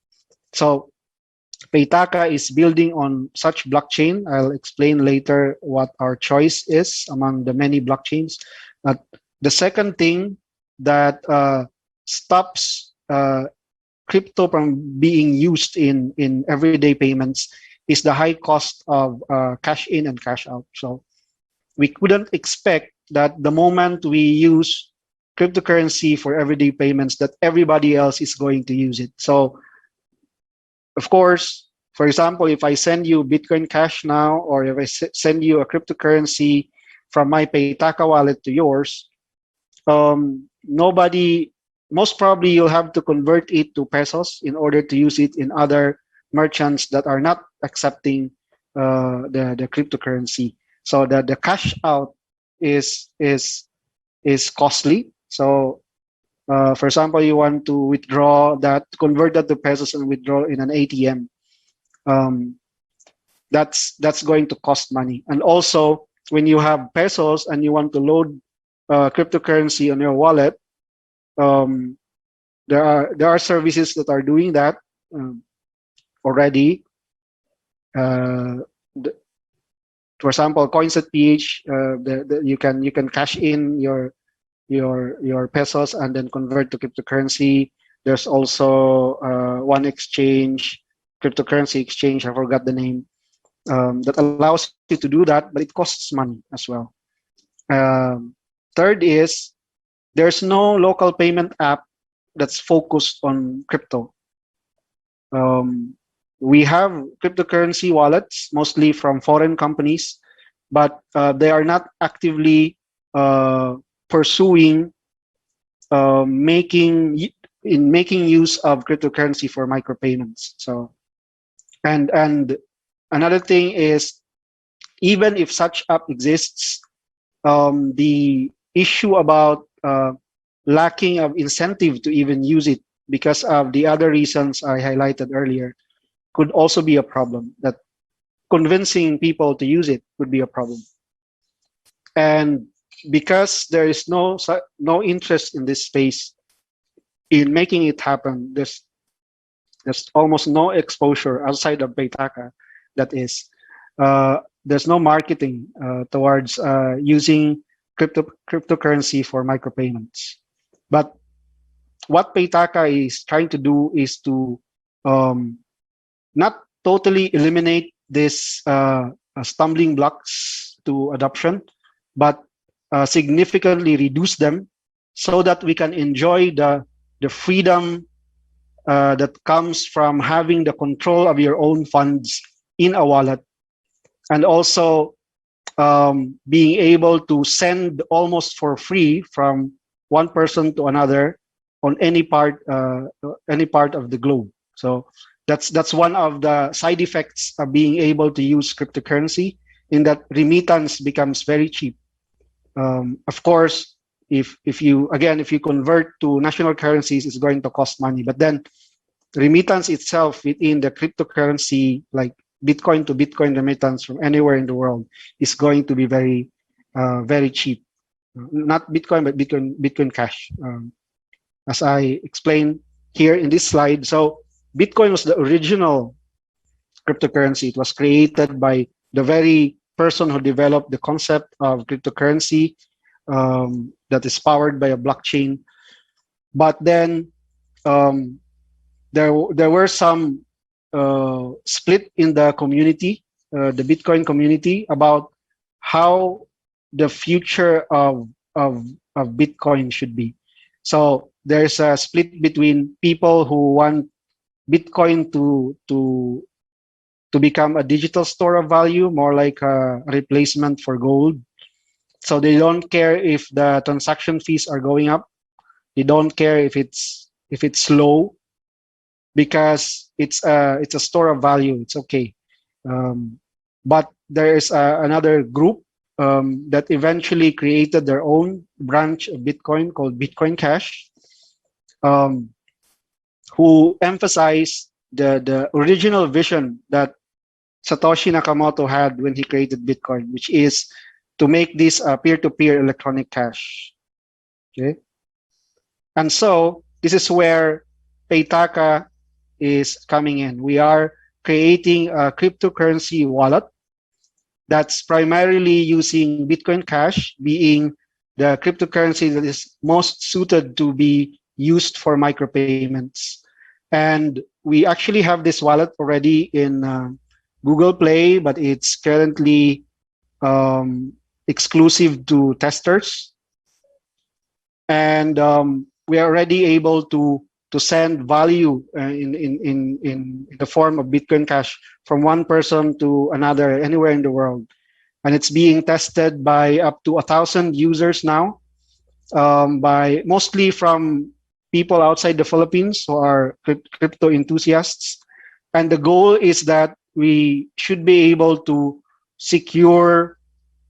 So Paytaka is building on such blockchain. I'll explain later what our choice is among the many blockchains. But the second thing that stops crypto from being used in everyday payments is the high cost of cash in and cash out. So we couldn't expect that the moment we use cryptocurrency for everyday payments that everybody else is going to use it. So of course, for example, if I send you Bitcoin Cash now, or if I send you a cryptocurrency from my Paytaka wallet to yours, most probably you'll have to convert it to pesos in order to use it in other merchants that are not accepting the cryptocurrency. So the cash out is costly. So For example, you want to withdraw that, convert that to pesos and withdraw in an ATM. That's going to cost money. And also, when you have pesos and you want to load cryptocurrency on your wallet, there are services that are doing that already. For example, Coins.ph, you can cash in your pesos and then convert to cryptocurrency. There's also one exchange, cryptocurrency exchange, I forgot the name, that allows you to do that, but it costs money as well. Third is, there's no local payment app that's focused on crypto. We have cryptocurrency wallets, mostly from foreign companies, but they are not actively pursuing making use of cryptocurrency for micropayments. So, and another thing is, even if such app exists, the issue about lacking of incentive to even use it because of the other reasons I highlighted earlier could also be a problem. That convincing people to use it could be a problem. And because there is no interest in this space in making it happen, there's almost no exposure outside of Paytaka. That is, there's no marketing towards using cryptocurrency for micropayments. But what Paytaka is trying to do is to not totally eliminate this stumbling blocks to adoption, but significantly reduce them so that we can enjoy the freedom that comes from having the control of your own funds in a wallet, and also being able to send almost for free from one person to another on any part of the globe. So that's one of the side effects of being able to use cryptocurrency, in that remittance becomes very cheap. Of course, if you convert to national currencies, it's going to cost money. But then remittance itself within the cryptocurrency, like Bitcoin to Bitcoin remittance from anywhere in the world, is going to be very, very cheap. Not Bitcoin, but Bitcoin Cash, as I explained here in this slide. So Bitcoin was the original cryptocurrency. It was created by the very person who developed the concept of cryptocurrency, that is powered by a blockchain. But then there were some split in the community, the Bitcoin community, about how the future of Bitcoin should be. So there's a split between people who want Bitcoin to become a digital store of value, more like a replacement for gold. So they don't care if the transaction fees are going up. They don't care if it's low, because it's a store of value. It's okay. But there is another group that eventually created their own branch of Bitcoin called Bitcoin Cash, who emphasize the original vision that Satoshi Nakamoto had when he created Bitcoin, which is to make this a peer-to-peer electronic cash. Okay, and so this is where Paytaka is coming in. We are creating a cryptocurrency wallet that's primarily using Bitcoin Cash, being the cryptocurrency that is most suited to be used for micropayments. And we actually have this wallet already in Google Play, but it's currently exclusive to testers. And we are already able to send value in the form of Bitcoin Cash from one person to another anywhere in the world. And it's being tested by up to 1,000 users now, by mostly from people outside the Philippines who are crypto enthusiasts. And the goal is that we should be able to secure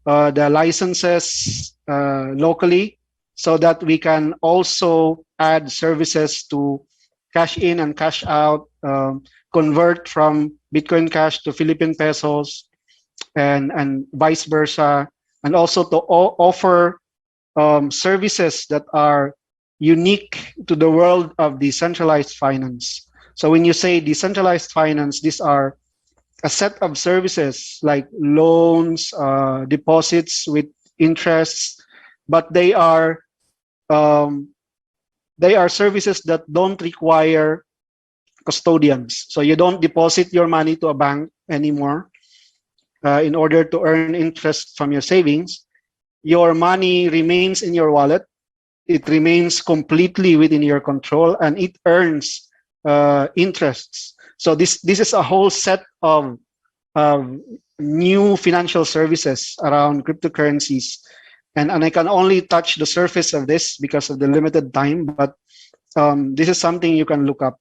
the licenses locally, so that we can also add services to cash in and cash out, convert from Bitcoin Cash to Philippine pesos, and vice versa, and also to offer services that are unique to the world of decentralized finance. So when you say decentralized finance, these are a set of services like loans, deposits with interests, but they are services that don't require custodians. So you don't deposit your money to a bank anymore in order to earn interest from your savings. Your money remains in your wallet. It remains completely within your control, and it earns interests. So this is a whole set of new financial services around cryptocurrencies, and I can only touch the surface of this because of the limited time. But this is something you can look up.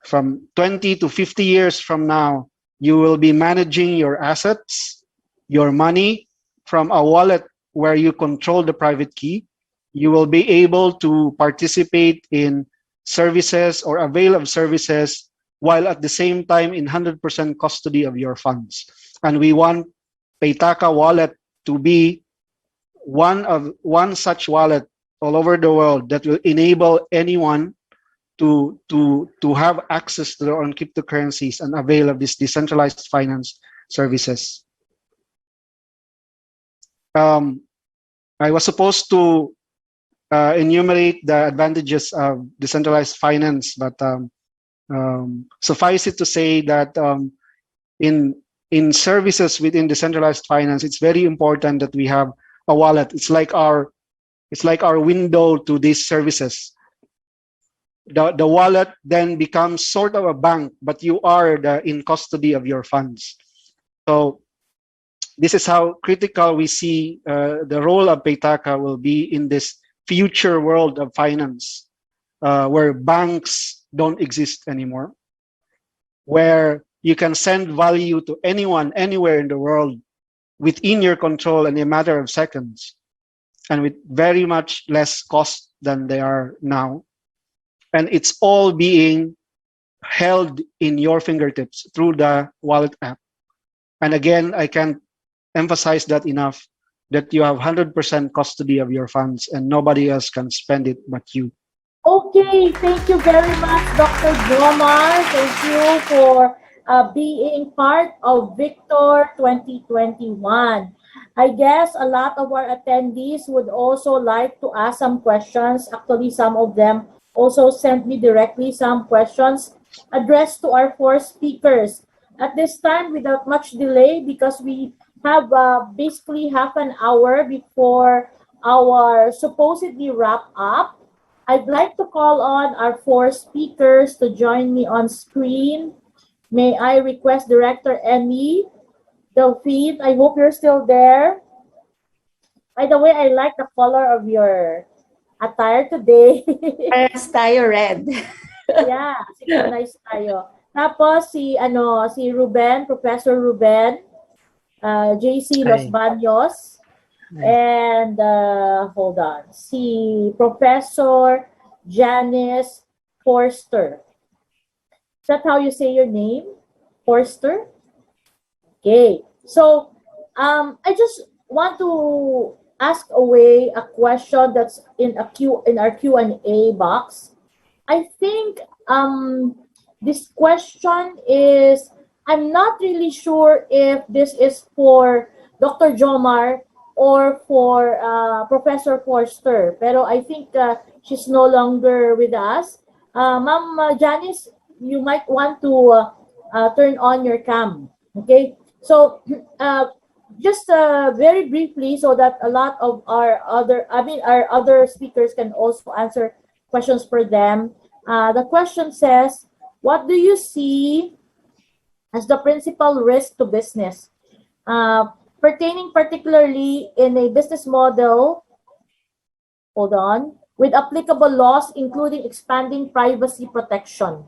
From 20 to 50 years from now, you will be managing your assets, your money from a wallet where you control the private key. You will be able to participate in services or avail of services while at the same time in 100% custody of your funds. And we want Paytaka wallet to be one such wallet all over the world that will enable anyone to have access to their own cryptocurrencies and avail of this decentralized finance services. I was supposed to enumerate the advantages of decentralized finance, but suffice it to say that in services within decentralized finance, it's very important that we have a wallet. It's like our window to these services. The wallet then becomes sort of a bank, but you are in custody of your funds. So this is how critical we see the role of Paytaka will be in this future world of finance, where banks don't exist anymore, where you can send value to anyone, anywhere in the world within your control in a matter of seconds, and with very much less cost than they are now. And it's all being held in your fingertips through the wallet app. And again, I can't emphasize that enough, that you have 100% custody of your funds and nobody else can spend it but you. Okay, thank you very much, Dr. Jomar. Thank you for being part of Victor 2021. I guess a lot of our attendees would also like to ask some questions. Actually, some of them also sent me directly some questions addressed to our four speakers. At this time, without much delay, because we have basically half an hour before our supposedly wrap up, I'd like to call on our four speakers to join me on screen. May I request Director Emmy, Delphine, I hope you're still there. By the way, I like the color of your attire today. Parehas tayo red. Yeah, synchronize tayo. Tapos si Ruben, Professor Ruben, JC Los Hi. Baños, Hi. and hold on, si Professor Janice Forster. Is that how you say your name? Forster? Okay. So I just want to ask away a question that's in our Q&A box. I think this question is, I'm not really sure if this is for Dr. Jomar or for Professor Forster, pero I think she's no longer with us. Ma'am Janice, you might want to turn on your cam. Okay, so just very briefly, so that a lot of our other speakers can also answer questions for them. The question says, what do you see as the principal risk to business, pertaining particularly in a business model, hold on, with applicable laws, including expanding privacy protection?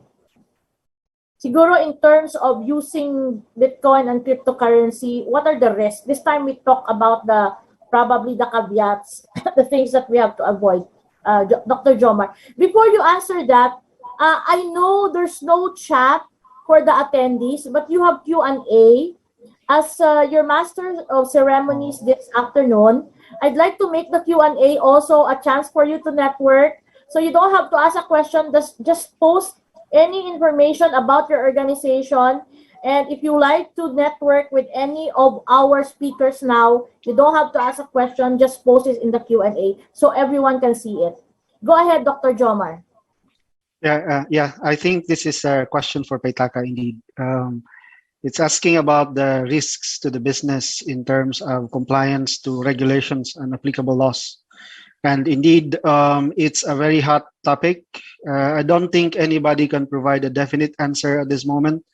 Siguro in terms of using Bitcoin and cryptocurrency, what are the risks? This time we talk about probably the caveats, the things that we have to avoid. Dr. Jomar. Before you answer that, I know there's no chat for the attendees, but you have Q&A. As your master of ceremonies this afternoon, I'd like to make the Q&A also a chance for you to network. So you don't have to ask a question, just post any information about your organization. And if you like to network with any of our speakers now, you don't have to ask a question, just post it in the Q&A so everyone can see it. Go ahead, Dr. Jomar. Yeah. I think this is a question for Petaka indeed. It's asking about the risks to the business in terms of compliance to regulations and applicable laws. And indeed, it's a very hot topic. I don't think anybody can provide a definite answer at this moment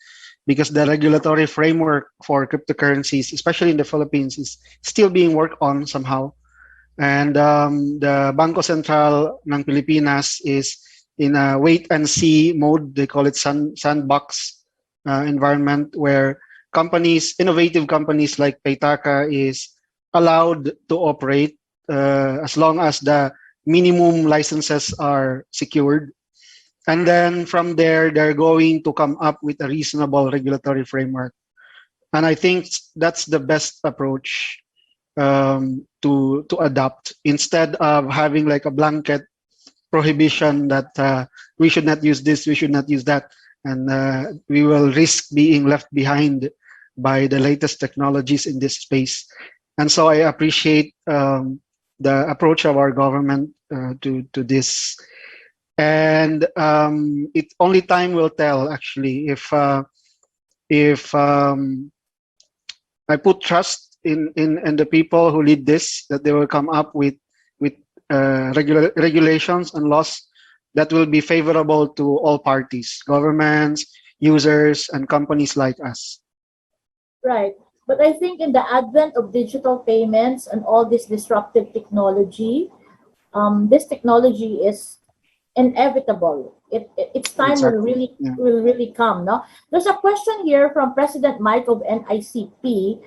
because the regulatory framework for cryptocurrencies, especially in the Philippines, is still being worked on somehow. And the Bangko Sentral ng Pilipinas is in a wait and see mode. They call it sandbox environment where innovative companies like Paytaka is allowed to operate as long as the minimum licenses are secured. And then from there, they're going to come up with a reasonable regulatory framework. And I think that's the best approach to adopt instead of having like a blanket prohibition that we should not use this, we should not use that. And we will risk being left behind by the latest technologies in this space. And so I appreciate the approach of our government to this. And it only time will tell actually if I put trust in the people who lead this, that they will come up with regulations and laws that will be favorable to all parties, governments, users, and companies like us. Right. But I think in the advent of digital payments and all this disruptive technology, this technology is inevitable. Its time Exactly. will really come. No, there's a question here from President Mike of NICP.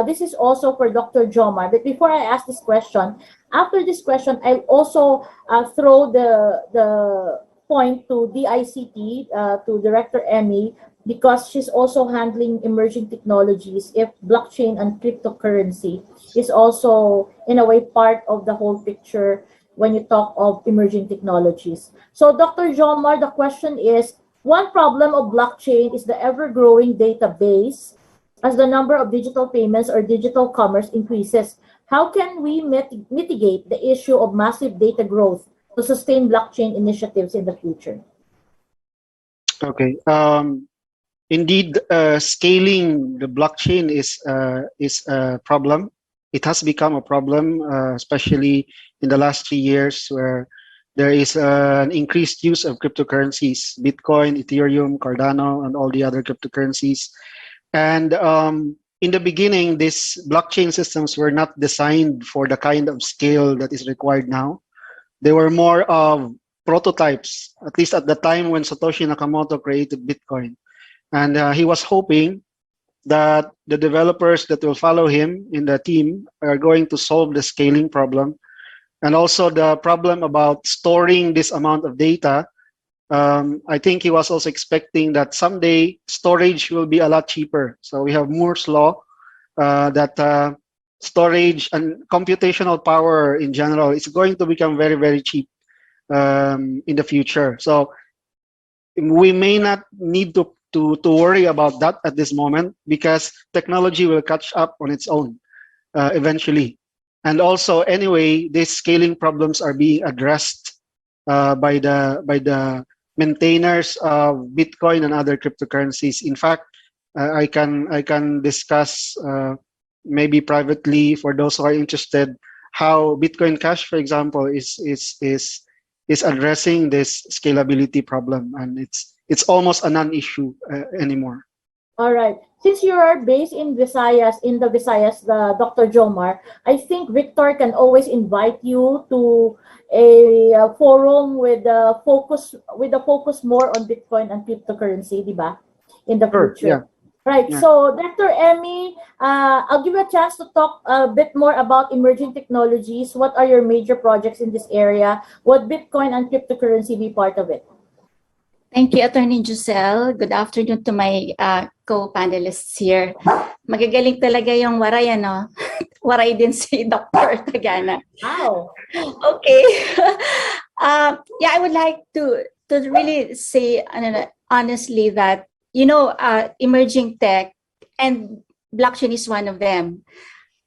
This is also for Dr. Jomar. But before I ask this question, after this question, I'll also throw the point to DICT, to Director Emmy, because she's also handling emerging technologies. If blockchain and cryptocurrency is also in a way part of the whole picture when you talk of emerging technologies. So Dr. Jomar, the question is, one problem of blockchain is the ever-growing database as the number of digital payments or digital commerce increases. How can we mitigate the issue of massive data growth to sustain blockchain initiatives in the future? Okay. Indeed, scaling the blockchain is a problem. It has become a problem, especially in the last 3 years, where there is an increased use of cryptocurrencies, Bitcoin, Ethereum, Cardano, and all the other cryptocurrencies. And in the beginning, these blockchain systems were not designed for the kind of scale that is required now. They were more of prototypes, at least at the time when Satoshi Nakamoto created Bitcoin. And he was hoping that the developers that will follow him in the team are going to solve the scaling problem. And also the problem about storing this amount of data. I think he was also expecting that someday storage will be a lot cheaper. So we have Moore's law that storage and computational power in general is going to become very, very cheap in the future. So we may not need to worry about that at this moment because technology will catch up on its own eventually. And also, anyway, these scaling problems are being addressed by the maintainers of Bitcoin and other cryptocurrencies. In fact, I can discuss maybe privately for those who are interested how Bitcoin Cash, for example, is addressing this scalability problem, and it's almost a non-issue anymore. All right. Since you are based in Visayas, Dr. Jomar, I think Victor can always invite you to a forum with a focus more on Bitcoin and cryptocurrency, di ba? In the Sure, future. yeah. Right. Yeah. So, Dr. Emmy, I'll give you a chance to talk a bit more about emerging technologies. What are your major projects in this area? Would Bitcoin and cryptocurrency be part of it? Thank you, Attorney Giselle. Good afternoon to my co-panelists here. Magagaling talaga yung waray, ano? Waray din si Dr. Tagana. Wow. Okay. Yeah, I would like to really say honestly that, emerging tech and blockchain is one of them.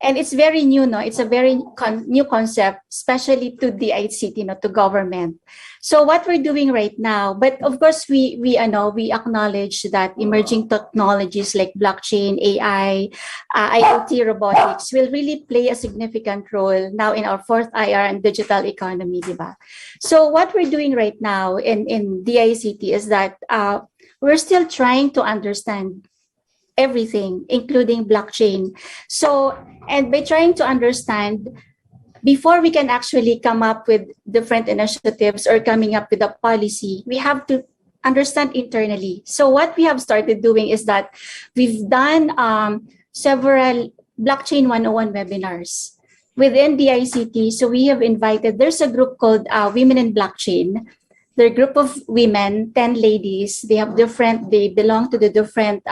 And it's very new, no? It's a very new concept, especially to the ICT, to government. So what we're doing right now, but of course we acknowledge that emerging technologies like blockchain, AI, IoT, robotics will really play a significant role now in our fourth IR and digital economy, diba? So what we're doing right now in the ICT is that we're still trying to understand everything, including blockchain. So, and by trying to understand, before we can actually come up with different initiatives or coming up with a policy, we have to understand internally. So what we have started doing is that we've done several blockchain 101 webinars within the ICT. So we have invited, there's a group called Women in Blockchain. They're a group of women, 10 ladies. They belong to the different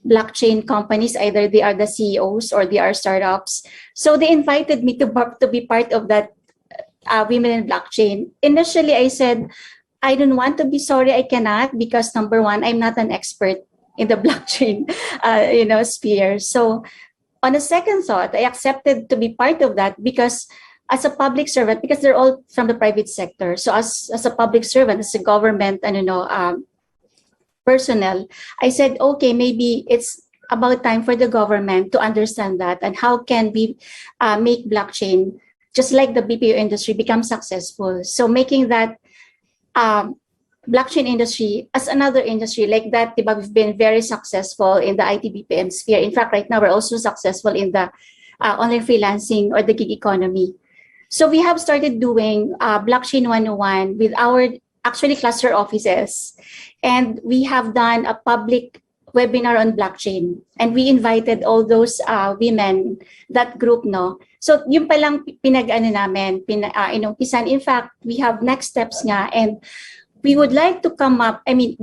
blockchain companies. Either they are the CEOs or they are startups. So they invited me to be part of that Women in Blockchain. Initially, I said, I don't want to be, sorry, I cannot, because number one, I'm not an expert in the blockchain sphere. So on a second thought, I accepted to be part of that because as a public servant, because they're all from the private sector. So as a public servant, as a government, personnel, I said, okay, maybe it's about time for the government to understand that and how can we make blockchain, just like the BPO industry, become successful. So making that blockchain industry as another industry like that, diba, we've been very successful in the IT BPM sphere. In fact, right now we're also successful in the online freelancing or the gig economy. So we have started doing blockchain 101 with our actually cluster offices. And we have done a public webinar on blockchain. And we invited all those women, that group, no? So yung palang namin, inumpisan. In fact, we have next steps nga. And we would like to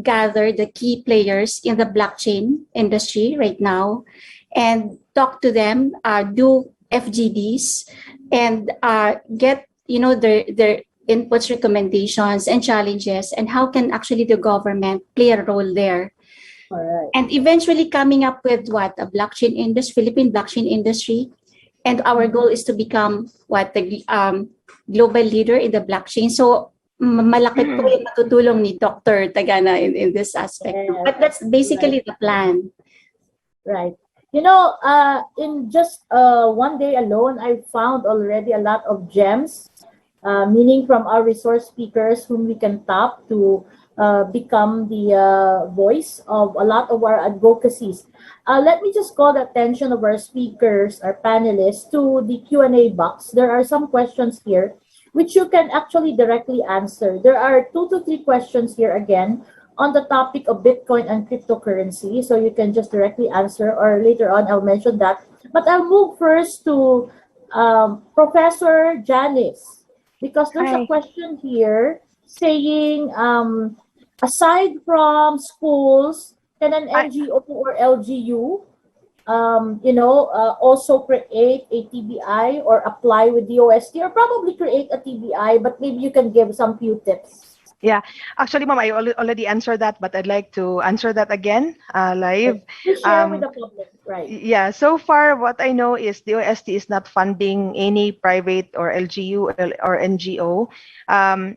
gather the key players in the blockchain industry right now and talk to them, do FGDs, and get, their inputs, recommendations, and challenges, and how can actually the government play a role there. All right. And eventually coming up with what? A blockchain industry, Philippine blockchain industry. And our goal is to become the global leader in the blockchain. So malaki po yung matutulong ni Dr. Tagana in this aspect. Yeah, But that's basically the plan. right. In just one day alone, I found already a lot of gems, meaning from our resource speakers whom we can tap to become the voice of a lot of our advocacies. Let me just call the attention of our speakers, our panelists, to the Q&A box. There are some questions here which you can actually directly answer. There are 2 to 3 questions here again on the topic of Bitcoin and cryptocurrency. So you can just directly answer, or later on I'll mention that. But I'll move first to Professor Janice, because there's a question here saying, aside from schools, can an NGO or LGU also create a TBI or apply with the OST, or probably create a TBI, but maybe you can give some few tips. Yeah, actually, Mom, I already answered that, but I'd like to answer that again live. Please share with the public, right? Yeah, so far what I know is the OST is not funding any private or LGU or NGO.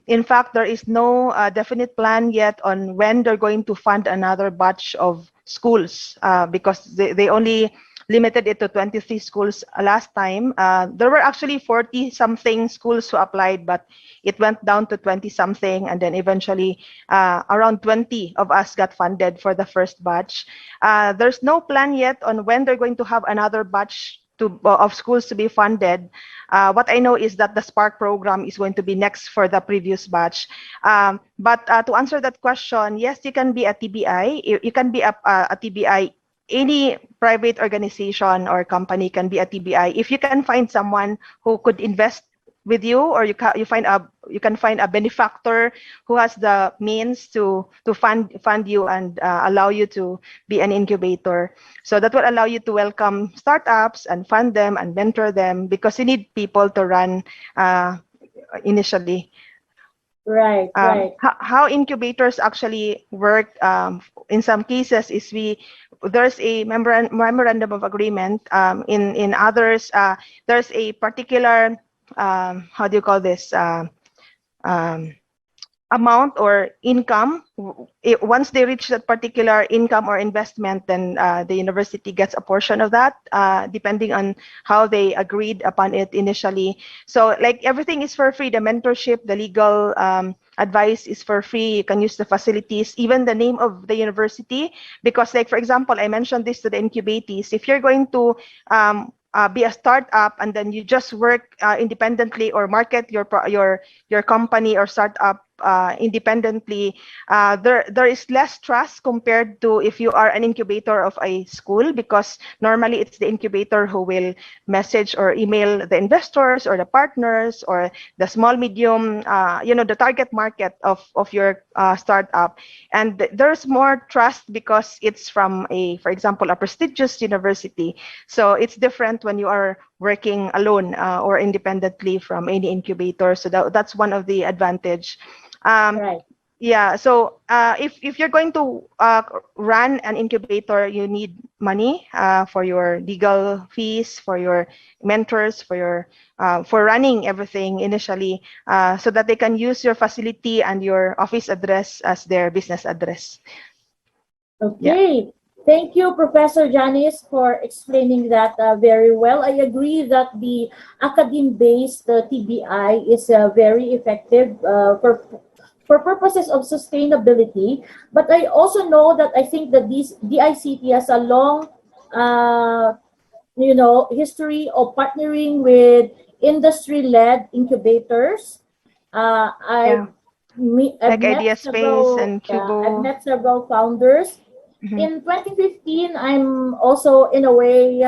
In fact, there is no definite plan yet on when they're going to fund another batch of schools, because they only limited it to 23 schools last time. There were actually 40-something schools who applied, but it went down to 20-something, and then eventually around 20 of us got funded for the first batch. There's no plan yet on when they're going to have another batch of schools to be funded. What I know is that the Spark program is going to be next for the previous batch. But to answer that question, yes, you can be a TBI. You can be a TBI any private organization or company can be a TBI if you can find someone who could invest with you, or you can find a benefactor who has the means to fund you and allow you to be an incubator. So that will allow you to welcome startups and fund them and mentor them, because you need people to run initially. Right, right. How incubators actually work in some cases is there's a memorandum of agreement. In others, there's a particular how do you call this, amount or income. Once they reach that particular income or investment, then the university gets a portion of that, depending on how they agreed upon it initially. So like everything is for free. The mentorship, the legal advice is for free. You can use the facilities, even the name of the university, because like, for example, I mentioned this to the incubatees. If you're going to be a startup and then you just work independently or market your company or startup independently, there is less trust compared to if you are an incubator of a school, because normally it's the incubator who will message or email the investors or the partners or the small medium, the target market of your startup. And there's more trust because it's from for example, a prestigious university. So it's different when you are working alone or independently from any incubator. So that's one of the advantage. Right. Yeah. So if you're going to run an incubator, you need money for your legal fees, for your mentors, for running everything initially, so that they can use your facility and your office address as their business address. Okay. Thank you, Professor Janice, for explaining that very well. I agree that the academe-based TBI is very effective for purposes of sustainability. But I also know that I think that this DICT has a long, history of partnering with industry-led incubators. I've Like met Idea Space and Cubo. I've met several founders. Mhm. In 2015, I'm also in a way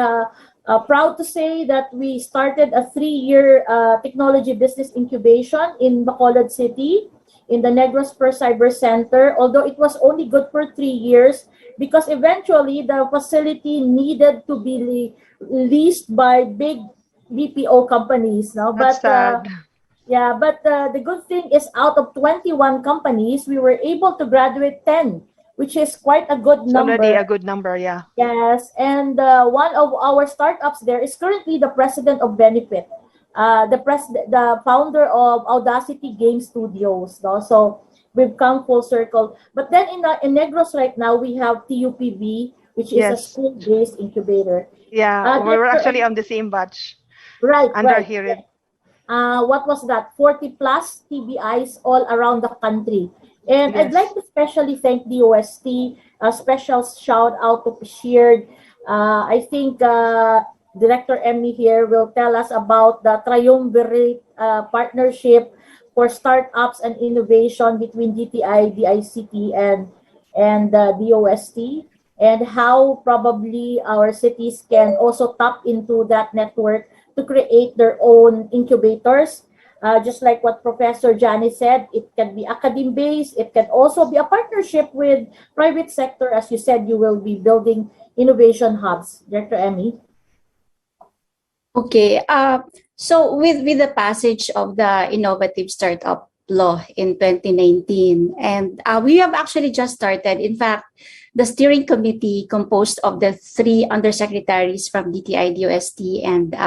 proud to say that we started a 3-year technology business incubation in Bacolod City, in the Negros Per Cyber Center, although it was only good for 3 years because eventually the facility needed to be leased by big BPO companies. No? That's sad. Yeah, but the good thing is out of 21 companies, we were able to graduate 10, which is quite a good It's number. already a good number, yeah. Yes, and one of our startups there is currently the president of Benefit, the founder of Audacity Game Studios. No? So we've come full circle. But then in Negros right now, we have TUPB, which is a Yes. school-based incubator. Yeah, we were actually on the same batch. Right, Under right. here. What was that? 40 plus TBIs all around the country. And I'd Yes. like to especially thank the OST. A special shout out to Shared. I think Director Emmy here will tell us about the triumvirate partnership for startups and innovation between DTI, DICT, and the OST, and how probably our cities can also tap into that network to create their own incubators. Just like what Professor Johnny said, it can be academe-based. It can also be a partnership with private sector. As you said, you will be building innovation hubs. Director Emmy? Okay. So with the passage of the Innovative Startup Law in 2019, and we have actually just started. In fact, the steering committee composed of the 3 undersecretaries from DTI, DOST, and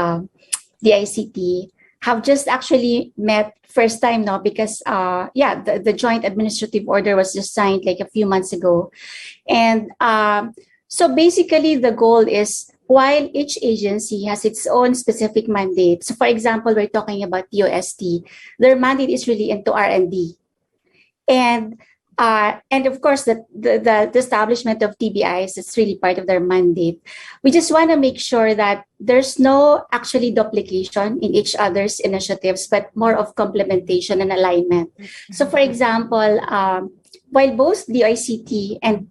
the ICT have just actually met first time now because the joint administrative order was just signed like a few months ago. And so basically the goal is, while each agency has its own specific mandate, so for example, we're talking about DOST, their mandate is really into R&D. And of course, the establishment of TBIs is really part of their mandate. We just want to make sure that there's no actually duplication in each other's initiatives, but more of complementation and alignment. So for example, while both the ICT and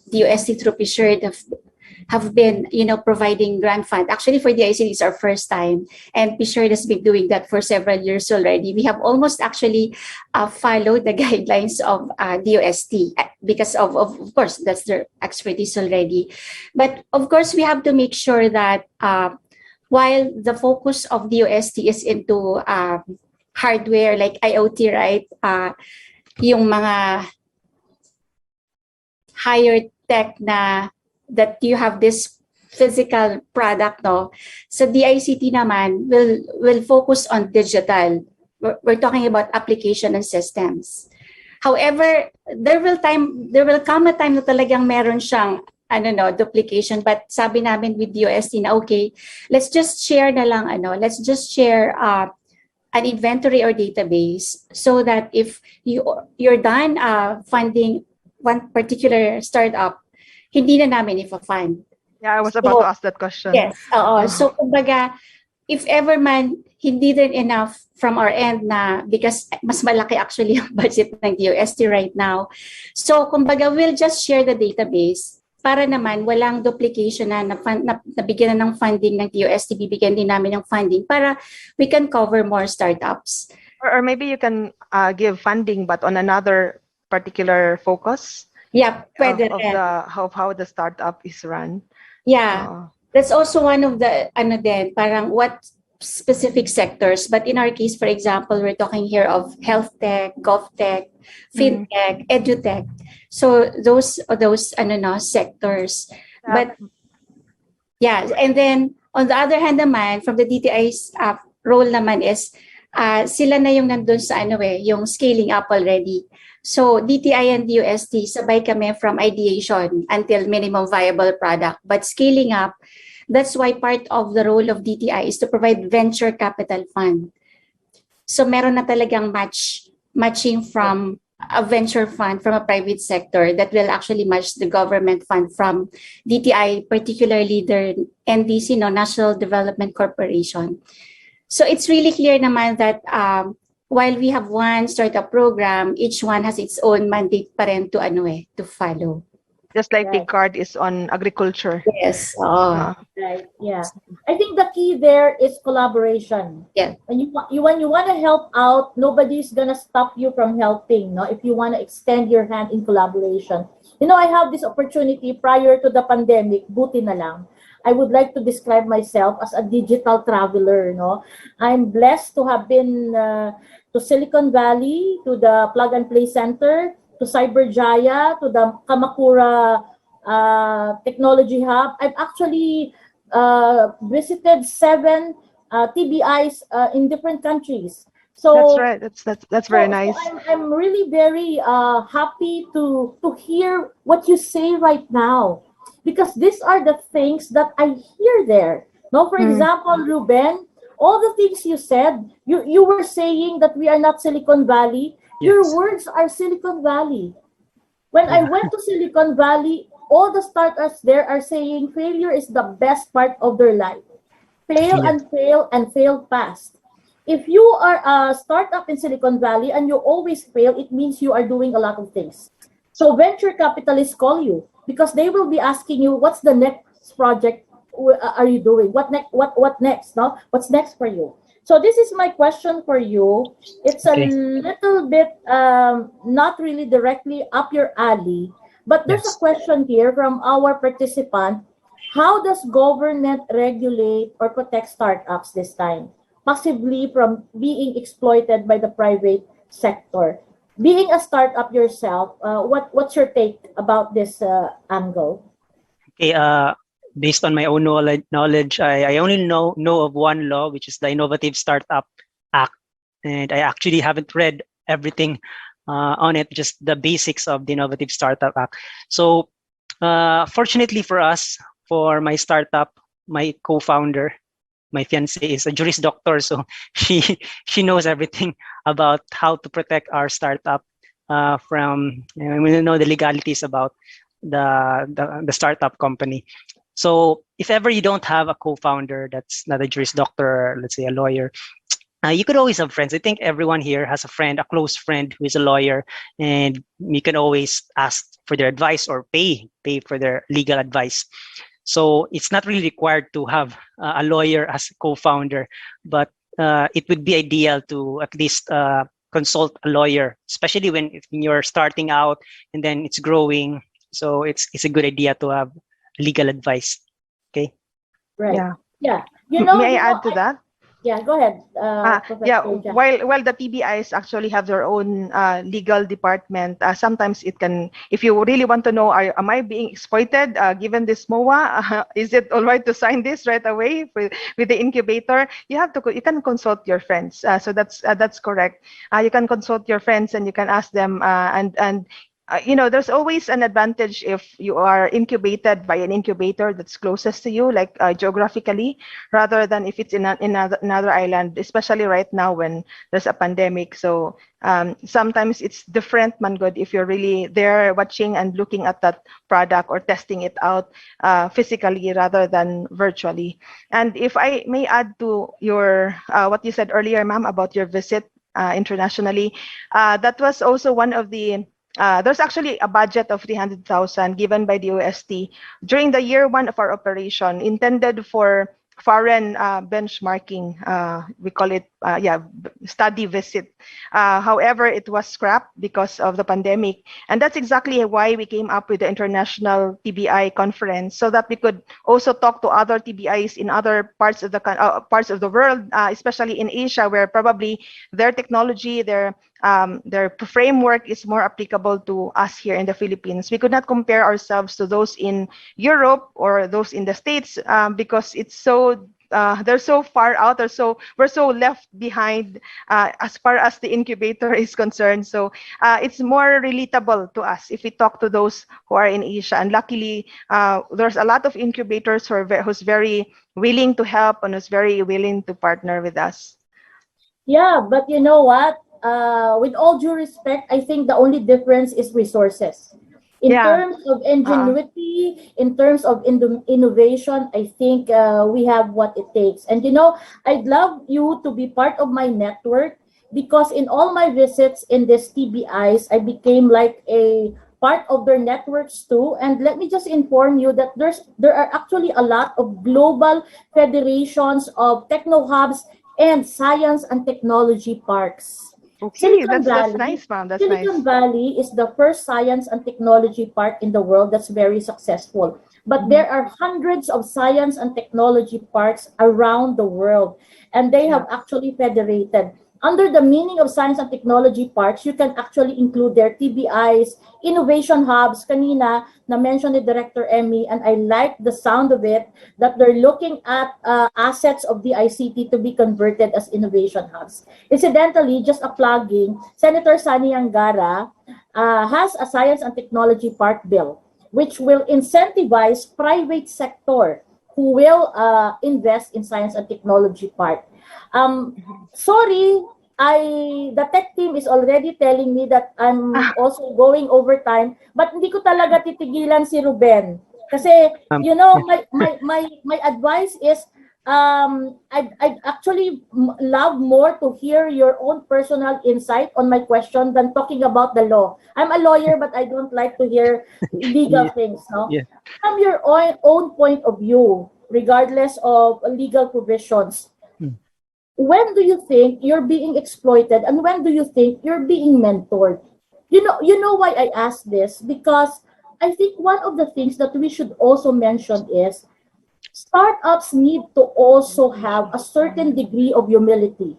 the UST through PSHERD have been, providing grant fund. Actually, for the ICT, it's our first time, and PSHERD has been doing that for several years already. We have almost actually followed the guidelines of DOST because of course, that's their expertise already. But of course, we have to make sure that while the focus of DOST is into hardware like IoT, right? Yung mga higher tech na that you have this physical product, no? So the ICT naman will focus on digital. We're talking about application and systems. However, there will come a time na talagang meron siyang duplication, but sabi namin with DOST na okay, let's just share an inventory or database so that if you're done funding one particular startup, hindi na namin ifa-fund. Yeah, I was about to ask that question. Yes. So kumbaga, if ever man hindi rin enough from our end na, because mas malaki actually yung budget ng DOST right now. So kumbaga, we'll just share the database para naman walang duplication na nabigyan na ng funding ng DOST, bibigyan din namin ng funding para we can cover more startups. Or maybe you can give funding but on another particular focus. Yeah, pwede of rin. how the startup is run. Yeah. That's also one of the parang what specific sectors, but in our case, for example, we're talking here of health tech, gov tech, fintech, edutech. So those sectors. But yeah, and then on the other hand naman, from the DTI's role naman is sila na yung nandun sa yung scaling up already. So DTI and DOST, sabay kami from ideation until minimum viable product. But scaling up, that's why part of the role of DTI is to provide venture capital fund. So meron na talagang matching from a venture fund from a private sector that will actually match the government fund from DTI, particularly the NDC, National Development Corporation. So it's really clear naman that while we have one startup program, each one has its own mandate pa rin to follow. Just like Right. PIGCARD is on agriculture. Yes. Right. Yeah. I think the key there is collaboration. Yeah. When you want to help out, nobody's gonna stop you from helping. No, if you want to extend your hand in collaboration. I have this opportunity prior to the pandemic. Buti na lang. I would like to describe myself as a digital traveler. No, I'm blessed to have been to Silicon Valley, to the Plug and Play Center, to Cyberjaya, to the Kamakura Technology Hub. I've actually visited 7 TBIs in different countries. So That's right. That's very nice. So I'm really very happy to hear what you say right now, because these are the things that I hear there. No, for example, Ruben, all the things you said, you were saying that we are not Silicon Valley. Your Yes. words are Silicon Valley. When I went to Silicon Valley, all the startups there are saying failure is the best part of their life. Fail Yeah. and fail and fail fast. If you are a startup in Silicon Valley and you always fail, it means you are doing a lot of things. So venture capitalists call you because they will be asking you, what's the next project are you doing? What next? No? What's next for you? So this is my question for you. It's a Okay. little bit not really directly up your alley, but there's a Yes. question here from our participant. How does government regulate or protect startups this time, possibly from being exploited by the private sector? Being a startup yourself, what's your take about this angle? Okay, based on my own knowledge, I only know of one law, which is the Innovative Startup Act, and I actually haven't read everything on it, just the basics of the Innovative Startup Act. So, fortunately for us, for my startup, my co-founder, my fiance is a Juris Doctor, so she knows everything about how to protect our startup from we know the legalities about the startup company. So if ever you don't have a co-founder that's not a Juris Doctor, or let's say a lawyer, you could always have friends. I think everyone here has a friend, a close friend who is a lawyer, and you can always ask for their advice or pay for their legal advice. So it's not really required to have a lawyer as co-founder, but it would be ideal to at least consult a lawyer, especially when you're starting out and then it's growing. So it's a good idea to have legal advice. Okay. Right. Yeah. Yeah. May I add to that? Yeah, go ahead, Yeah, Professor Jack. while the TBIs actually have their own legal department, sometimes it can, if you really want to know, am I being exploited given this MOA? Is it all right to sign this right away with the incubator? You can consult your friends. So that's correct. You can consult your friends and you can ask them, and there's always an advantage if you are incubated by an incubator that's closest to you, like geographically, rather than if it's in another island, especially right now when there's a pandemic. So sometimes it's different, Mangod, if you're really there watching and looking at that product or testing it out physically rather than virtually. And if I may add to your what you said earlier, ma'am, about your visit internationally, that was also one of the there's actually a budget of 300,000 given by the OST during the year one of our operation, intended for foreign benchmarking. We call it, study visit. However, it was scrapped because of the pandemic. And that's exactly why we came up with the International TBI Conference, so that we could also talk to other TBIs in other parts of the world, especially in Asia, where probably their technology, their framework is more applicable to us here in the Philippines. We could not compare ourselves to those in Europe or those in the States because it's so they're so far out, we're so left behind as far as the incubator is concerned. So it's more relatable to us if we talk to those who are in Asia. And luckily, there's a lot of incubators who's very willing to help and who's very willing to partner with us. Yeah, but you know what? With all due respect, I think the only difference is resources. In terms of ingenuity, in terms of innovation, I think we have what it takes. And I'd love you to be part of my network, because in all my visits in this TBIs, I became like a part of their networks too. And let me just inform you that there are actually a lot of global federations of techno hubs and science and technology parks. Okay, that's nice, ma'am. That's Silicon nice. Valley is the first science and technology park in the world that's very successful. But there are hundreds of science and technology parks around the world, and they have actually federated. Under the meaning of science and technology parks, you can actually include their TBIs, innovation hubs. Kanina, na-mention ni Director Emmy, and I like the sound of it, that they're looking at assets of the ICT to be converted as innovation hubs. Incidentally, just a plugging, Senator Sani Angara has a science and technology park bill, which will incentivize private sector who will invest in science and technology park. Sorry, the tech team is already telling me that I'm also going overtime, but hindi ko talaga titigilan si Ruben. Kasi, my advice is, I'd actually love more to hear your own personal insight on my question than talking about the law. I'm a lawyer, but I don't like to hear legal things, no? Yeah. From your own point of view, regardless of legal provisions, when do you think you're being exploited, and when do you think you're being mentored? You know why I ask this? Because I think one of the things that we should also mention is startups need to also have a certain degree of humility,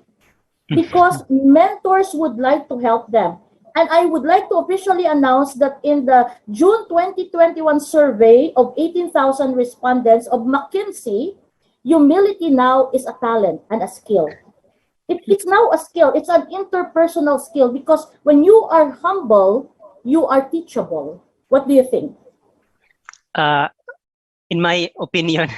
because mentors would like to help them. And I would like to officially announce that in the June 2021 survey of 18,000 respondents of McKinsey, humility now is a talent and a skill. It's now a skill. It's an interpersonal skill, because when you are humble, you are teachable. What do you think? In my opinion,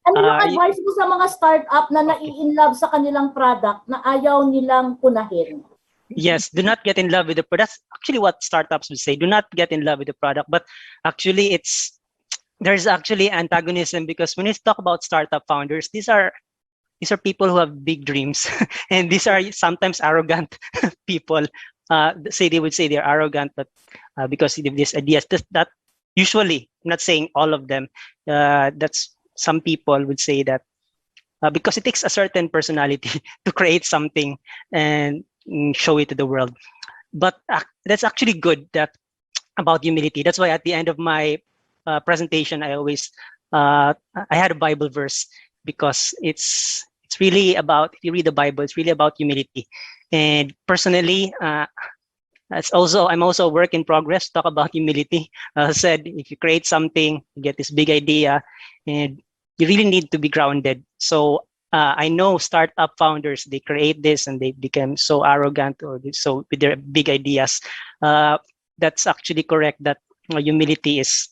ano yung advice mo sa mga startup na nai-inlove sa kanilang product na ayaw nilang punahin? Yes, do not get in love with the product. That's actually what startups would say. Do not get in love with the product. But actually, there's actually antagonism, because when you talk about startup founders, these are people who have big dreams, and these are sometimes arrogant people. They would say they're arrogant, but because of these ideas, that usually I'm not saying all of them. That's some people would say that because it takes a certain personality to create something and show it to the world. But that's actually good that about humility. That's why at the end of my presentation, I always I had a Bible verse because it's really about, if you read the Bible, it's really about humility. And personally, I'm also a work in progress. Talk about humility. Said if you create something, you get this big idea, and you really need to be grounded. So I know startup founders, they create this and they become so arrogant or so with their big ideas. That's actually correct. That humility is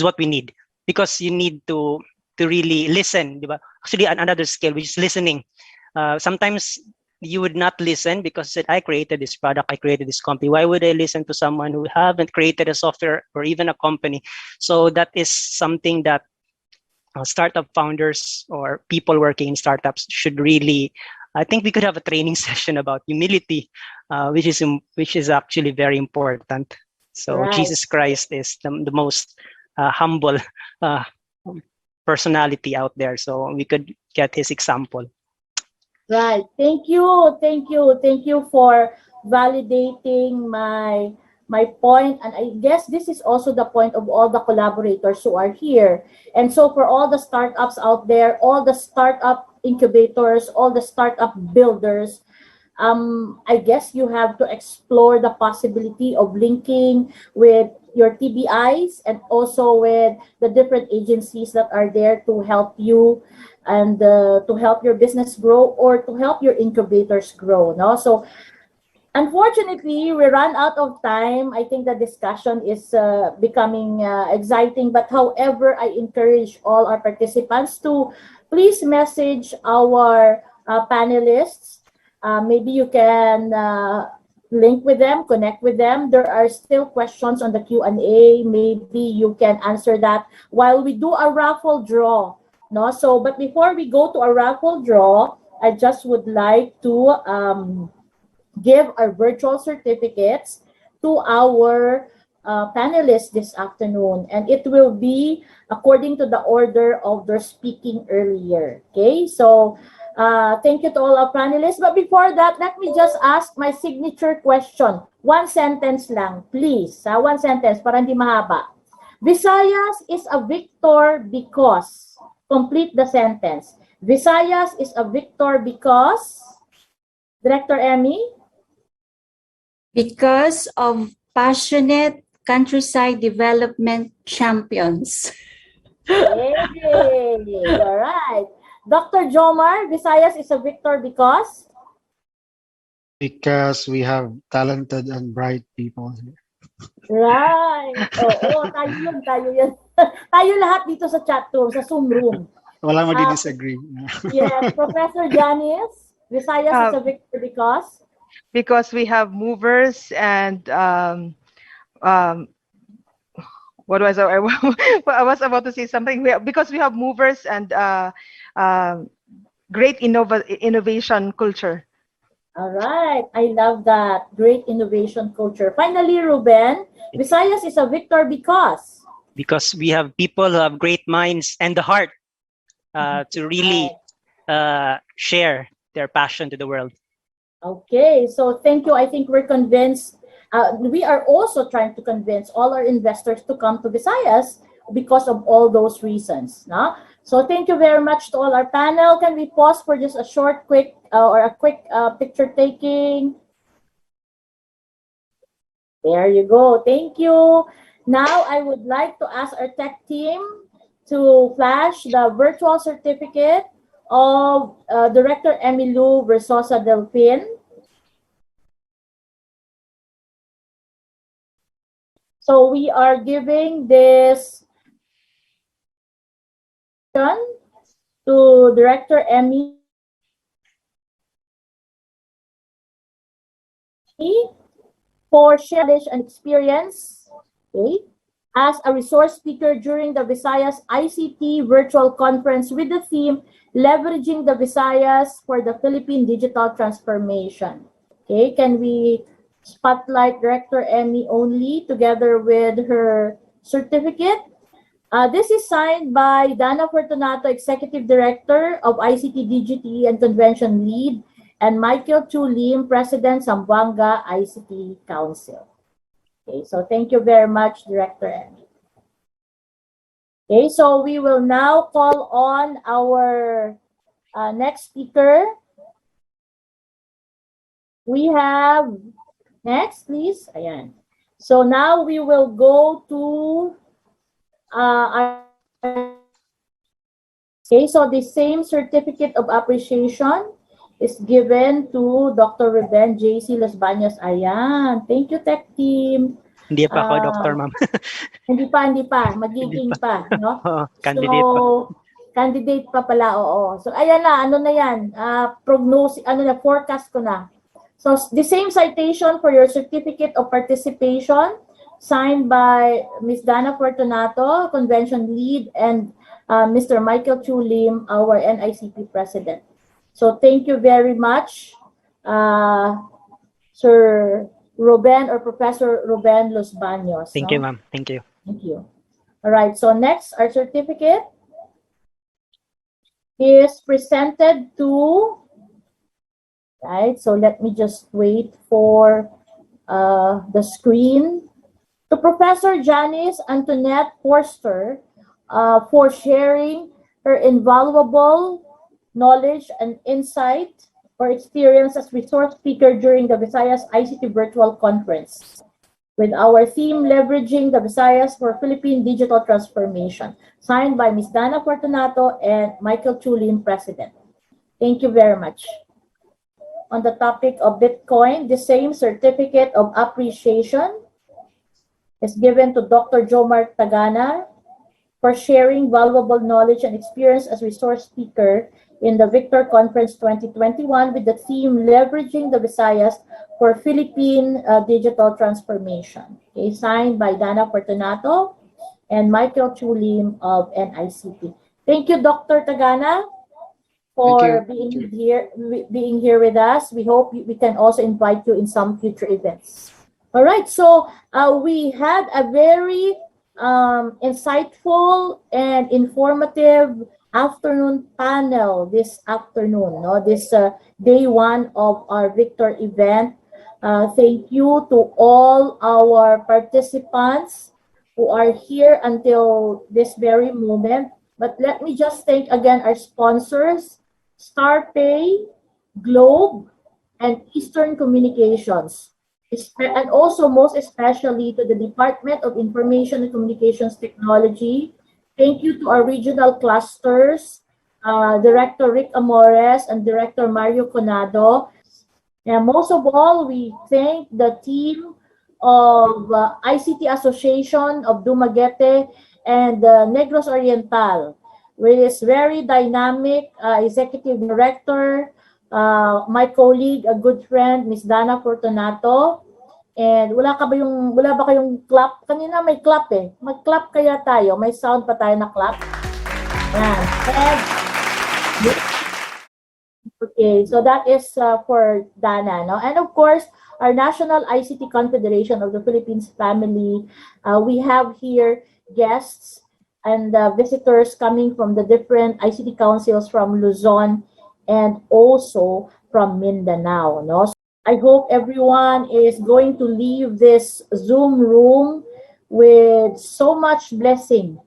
what we need, because you need to really listen. Diba? Actually, another skill, which is listening. Sometimes you would not listen because I created this product, I created this company. Why would I listen to someone who haven't created a software or even a company? So that is something that startup founders or people working in startups should really, I think we could have a training session about humility, which is actually very important. So Right. Jesus Christ is the most humble personality out there. So we could get his example. Right. Thank you. Thank you. Thank you for validating my point. And I guess this is also the point of all the collaborators who are here. And so for all the startups out there, all the startup incubators, all the startup builders, I guess you have to explore the possibility of linking with your TBIs and also with the different agencies that are there to help you and to help your business grow or to help your incubators grow. No? So unfortunately, we run out of time. I think the discussion is becoming exciting. But however, I encourage all our participants to please message our panelists. Maybe you can link with them, connect with them. There are still questions on the Q&A. Maybe you can answer that while we do a raffle draw. No? So, but before we go to a raffle draw, I just would like to give our virtual certificates to our panelists this afternoon. And it will be according to the order of their speaking earlier. Okay, so thank you to all our panelists. But before that, let me just ask my signature question. One sentence lang, please. One sentence para hindi mahaba. Visayas is a victor because. Complete the sentence. Visayas is a victor because. Director Emmy? Because of passionate countryside development champions. Hey, all right. Dr. Jomar, Visayas is a victor because? Because we have talented and bright people here. Right. Oo, tayo yun. Tayo lahat dito sa chat room, sa Zoom room. Walang madi-disagree. Yes, Professor Janice, Visayas is a victor because? Because we have movers and what was I was about to say something. Because we have movers and great innovation culture. All right. I love that. Great innovation culture. Finally, Ruben, Visayas is a victor because? Because we have people who have great minds and the heart to really share their passion to the world. Okay, so thank you. I think we're convinced. We are also trying to convince all our investors to come to Visayas because of all those reasons. No? So thank you very much to all our panel. Can we pause for just a short, quick picture taking? There you go. Thank you. Now I would like to ask our tech team to flash the virtual certificate of Director Emilu Versosa Delpin. So we are giving this to Director Emmy for sharing and experience, okay, as a resource speaker during the Visayas ICT virtual conference with the theme Leveraging the Visayas for the Philippine Digital Transformation. Okay, can we spotlight Director Emmy only together with her certificate. This is signed by Dana Fortunato, Executive Director of ICT DGT and Convention Lead, and Michael Chu Lim, President, Zamboanga ICT Council. Okay, so thank you very much, Director Emmy. Okay, so we will now call on our next speaker. We have, next please, ayan. So now we will go to okay, so the same certificate of appreciation is given to Dr. Ruben J.C. Las Bañas. Ayan. Thank you, Tech Team. Hindi pa ako, Doctor, ma'am. Hindi pa. Magiging pa, no? Candidate pa. Candidate pa pala, oo. So, ayan na, ano na yan? Prognosis, forecast ko na. So, the same citation for your certificate of participation signed by Ms. Dana Fortunato, Convention Lead, and Mr. Michael Chu Lim, our NICP President. So thank you very much, Sir Ruben or Professor Ruben Los Baños. Thank you, ma'am. Thank you. Thank you. All right, so next, our certificate is presented to, right, so let me just wait for the screen. To Professor Janice Antoinette Forster for sharing her invaluable knowledge and insight or experience as resource speaker during the Visayas ICT Virtual Conference with our theme, Leveraging the Visayas for Philippine Digital Transformation, signed by Ms. Dana Fortunato and Michael Chu Lim, President. Thank you very much. On the topic of Bitcoin, the same certificate of appreciation is given to Dr. Jomar Tagana for sharing valuable knowledge and experience as resource speaker in the Victor Conference 2021 with the theme Leveraging the Visayas for Philippine Digital Transformation. Okay, signed by Dana Fortunato and Michael Chu Lim of NICP. Thank you, Dr. Tagana, for being here with us. We hope we can also invite you in some future events. All right, so we had a very insightful and informative afternoon panel this afternoon, no? This day one of our Victor event. Thank you to all our participants who are here until this very moment. But let me just thank again our sponsors, StarPay, Globe, and Eastern Communications. And also most especially to the Department of Information and Communications Technology. Thank you to our regional clusters, Director Rick Amores and Director Mario Conado. And most of all, we thank the team of ICT Association of Dumaguete and Negros Oriental, with its very dynamic Executive Director, my colleague, a good friend, Ms. Dana Fortunato. And wala ba kayong clap? Kanina may clap eh. Mag-clap kaya tayo. May sound pa tayo na clap. Yan. And, okay, so that is for Dana, no? And of course, our National ICT Confederation of the Philippines family. We have here guests and visitors coming from the different ICT councils from Luzon and also from Mindanao, no? So I hope everyone is going to leave this Zoom room with so much blessing,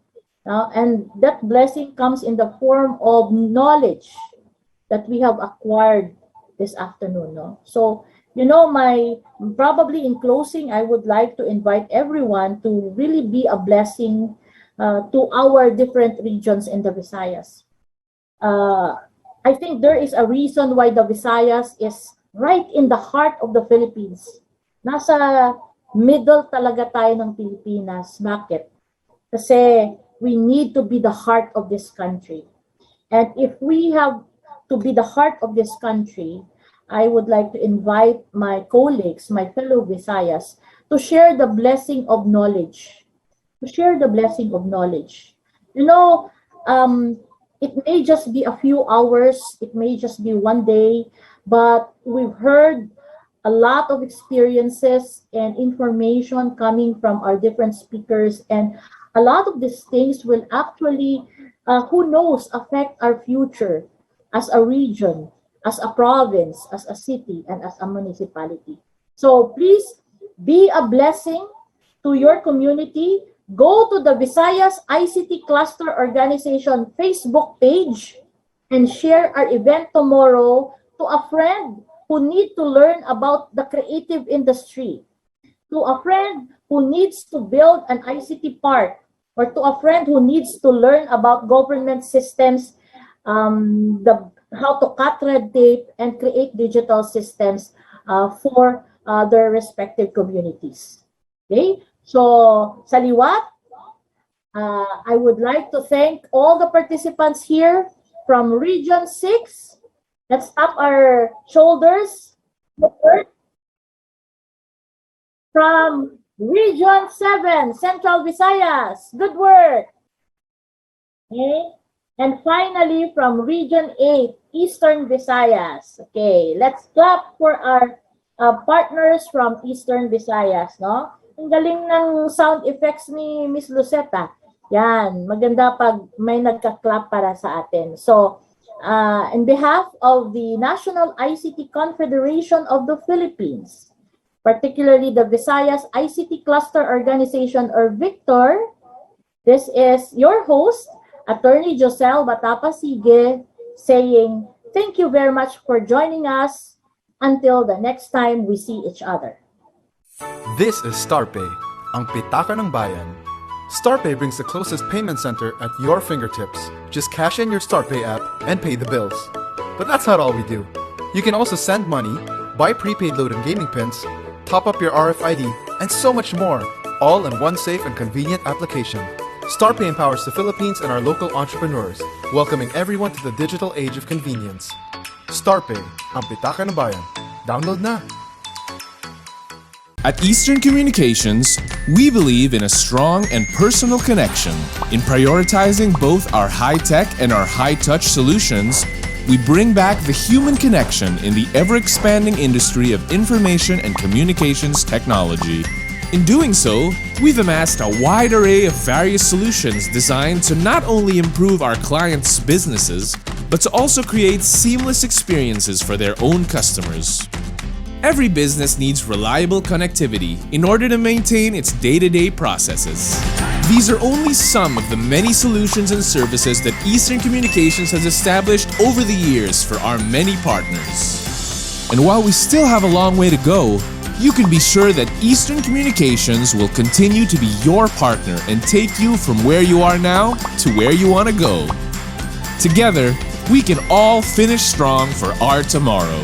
and that blessing comes in the form of knowledge that we have acquired this afternoon, no? So, you know, probably in closing, I would like to invite everyone to really be a blessing to our different regions in the Visayas. I think there is a reason why the Visayas is right in the heart of the Philippines. Nasa middle talaga tayo ng Pilipinas. Bakit? Kasi we need to be the heart of this country. And if we have to be the heart of this country, I would like to invite my colleagues, my fellow Visayas, to share the blessing of knowledge. To share the blessing of knowledge. You know, it may just be a few hours, it may just be one day, but we've heard a lot of experiences and information coming from our different speakers, and a lot of these things will actually, who knows, affect our future as a region, as a province, as a city, and as a municipality. So please be a blessing to your community. Go to the Visayas ICT Cluster Organization Facebook page and share our event tomorrow to a friend who need to learn about the creative industry, to a friend who needs to build an ICT park, or to a friend who needs to learn about government systems, how to cut red tape and create digital systems for their respective communities. Okay? So, sa liwat, I would like to thank all the participants here from Region 6. Let's tap our shoulders. From Region 7, Central Visayas. Good work. Okay. And finally, from Region 8, Eastern Visayas. Okay, let's clap for our partners from Eastern Visayas, no? Ang galing ng sound effects ni Miss Lucetta. Yan, maganda pag may nagka-clap para sa atin. So, in behalf of the National ICT Confederation of the Philippines, particularly the Visayas ICT Cluster Organization, or VICTOR, this is your host, Attorney Joselle Batapa-Sige, saying thank you very much for joining us. Until the next time we see each other. This is StarPay, ang pitaka ng bayan. StarPay brings the closest payment center at your fingertips. Just cash in your StarPay app and pay the bills. But that's not all we do. You can also send money, buy prepaid load and gaming pins, top up your RFID, and so much more, all in one safe and convenient application. StarPay empowers the Philippines and our local entrepreneurs, welcoming everyone to the digital age of convenience. StarPay, ang pitaka ng bayan. Download na! At Eastern Communications, we believe in a strong and personal connection. In prioritizing both our high-tech and our high-touch solutions, we bring back the human connection in the ever-expanding industry of information and communications technology. In doing so, we've amassed a wide array of various solutions designed to not only improve our clients' businesses, but to also create seamless experiences for their own customers. Every business needs reliable connectivity in order to maintain its day-to-day processes. These are only some of the many solutions and services that Eastern Communications has established over the years for our many partners. And while we still have a long way to go, you can be sure that Eastern Communications will continue to be your partner and take you from where you are now to where you want to go. Together, we can all finish strong for our tomorrow.